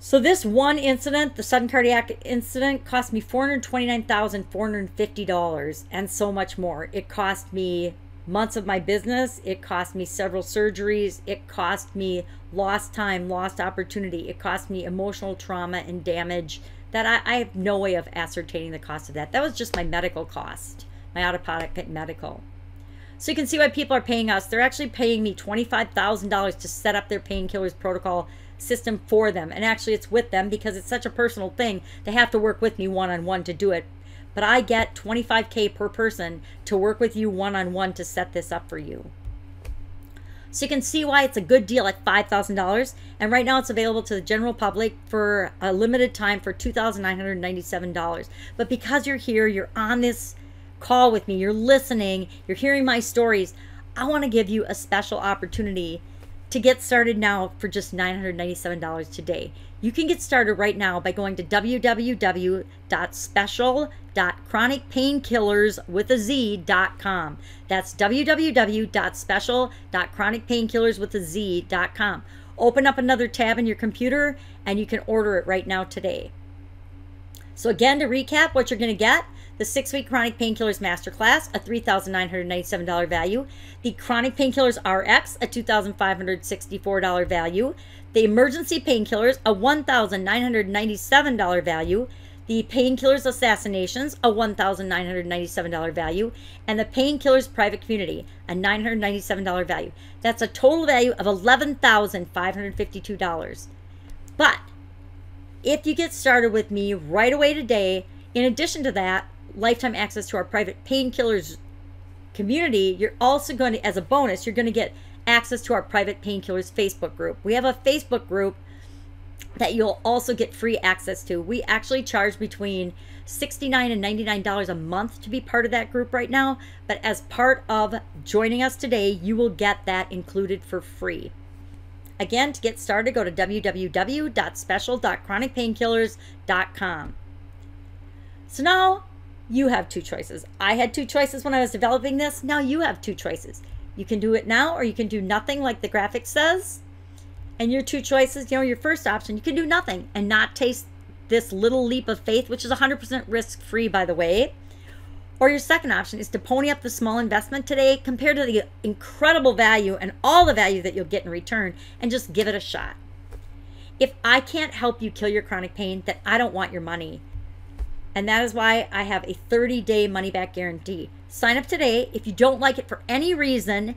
So this one incident, the sudden cardiac incident, cost me $429,450 and so much more. It cost me months of my business. It cost me several surgeries. It cost me lost time, lost opportunity. It cost me emotional trauma and damage that I have no way of ascertaining the cost of that. That was just my medical cost, my out-of-pocket medical. So you can see why people are paying us. They're actually paying me $25,000 to set up their painkillers protocol system for them. And actually it's with them because it's such a personal thing. They have to work with me one-on-one to do it. But I get $25K per person to work with you one-on-one to set this up for you. So you can see why it's a good deal at $5,000. And right now it's available to the general public for a limited time for $2,997. But because you're here, you're on this call with me, you're listening, you're hearing my stories, I want to give you a special opportunity to get started now for just $997 today. You can get started right now by going to www.special.chronicpainkillerswithaz.com. That's www.special.chronicpainkillerswithaz.com. Open up another tab in your computer and you can order it right now today. So again, to recap what you're going to get: the 6-week Chronic Painkillers Masterclass, a $3,997 value. The Chronic Painkillers RX, a $2,564 value. The Emergency Painkillers, a $1,997 value. The Painkillers Assassinations, a $1,997 value. And the Painkillers Private Community, a $997 value. That's a total value of $11,552. But if you get started with me right away today, in addition to that, lifetime access to our private painkillers community, you're also going to, as a bonus, you're going to get access to our private painkillers Facebook group. We have a Facebook group that you'll also get free access to. We actually charge between $69 and $99 a month to be part of that group right now, but as part of joining us today, you will get that included for free. Again, to get started, go to www.special.chronicpainkillers.com. So now you have two choices. I had two choices when I was developing this. Now you have two choices. You can do it now, or you can do nothing like the graphic says. And your two choices, your first option, you can do nothing and not taste this little leap of faith, which is 100% risk-free, by the way. Or your second option is to pony up the small investment today compared to the incredible value and all the value that you'll get in return, and just give it a shot. If I can't help you kill your chronic pain, then I don't want your money. And that is why I have a 30-day money-back guarantee. Sign up today. If you don't like it for any reason,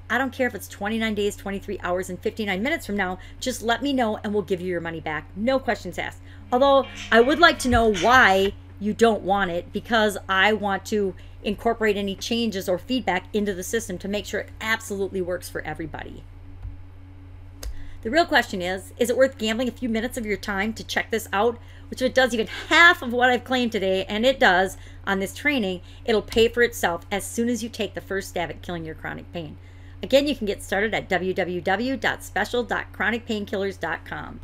I don't care if it's 29 days, 23 hours, and 59 minutes from now, just let me know and we'll give you your money back. No questions asked. Although I would like to know why you don't want it, because I want to incorporate any changes or feedback into the system to make sure it absolutely works for everybody. The real question is it worth gambling a few minutes of your time to check this out? Which if it does even half of what I've claimed today, and it does on this training, it'll pay for itself as soon as you take the first stab at killing your chronic pain. Again, you can get started at www.special.chronicpainkillers.com.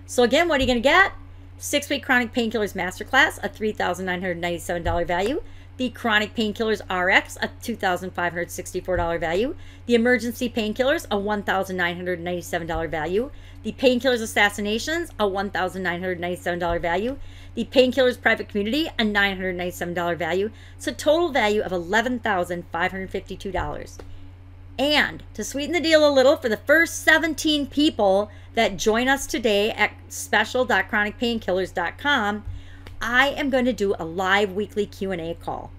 So again, what are you going to get? 6-week Chronic Painkillers Masterclass, a $3,997 value. The Chronic Painkillers RX, a $2,564 value. The Emergency Painkillers, a $1,997 value. The Painkillers Assassinations, a $1,997 value. The Painkillers Private Community, a $997 value. It's a total value of $11,552. And to sweeten the deal a little, for the first 17 people that join us today at special.chronicpainkillers.com, I am going to do a live weekly Q&A call.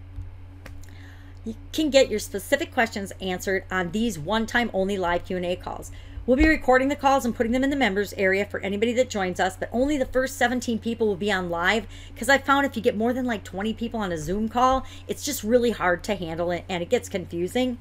you can get your specific questions answered on these one-time only live Q&A calls. We'll be recording the calls and putting them in the members area for anybody that joins us, but only the first 17 people will be on live, because I found if you get more than like 20 people on a Zoom call, it's just really hard to handle it and it gets confusing.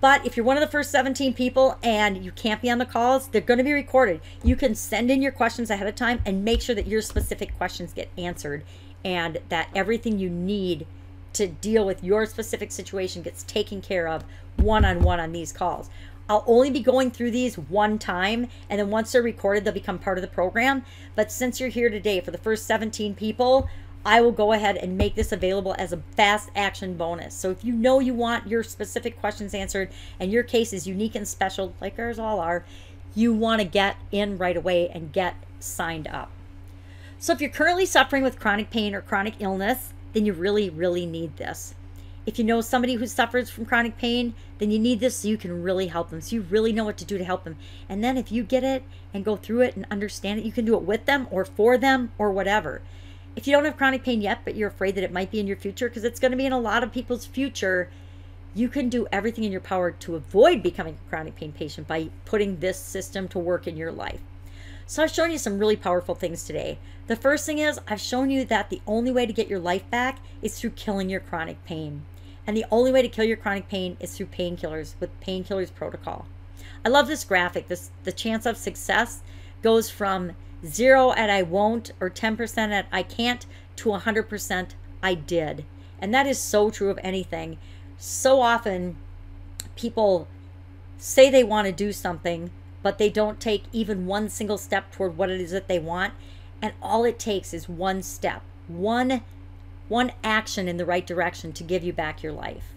But if you're one of the first 17 people and you can't be on the calls, they're going to be recorded. You can send in your questions ahead of time and make sure that your specific questions get answered and that everything you need to deal with your specific situation gets taken care of one-on-one on these calls. I'll only be going through these one time, and then once they're recorded, they'll become part of the program. But since you're here today for the first 17 people, I will go ahead and make this available as a fast action bonus. So if you know you want your specific questions answered and your case is unique and special, like ours all are, you want to get in right away and get signed up. So if you're currently suffering with chronic pain or chronic illness, then you really, really need this. If you know somebody who suffers from chronic pain, then you need this so you can really help them. So you really know what to do to help them. And then if you get it and go through it and understand it, you can do it with them or for them or whatever. If you don't have chronic pain yet, but you're afraid that it might be in your future, because it's going to be in a lot of people's future, you can do everything in your power to avoid becoming a chronic pain patient by putting this system to work in your life. So I've shown you some really powerful things today. The first thing is I've shown you that the only way to get your life back is through killing your chronic pain. And the only way to kill your chronic pain is through painkillers with Painkillers protocol. I love this graphic. The chance of success goes from 0 at I won't or 10% at I can't to 100% I did. And that is so true of anything. So often people say they want to do something, but they don't take even one single step toward what it is that they want. And all it takes is one step, one action in the right direction to give you back your life.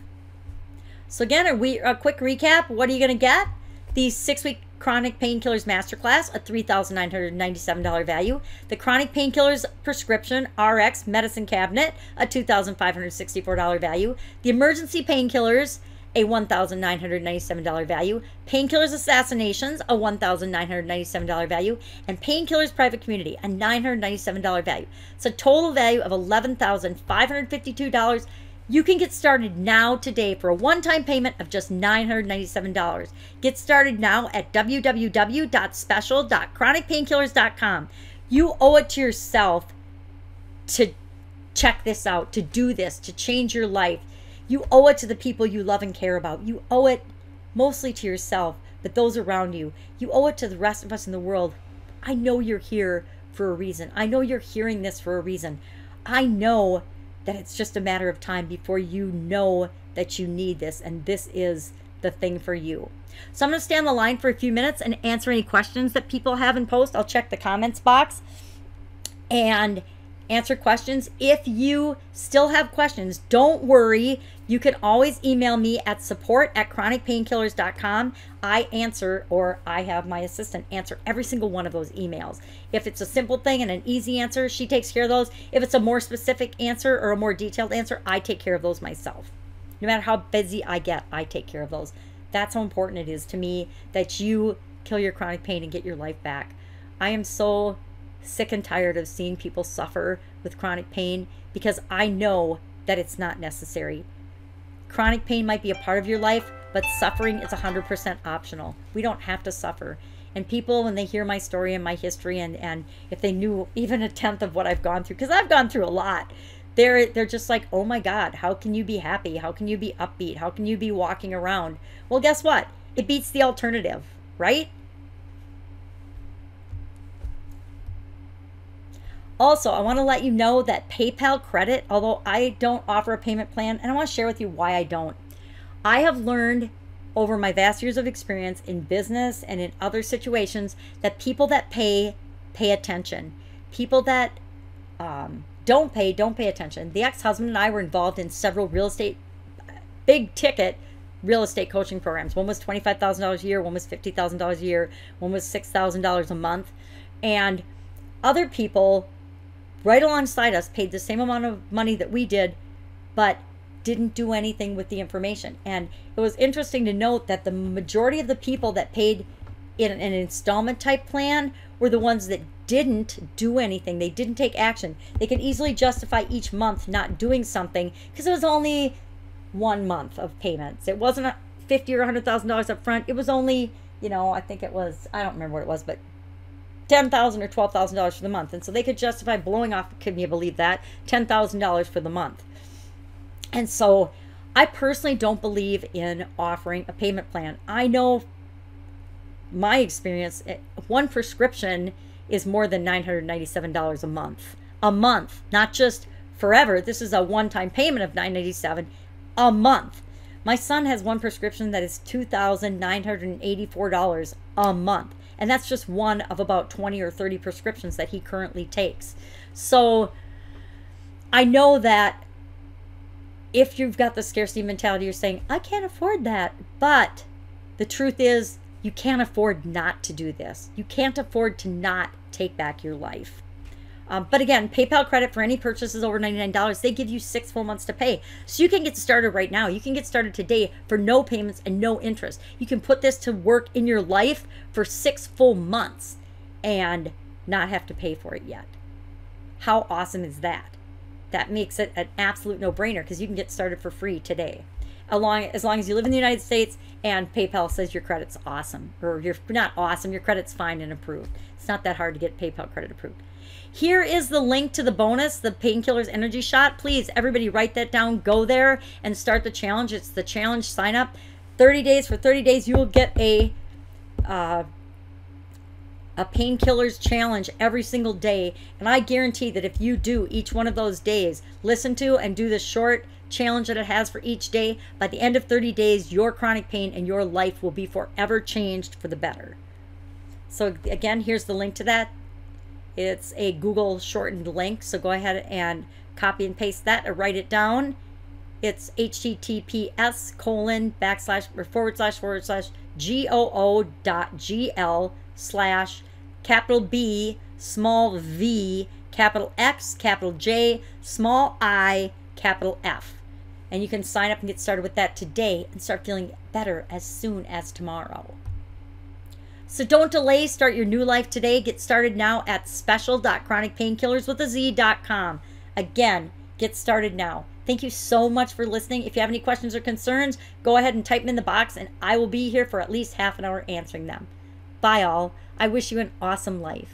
So again, a quick recap. What are you going to get? The 6-week Chronic Painkillers Masterclass, a $3,997 value. The Chronic Painkillers Prescription RX Medicine Cabinet, a $2,564 value. The Emergency Painkillers, a $1,997 value. Painkillers Assassinations, a $1,997 value. And Painkillers Private Community, a $997 value. It's a total value of $11,552. You can get started now today for a one-time payment of just $997. Get started now at www.special.chronicpainkillers.com. You owe it to yourself to check this out, to do this, to change your life. You owe it to the people you love and care about. You owe it mostly to yourself, but those around you. You owe it to the rest of us in the world. I know you're here for a reason. I know you're hearing this for a reason. I know that it's just a matter of time before you know that you need this, and this is the thing for you. So I'm going to stay on the line for a few minutes and answer any questions that people have in post. I'll check the comments box and answer questions. If you still have questions, don't worry. You can always email me at support@chronicpainkillers.com. I answer, or I have my assistant answer every single one of those emails. If it's a simple thing and an easy answer, she takes care of those. If it's a more specific answer or a more detailed answer, I take care of those myself. No matter how busy I get, I take care of those. That's how important it is to me that you kill your chronic pain and get your life back. I am so sick and tired of seeing people suffer with chronic pain because I know that it's not necessary. Chronic pain might be a part of your life, but suffering is 100% optional. We don't have to suffer. And people, when they hear my story and my history, and if they knew even a tenth of what I've gone through, because I've gone through a lot, they're just like, oh my God, how can you be happy? How can you be upbeat? How can you be walking around? Well, guess what? It beats the alternative, right? Also, I want to let you know that PayPal credit, although I don't offer a payment plan, and I want to share with you why I don't. I have learned over my vast years of experience in business and in other situations that people that pay attention. People that don't pay attention. The ex-husband and I were involved in several big ticket real estate coaching programs. One was $25,000 a year, one was $50,000 a year, one was $6,000 a month. And other people right alongside us paid the same amount of money that we did, but didn't do anything with the information. And it was interesting to note that the majority of the people that paid in an installment type plan were the ones that didn't do anything. They didn't take action. They could easily justify each month not doing something because it was only 1 month of payments. It wasn't $50,000 or $100,000 up front. It was only, I think it was, I don't remember what it was, but $10,000 or $12,000 for the month. And so they could justify blowing off, can you believe that, $10,000 for the month. And so I personally don't believe in offering a payment plan. I know my experience, one prescription is more than $997 a month. A month, not just forever. This is a one-time payment of $997 a month. My son has one prescription that is $2,984 a month. And that's just one of about 20 or 30 prescriptions that he currently takes. So I know that if you've got the scarcity mentality, you're saying, I can't afford that. But the truth is, you can't afford not to do this. You can't afford to not take back your life. But again, PayPal credit for any purchases over $99, they give you 6 full months to pay. So you can get started right now. You can get started today for no payments and no interest. You can put this to work in your life for 6 full months and not have to pay for it yet. How awesome is that? That makes it an absolute no-brainer because you can get started for free today. As long as you live in the United States and PayPal says your credit's awesome. Or you're not awesome, your credit's fine and approved. It's not that hard to get PayPal credit approved. Here is the link to the bonus, the Painkillers Energy Shot. Please, everybody write that down. Go there and start the challenge. It's the challenge sign up. 30 days. For 30 days, you will get a Painkillers challenge every single day. And I guarantee that if you do each one of those days, listen to and do the short challenge that it has for each day, by the end of 30 days, your chronic pain and your life will be forever changed for the better. So again, here's the link to that. It's a Google shortened link, so go ahead and copy and paste that or write it down. It's https://goo.gl/B small v capital X capital J small I capital F. And you can sign up and get started with that today and start feeling better as soon as tomorrow. So don't delay. Start your new life today. Get started now at special.chronicpainkillerswithaz.com. Again, get started now. Thank you so much for listening. If you have any questions or concerns, go ahead and type them in the box and I will be here for at least half an hour answering them. Bye all. I wish you an awesome life.